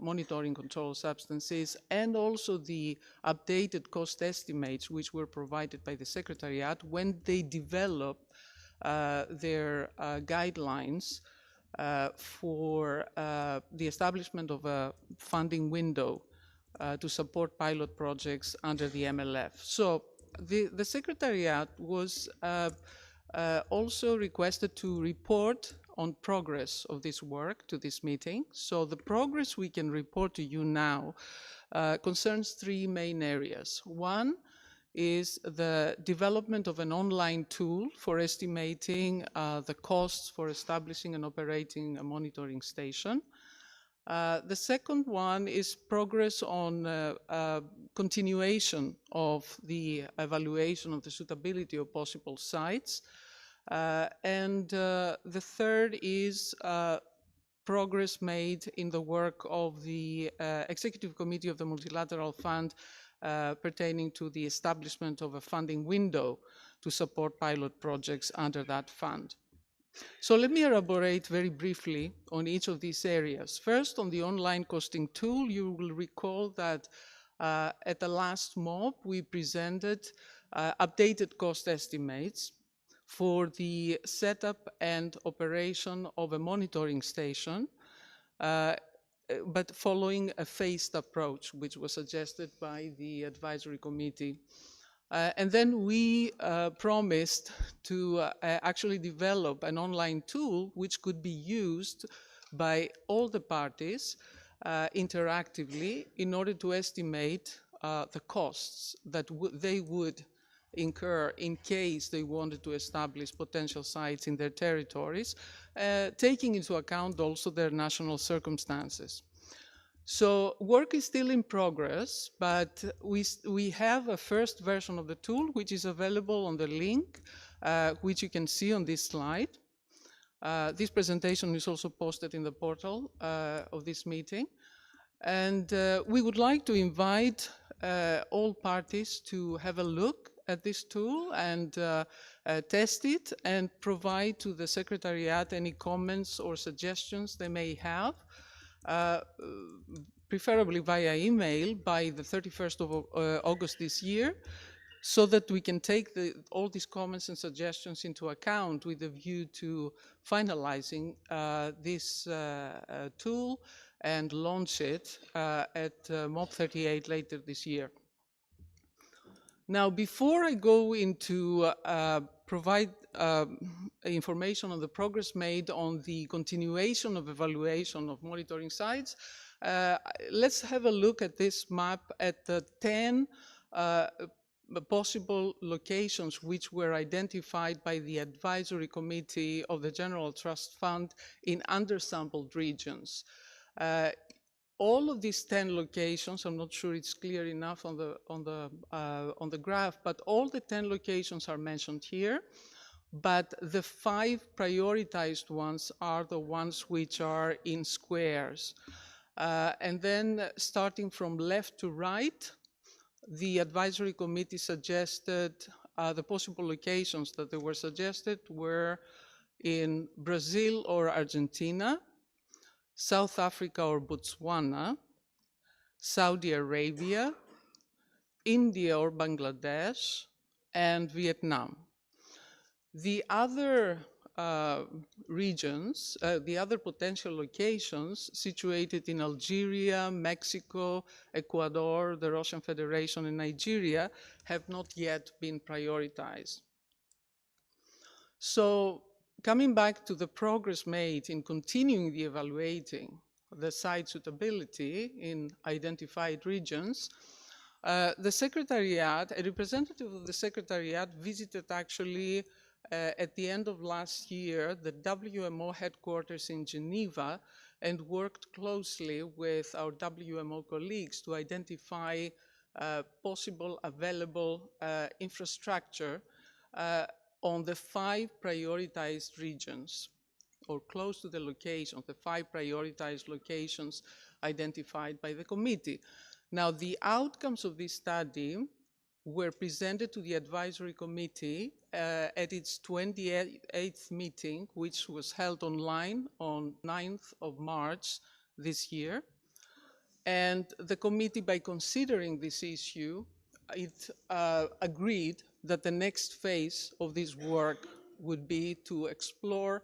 monitoring controlled substances, and also the updated cost estimates which were provided by the Secretariat when they developed their guidelines for the establishment of a funding window to support pilot projects under the MLF. So the Secretariat was also requested to report on progress of this work to this meeting. So the progress we can report to you now concerns three main areas. One is the development of an online tool for estimating the costs for establishing and operating a monitoring station. The second one is progress on continuation of the evaluation of the suitability of possible sites. And the third is progress made in the work of the Executive Committee of the Multilateral Fund pertaining to the establishment of a funding window to support pilot projects under that fund. So let me elaborate very briefly on each of these areas. First, on the online costing tool, you will recall that at the last MOB, we presented updated cost estimates for the setup and operation of a monitoring station, but following a phased approach, which was suggested by the Advisory Committee. And then we promised to actually develop an online tool which could be used by all the parties interactively in order to estimate the costs that they would incur in case they wanted to establish potential sites in their territories, taking into account also their national circumstances. So work is still in progress, but we have a first version of the tool, which is available on the link, which you can see on this slide. This presentation is also posted in the portal of this meeting. And we would like to invite all parties to have a look at this tool and test it and provide to the Secretariat any comments or suggestions they may have. Preferably via email by the 31st of August this year, so that we can take all these comments and suggestions into account with a view to finalizing this tool and launch it at MOB 38 later this year. Now, before I go into provide information on the progress made on the continuation of evaluation of monitoring sites, let's have a look at this map at the 10 possible locations which were identified by the advisory committee of the General Trust Fund in undersampled regions. All of these 10 locations, I'm not sure it's clear enough on the graph, but all the 10 locations are mentioned here. But the 5 prioritized ones are the ones which are in squares. And then starting from left to right, the advisory committee suggested the possible locations that they were suggested were in Brazil or Argentina, South Africa or Botswana, Saudi Arabia, India or Bangladesh, and Vietnam. The other regions, the other potential locations situated in Algeria, Mexico, Ecuador, the Russian Federation, and Nigeria have not yet been prioritized. So coming back to the progress made in continuing the evaluating the site suitability in identified regions, the Secretariat, a representative of the Secretariat visited actually at the end of last year the WMO headquarters in Geneva and worked closely with our WMO colleagues to identify possible available infrastructure on the 5 prioritized regions, or close to the location, the 5 prioritized locations identified by the committee. Now, the outcomes of this study were presented to the advisory committee at its 28th meeting, which was held online on 9th of March this year. And the committee, by considering this issue, it agreed that the next phase of this work would be to explore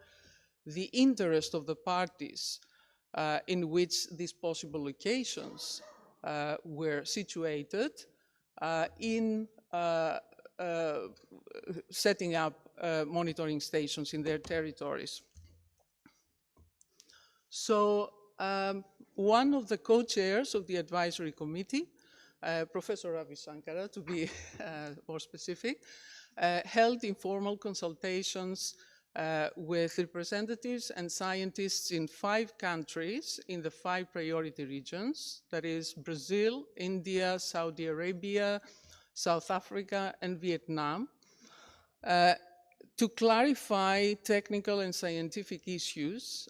the interest of the parties in which these possible locations were situated in setting up monitoring stations in their territories. So one of the co-chairs of the advisory committee, Professor Ravi Shankara, to be more specific, held informal consultations with representatives and scientists in 5 countries in the 5 priority regions, that is Brazil, India, Saudi Arabia, South Africa, and Vietnam, to clarify technical and scientific issues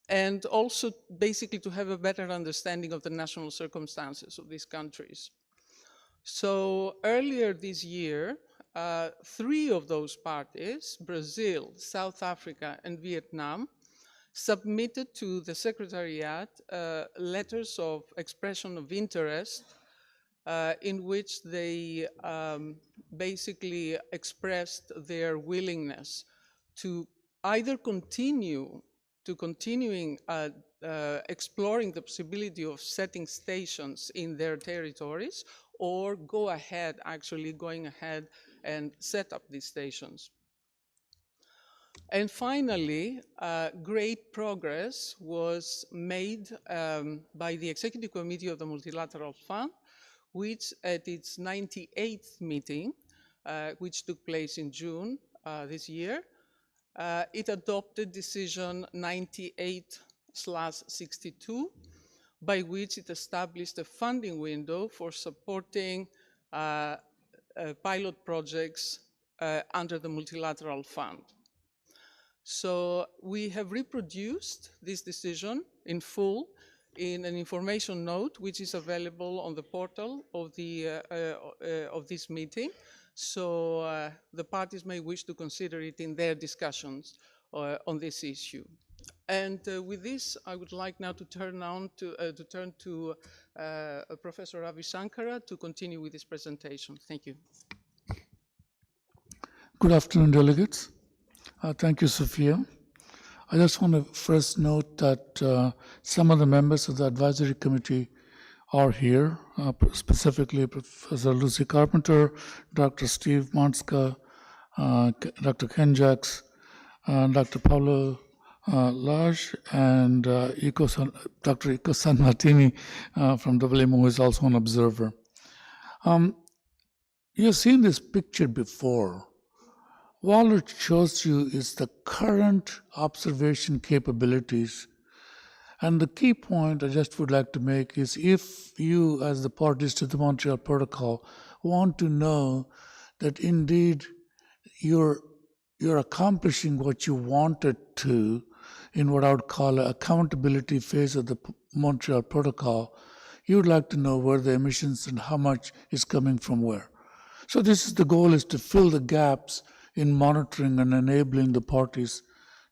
and also basically to have a better understanding of the national circumstances of these countries. So earlier this year, 3 of those parties, Brazil, South Africa, and Vietnam, submitted to the Secretariat letters of expression of interest in which they basically expressed their willingness to either continuing exploring the possibility of setting stations in their territories, or going ahead and set up these stations. And finally, great progress was made by the Executive Committee of the Multilateral Fund, which at its 98th meeting, which took place in June this year, it adopted decision 98/62, by which it established a funding window for supporting pilot projects under the Multilateral Fund. So we have reproduced this decision in full in an information note, which is available on the portal of this meeting. So the parties may wish to consider it in their discussions on this issue. And with this, I would like now to turn to Professor Ravi Shankara to continue with his presentation. Thank you. Good afternoon, delegates. Thank you, Sophia. I just want to first note that some of the members of the advisory committee are here, specifically Professor Lucy Carpenter, Dr. Steve Monska, Dr. Ken Jacks, Dr. Paulo Lage, and Dr. Iko San Martini from WMO is also an observer. you've seen this picture before. What it shows you is the current observation capabilities. And the key point I just would like to make is if you, as the parties to the Montreal Protocol, want to know that indeed you're accomplishing what you wanted to in what I would call an accountability phase of the Montreal Protocol, you would like to know where the emissions and how much is coming from where. So this is the goal, is to fill the gaps in monitoring and enabling the parties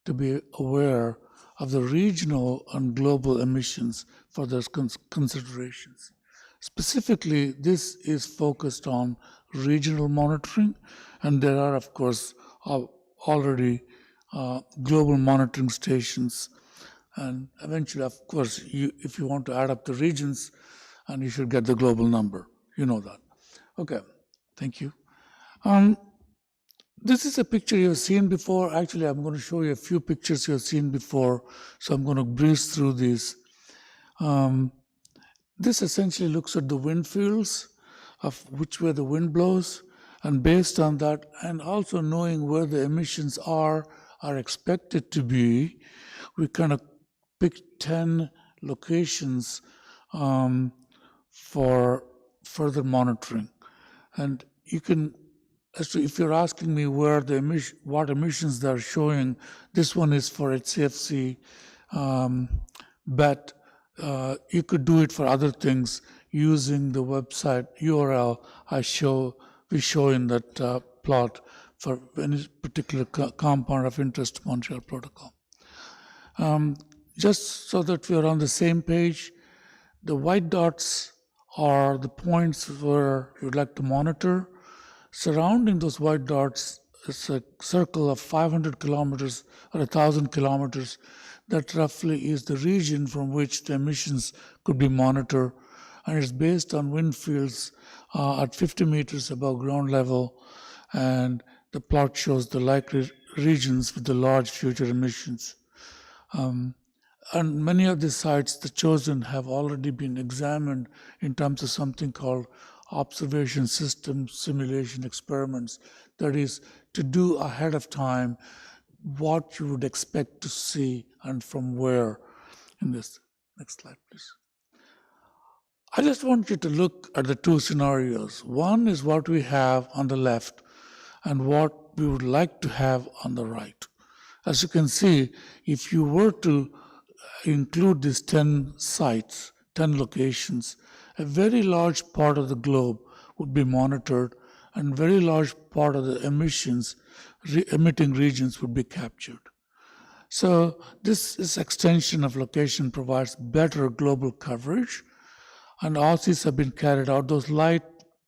to be aware of the regional and global emissions for those considerations. Specifically, this is focused on regional monitoring, and there are, of course, already global monitoring stations. And eventually, of course, if you want to add up the regions, and you should get the global number. You know that. Okay, thank you. This is a picture you've seen before. Actually, I'm going to show you a few pictures you've seen before, so I'm going to breeze through these. This essentially looks at the wind fields of which way the wind blows, and based on that, and also knowing where the emissions are expected to be, we kind of picked 10 locations for further monitoring. And you can, if you're asking me where the what emissions they're showing, this one is for HCFC, but you could do it for other things using the website URL we show in that plot for any particular compound of interest to Montreal Protocol. Just so that we are on the same page, the white dots are the points where you'd like to monitor. Surrounding those white dots is a circle of 500 kilometers or 1,000 kilometers. That roughly is the region from which the emissions could be monitored, and it's based on wind fields at 50 meters above ground level, and the plot shows the likely regions with the large future emissions. And many of the sites, the chosen, have already been examined in terms of something called observation system simulation experiments. That is, to do ahead of time what you would expect to see and from where in this. Next slide, please. I just want you to look at the two scenarios. One is what we have on the left and what we would like to have on the right. As you can see, if you were to include these 10 sites, 10 locations, a very large part of the globe would be monitored, and very large part of the emitting regions would be captured. So this extension of location provides better global coverage, and AUSIs have been carried out. Those light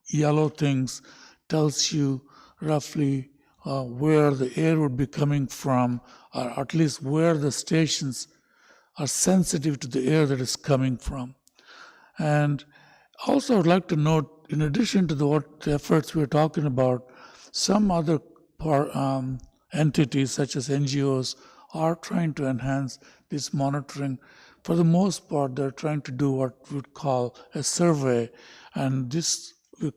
yellow things tells you roughly where the air would be coming from, or at least where the stations are sensitive to the air that is coming from. And also I'd like to note, in addition to the efforts we're talking about, some other entities such as NGOs are trying to enhance this monitoring. For the most part, they're trying to do what we would call a survey, and this we're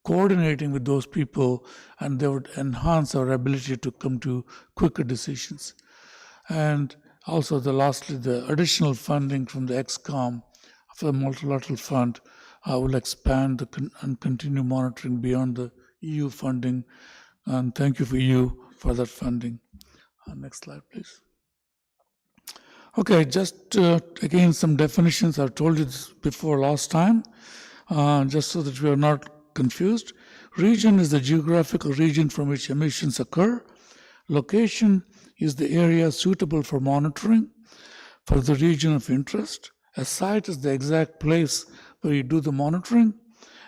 coordinating with those people, and they would enhance our ability to come to quicker decisions. And also, lastly, the additional funding from the XCOM for the multilateral fund will expand and continue monitoring beyond the EU funding. And thank you for EU for that funding. Next slide, please. Okay, just again some definitions. I've told you this before last time, just so that we are not confused. Region is the geographical region from which emissions occur. Location is the area suitable for monitoring for the region of interest. A site is the exact place where you do the monitoring,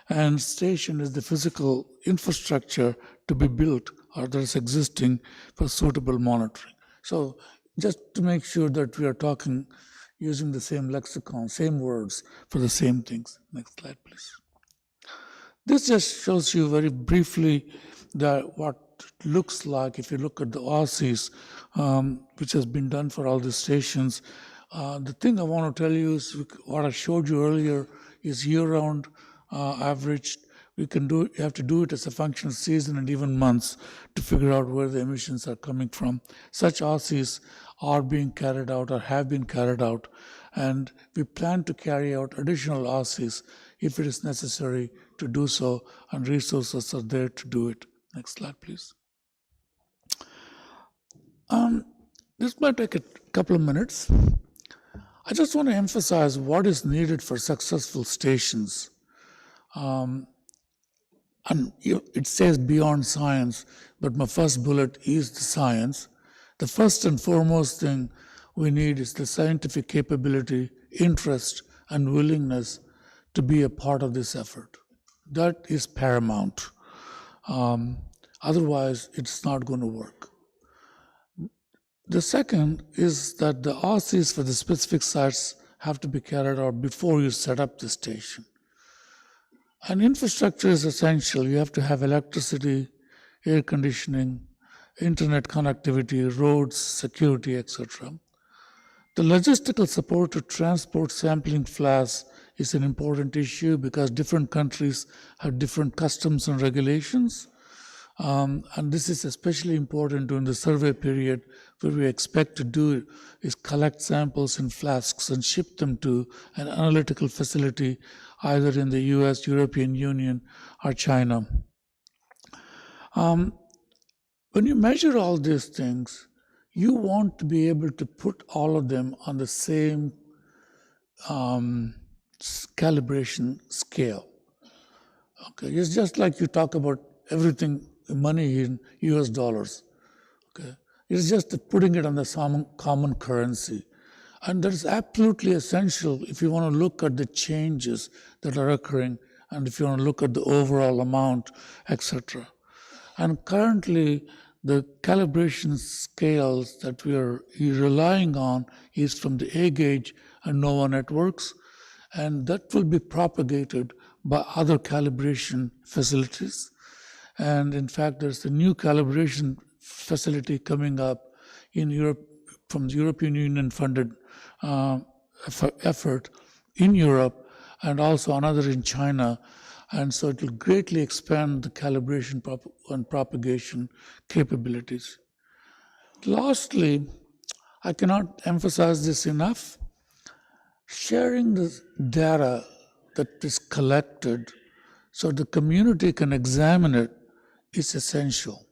and station is the physical infrastructure to be built or that is existing for suitable monitoring. So just to make sure that we are talking using the same lexicon, same words for the same things. Next slide, please. This just shows you very briefly that what it looks like if you look at the AUSIs, which has been done for all the stations. The thing I want to tell you is what I showed you earlier is year-round averaged. You have to do it as a function of season and even months to figure out where the emissions are coming from. Such RCs are being carried out or have been carried out, and we plan to carry out additional RCs if it is necessary to do so, and resources are there to do it. Next slide, please. This might take a couple of minutes. I just want to emphasize what is needed for successful stations. And it says beyond science, but my first bullet is the science. The first and foremost thing we need is the scientific capability, interest, and willingness to be a part of this effort. That is paramount. Otherwise, it's not going to work. The second is that the RCs for the specific sites have to be carried out before you set up the station. And infrastructure is essential. You have to have electricity, air conditioning, internet connectivity, roads, security, etc. The logistical support to transport sampling flasks is an important issue because different countries have different customs and regulations. And this is especially important during the survey period, where we expect to do is collect samples in flasks and ship them to an analytical facility either in the US, European Union, or China. When you measure all these things, you want to be able to put all of them on the same calibration scale. Okay, it's just like you talk about everything, money in US dollars. Okay, it's just putting it on the common currency. And that is absolutely essential if you want to look at the changes that are occurring and if you want to look at the overall amount, etc. And currently, the calibration scales that we are relying on is from the A-Gauge and NOAA networks, and that will be propagated by other calibration facilities. And in fact, there's a new calibration facility coming up in Europe from the European Union funded effort in Europe, and also another in China. And so it will greatly expand the calibration and propagation capabilities. Lastly, I cannot emphasize this enough. Sharing the data that is collected so the community can examine it is essential.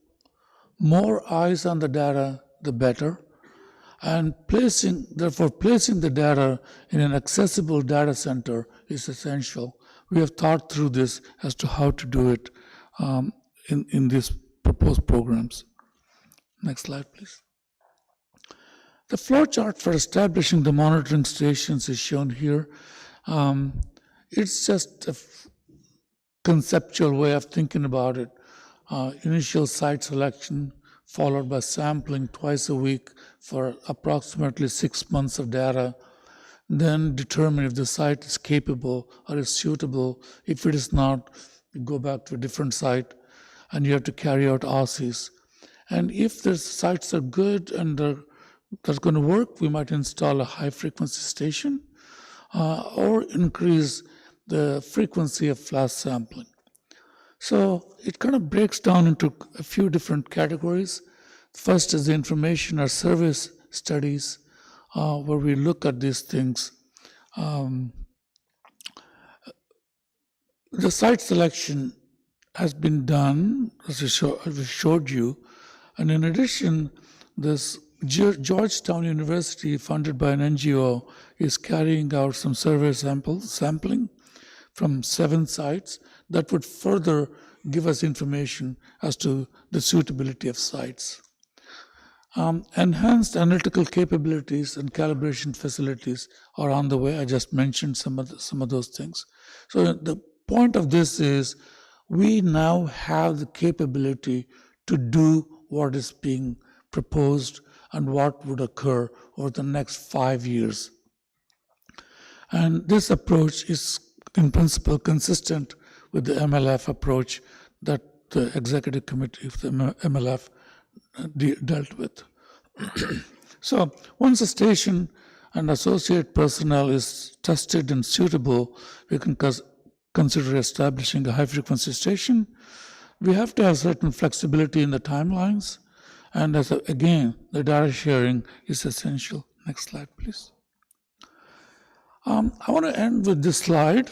More eyes on the data, the better. And therefore placing the data in an accessible data center is essential. We have thought through this as to how to do it in these proposed programs. Next slide, please. The flow chart for establishing the monitoring stations is shown here. It's just a conceptual way of thinking about it. Initial site selection, followed by sampling twice a week for approximately 6 months of data. Then determine if the site is capable or is suitable. If it is not, you go back to a different site and you have to carry out RCs. And if the sites are good and that's going to work, we might install a high frequency station or increase the frequency of flash sampling. So it kind of breaks down into a few different categories. First is the information or service studies, where we look at these things. The site selection has been done, as we showed you, and in addition, this Georgetown University, funded by an NGO, is carrying out some survey sampling from 7 sites that would further give us information as to the suitability of sites. Enhanced analytical capabilities and calibration facilities are on the way. I just mentioned some of those things. So the point of this is we now have the capability to do what is being proposed and what would occur over the next 5 years. And this approach is in principle consistent with the MLF approach that the executive committee of the MLF dealt with. So once a station and associate personnel is tested and suitable, we can consider establishing a high-frequency station, we have to have certain flexibility in the timelines. And again, the data sharing is essential. Next slide, please. I want to end with this slide.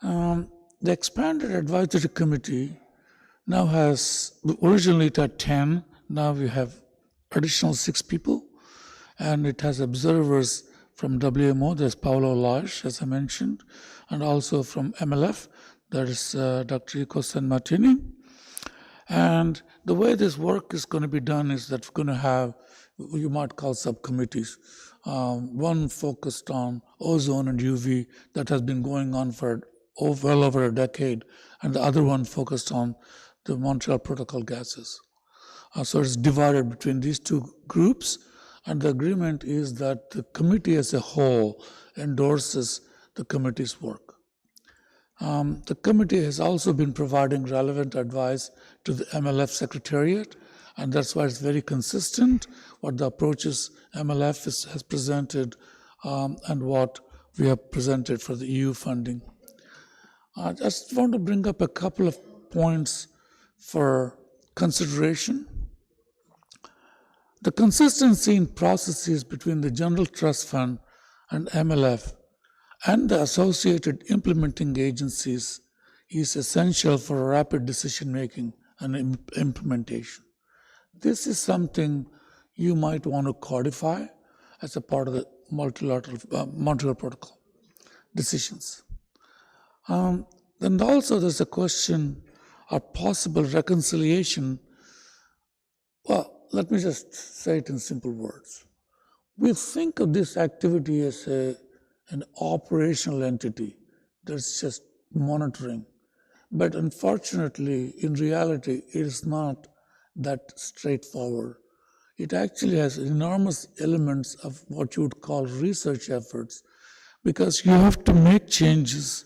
The expanded advisory committee now has, originally it had 10, now we have additional 6 people, and it has observers from WMO, there's Paolo Lage, as I mentioned, and also from MLF, that is Dr. Rico San Martini. And the way this work is going to be done is that we're going to have, you might call subcommittees. One focused on ozone and UV that has been going on for well over a decade, and the other one focused on the Montreal Protocol gases. So it's divided between these 2 groups, and the agreement is that the committee as a whole endorses the committee's work. The committee has also been providing relevant advice to the MLF Secretariat, and that's why it's very consistent what the approaches MLF has presented and what we have presented for the EU funding. I just want to bring up a couple of points for consideration. The consistency in processes between the General Trust Fund and MLF and the associated implementing agencies is essential for rapid decision-making and implementation. This is something you might want to codify as a part of the multilateral Montreal Protocol decisions. Then also there's a question of possible reconciliation. Well, let me just say it in simple words. We think of this activity as an operational entity that's just monitoring. But unfortunately, in reality, it is not that straightforward. It actually has enormous elements of what you would call research efforts, because you have to make changes,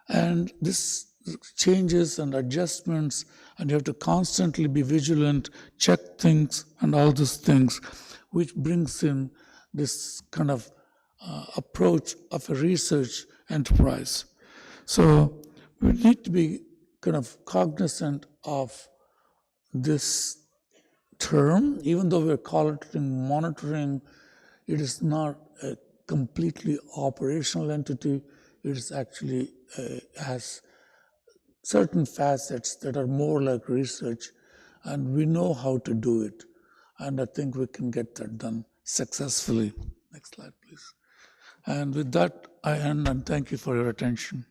and this changes and adjustments, and you have to constantly be vigilant, check things, and all those things, which brings in this kind of approach of a research enterprise. So we need to be kind of cognizant of this term. Even though we're calling it monitoring, it is not a completely operational entity. It is actually has certain facets that are more like research, and we know how to do it. And I think we can get that done successfully. Next slide, please. And with that, I end and thank you for your attention.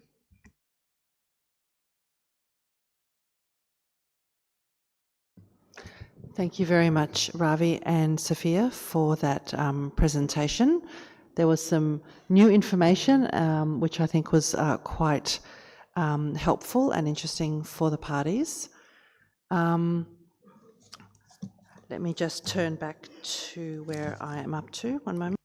Thank you very much, Ravi and Sophia, for that presentation. There was some new information, which I think was quite helpful and interesting for the parties. Let me just turn back to where I am up to. One moment.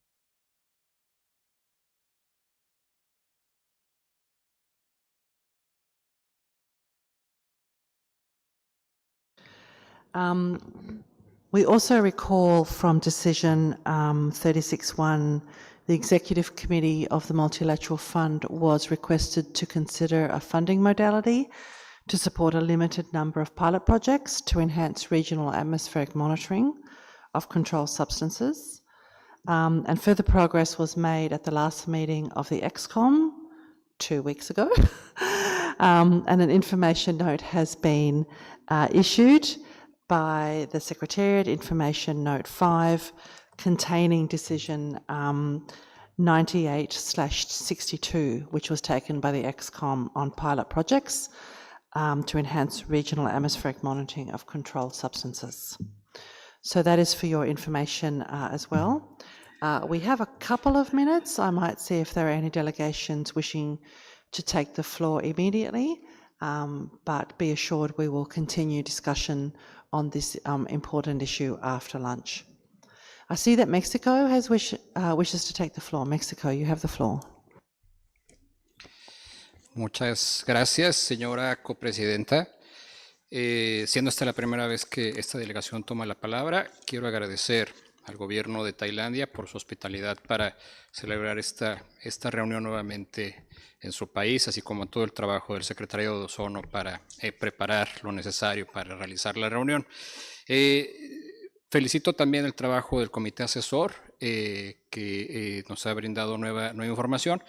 We also recall from decision 36.1, the Executive Committee of the Multilateral Fund was requested to consider a funding modality to support a limited number of pilot projects to enhance regional atmospheric monitoring of controlled substances. And further progress was made at the last meeting of the ExCom 2 weeks ago. And an information note has been issued by the Secretariat, Information Note 5, containing decision 98/62, which was taken by the ExCom on pilot projects to enhance regional atmospheric monitoring of controlled substances. So that is for your information as well. We have a couple of minutes. I might see if there are any delegations wishing to take the floor immediately, but be assured we will continue discussion on this important issue after lunch. I see that Mexico has wishes to take the floor. Mexico, you have the floor. Muchas gracias, señora copresidenta. Siendo esta la primera vez que esta delegación toma la palabra, quiero agradecer al gobierno de Tailandia por su hospitalidad para celebrar esta reunión nuevamente en su país, así como todo el trabajo del secretario de Ozono para preparar lo necesario para realizar la reunión. Felicito también el trabajo del comité asesor que nos ha brindado nueva información.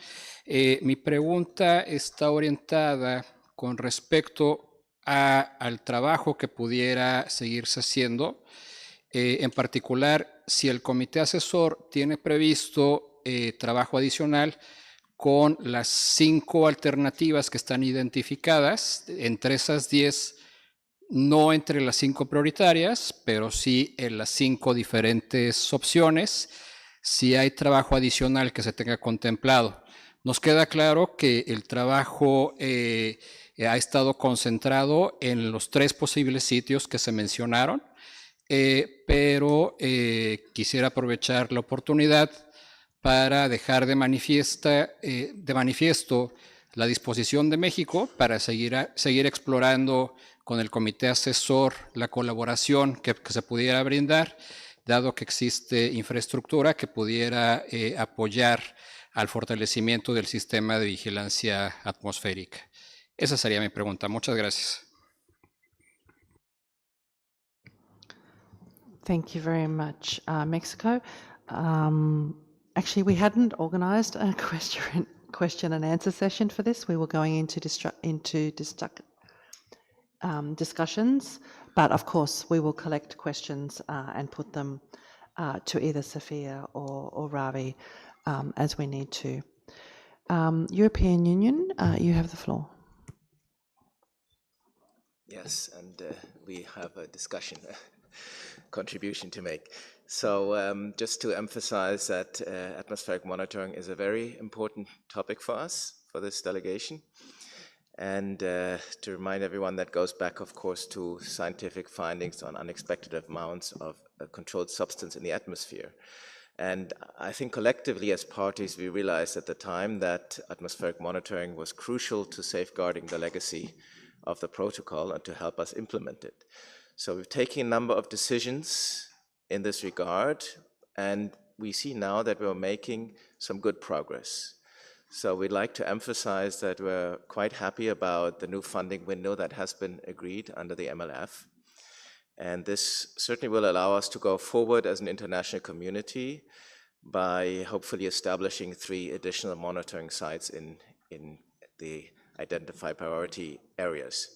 Mi pregunta está orientada con respecto al trabajo que pudiera seguirse haciendo. En particular, si el comité asesor tiene previsto trabajo adicional con las 5 alternativas que están identificadas, entre esas 10, no entre las 5 prioritarias, pero sí en las 5 diferentes opciones, si hay trabajo adicional que se tenga contemplado. Nos queda claro que el trabajo ha estado concentrado en los 3 posibles sitios que se mencionaron, pero quisiera aprovechar la oportunidad para dejar de manifiesto la disposición de México para seguir explorando con el comité asesor la colaboración que se pudiera brindar, dado que existe infraestructura que pudiera apoyar al fortalecimiento del sistema de vigilancia atmosférica. Esa sería mi pregunta. Muchas gracias. Thank you very much, Mexico. Actually, we hadn't organised a question and answer session for this. We were going into discussions, but of course we will collect questions and put them to either Sophia or Ravi as we need to. European Union, you have the floor. Yes, and we have a discussion contribution to make. So just to emphasize that atmospheric monitoring is a very important topic for us, for this delegation. And to remind everyone, that goes back, of course, to scientific findings on unexpected amounts of a controlled substance in the atmosphere. And I think collectively as parties, we realized at the time that atmospheric monitoring was crucial to safeguarding the legacy of the protocol and to help us implement it. So we've taken a number of decisions in this regard, and we see now that we're making some good progress. So we'd like to emphasize that we're quite happy about the new funding window that has been agreed under the MLF. And this certainly will allow us to go forward as an international community by hopefully establishing 3 additional monitoring sites in the identified priority areas.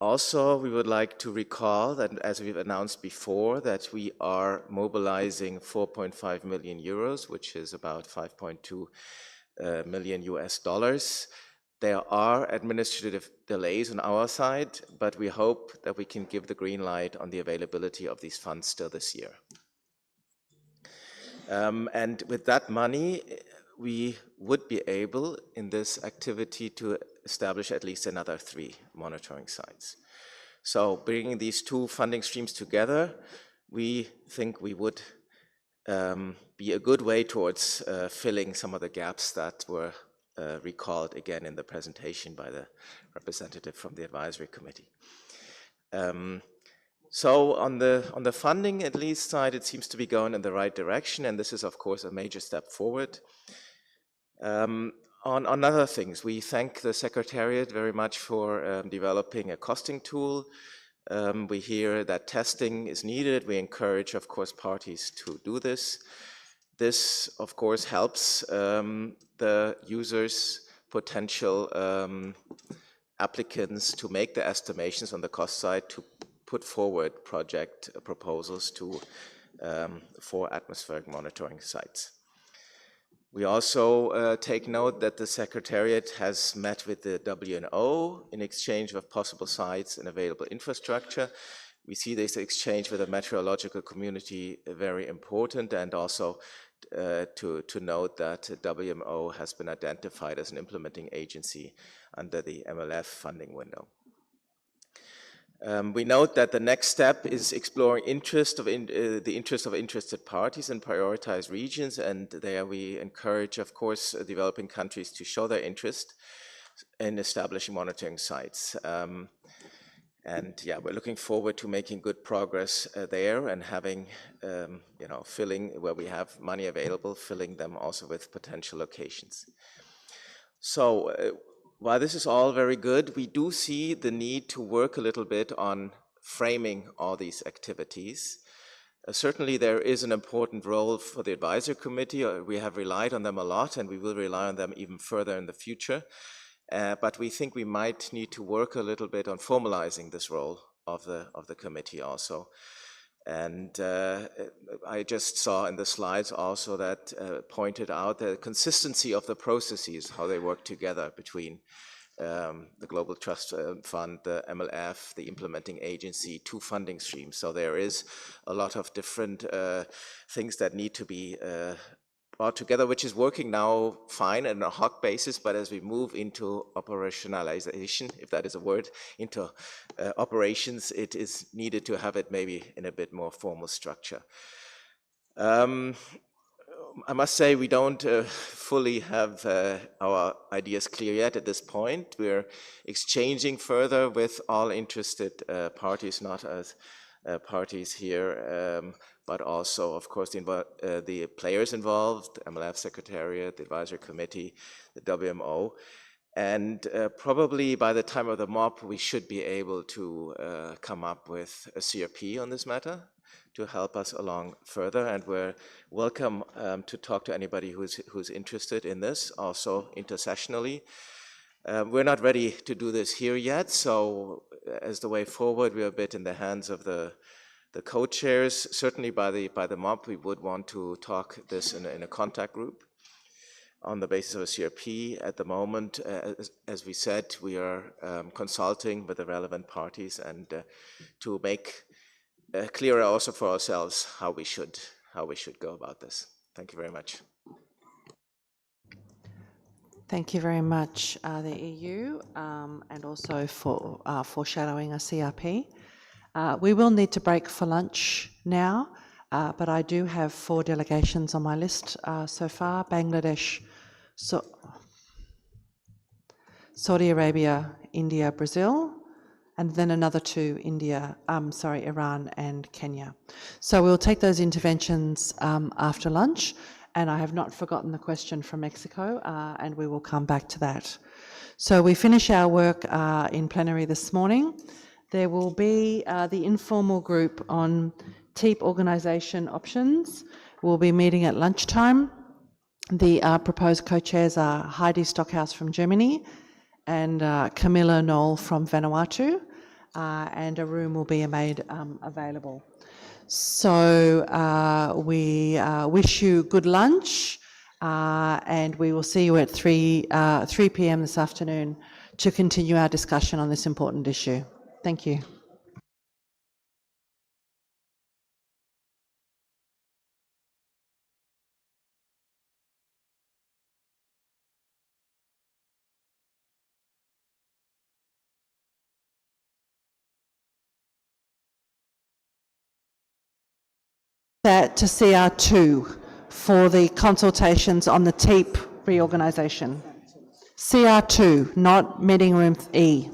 Also, we would like to recall that, as we've announced before, that we are mobilizing 4.5 million euros, which is about 5.2 million US dollars. There are administrative delays on our side, but we hope that we can give the green light on the availability of these funds still this year. And with that money, we would be able in this activity to establish at least another 3 monitoring sites. So bringing these 2 funding streams together, we think we would be a good way towards filling some of the gaps that were recalled again in the presentation by the representative from the advisory committee. So on the funding at least side, it seems to be going in the right direction, and this is of course a major step forward. On other things, we thank the Secretariat very much for developing a costing tool. We hear that testing is needed. We encourage, of course, parties to do this. This, of course, helps the users, potential applicants to make the estimations on the cost side to put forward project proposals for atmospheric monitoring sites. We also take note that the Secretariat has met with the WNO in exchange of possible sites and available infrastructure. We see this exchange with the meteorological community very important, and also to note that WMO has been identified as an implementing agency under the MLF funding window. We note that the next step is exploring the interest of interested parties in prioritized regions, and there we encourage, of course, developing countries to show their interest in establishing monitoring sites. And yeah, we're looking forward to making good progress there and having, filling where we have money available, filling them also with potential locations. So while this is all very good, we do see the need to work a little bit on framing all these activities. Certainly there is an important role for the advisory committee. We have relied on them a lot and we will rely on them even further in the future. But we think we might need to work a little bit on formalizing this role of the committee also. And I just saw in the slides also that pointed out the consistency of the processes, how they work together between the Global Trust Fund, the MLF, the implementing agency, two funding streams. So there is a lot of different things that need to be brought together, which is working now fine on a hot basis, but as we move into operationalization, if that is a word, into operations, it is needed to have it maybe in a bit more formal structure. I must say we don't fully have our ideas clear yet at this point. We're exchanging further with all interested parties, not as parties here, but also, of course, the players involved, MLF Secretariat, the Advisory Committee, the WMO. And probably by the time of the MOP, we should be able to come up with a CRP on this matter to help us along further. And we're welcome to talk to anybody who's interested in this, also intersessionally. We're not ready to do this here yet, so as the way forward, we're a bit in the hands of the co-chairs. Certainly by the MOP, we would want to talk this in a contact group on the basis of a CRP. At the moment, as we said, we are consulting with the relevant parties and to make clearer also for ourselves how we should go about this. Thank you very much. Thank you very much, the EU, and also for foreshadowing a CRP. We will need to break for lunch now, but I do have 4 delegations on my list so far: Bangladesh, Saudi Arabia, India, Brazil, and then another 2, Iran and Kenya. So we'll take those interventions after lunch, and I have not forgotten the question from Mexico, and we will come back to that. So we finish our work in plenary this morning. There will be the informal group on TEEP organisation options. We'll be meeting at lunchtime. The proposed co-chairs are Heidi Stockhaus from Germany and Camilla Knoll from Vanuatu, and a room will be made available. So we wish you good lunch, and we will see you at 3 p.m. this afternoon to continue our discussion on this important issue. Thank you. That to CR2 for the consultations on the TEEP reorganisation. CR2, not meeting room E.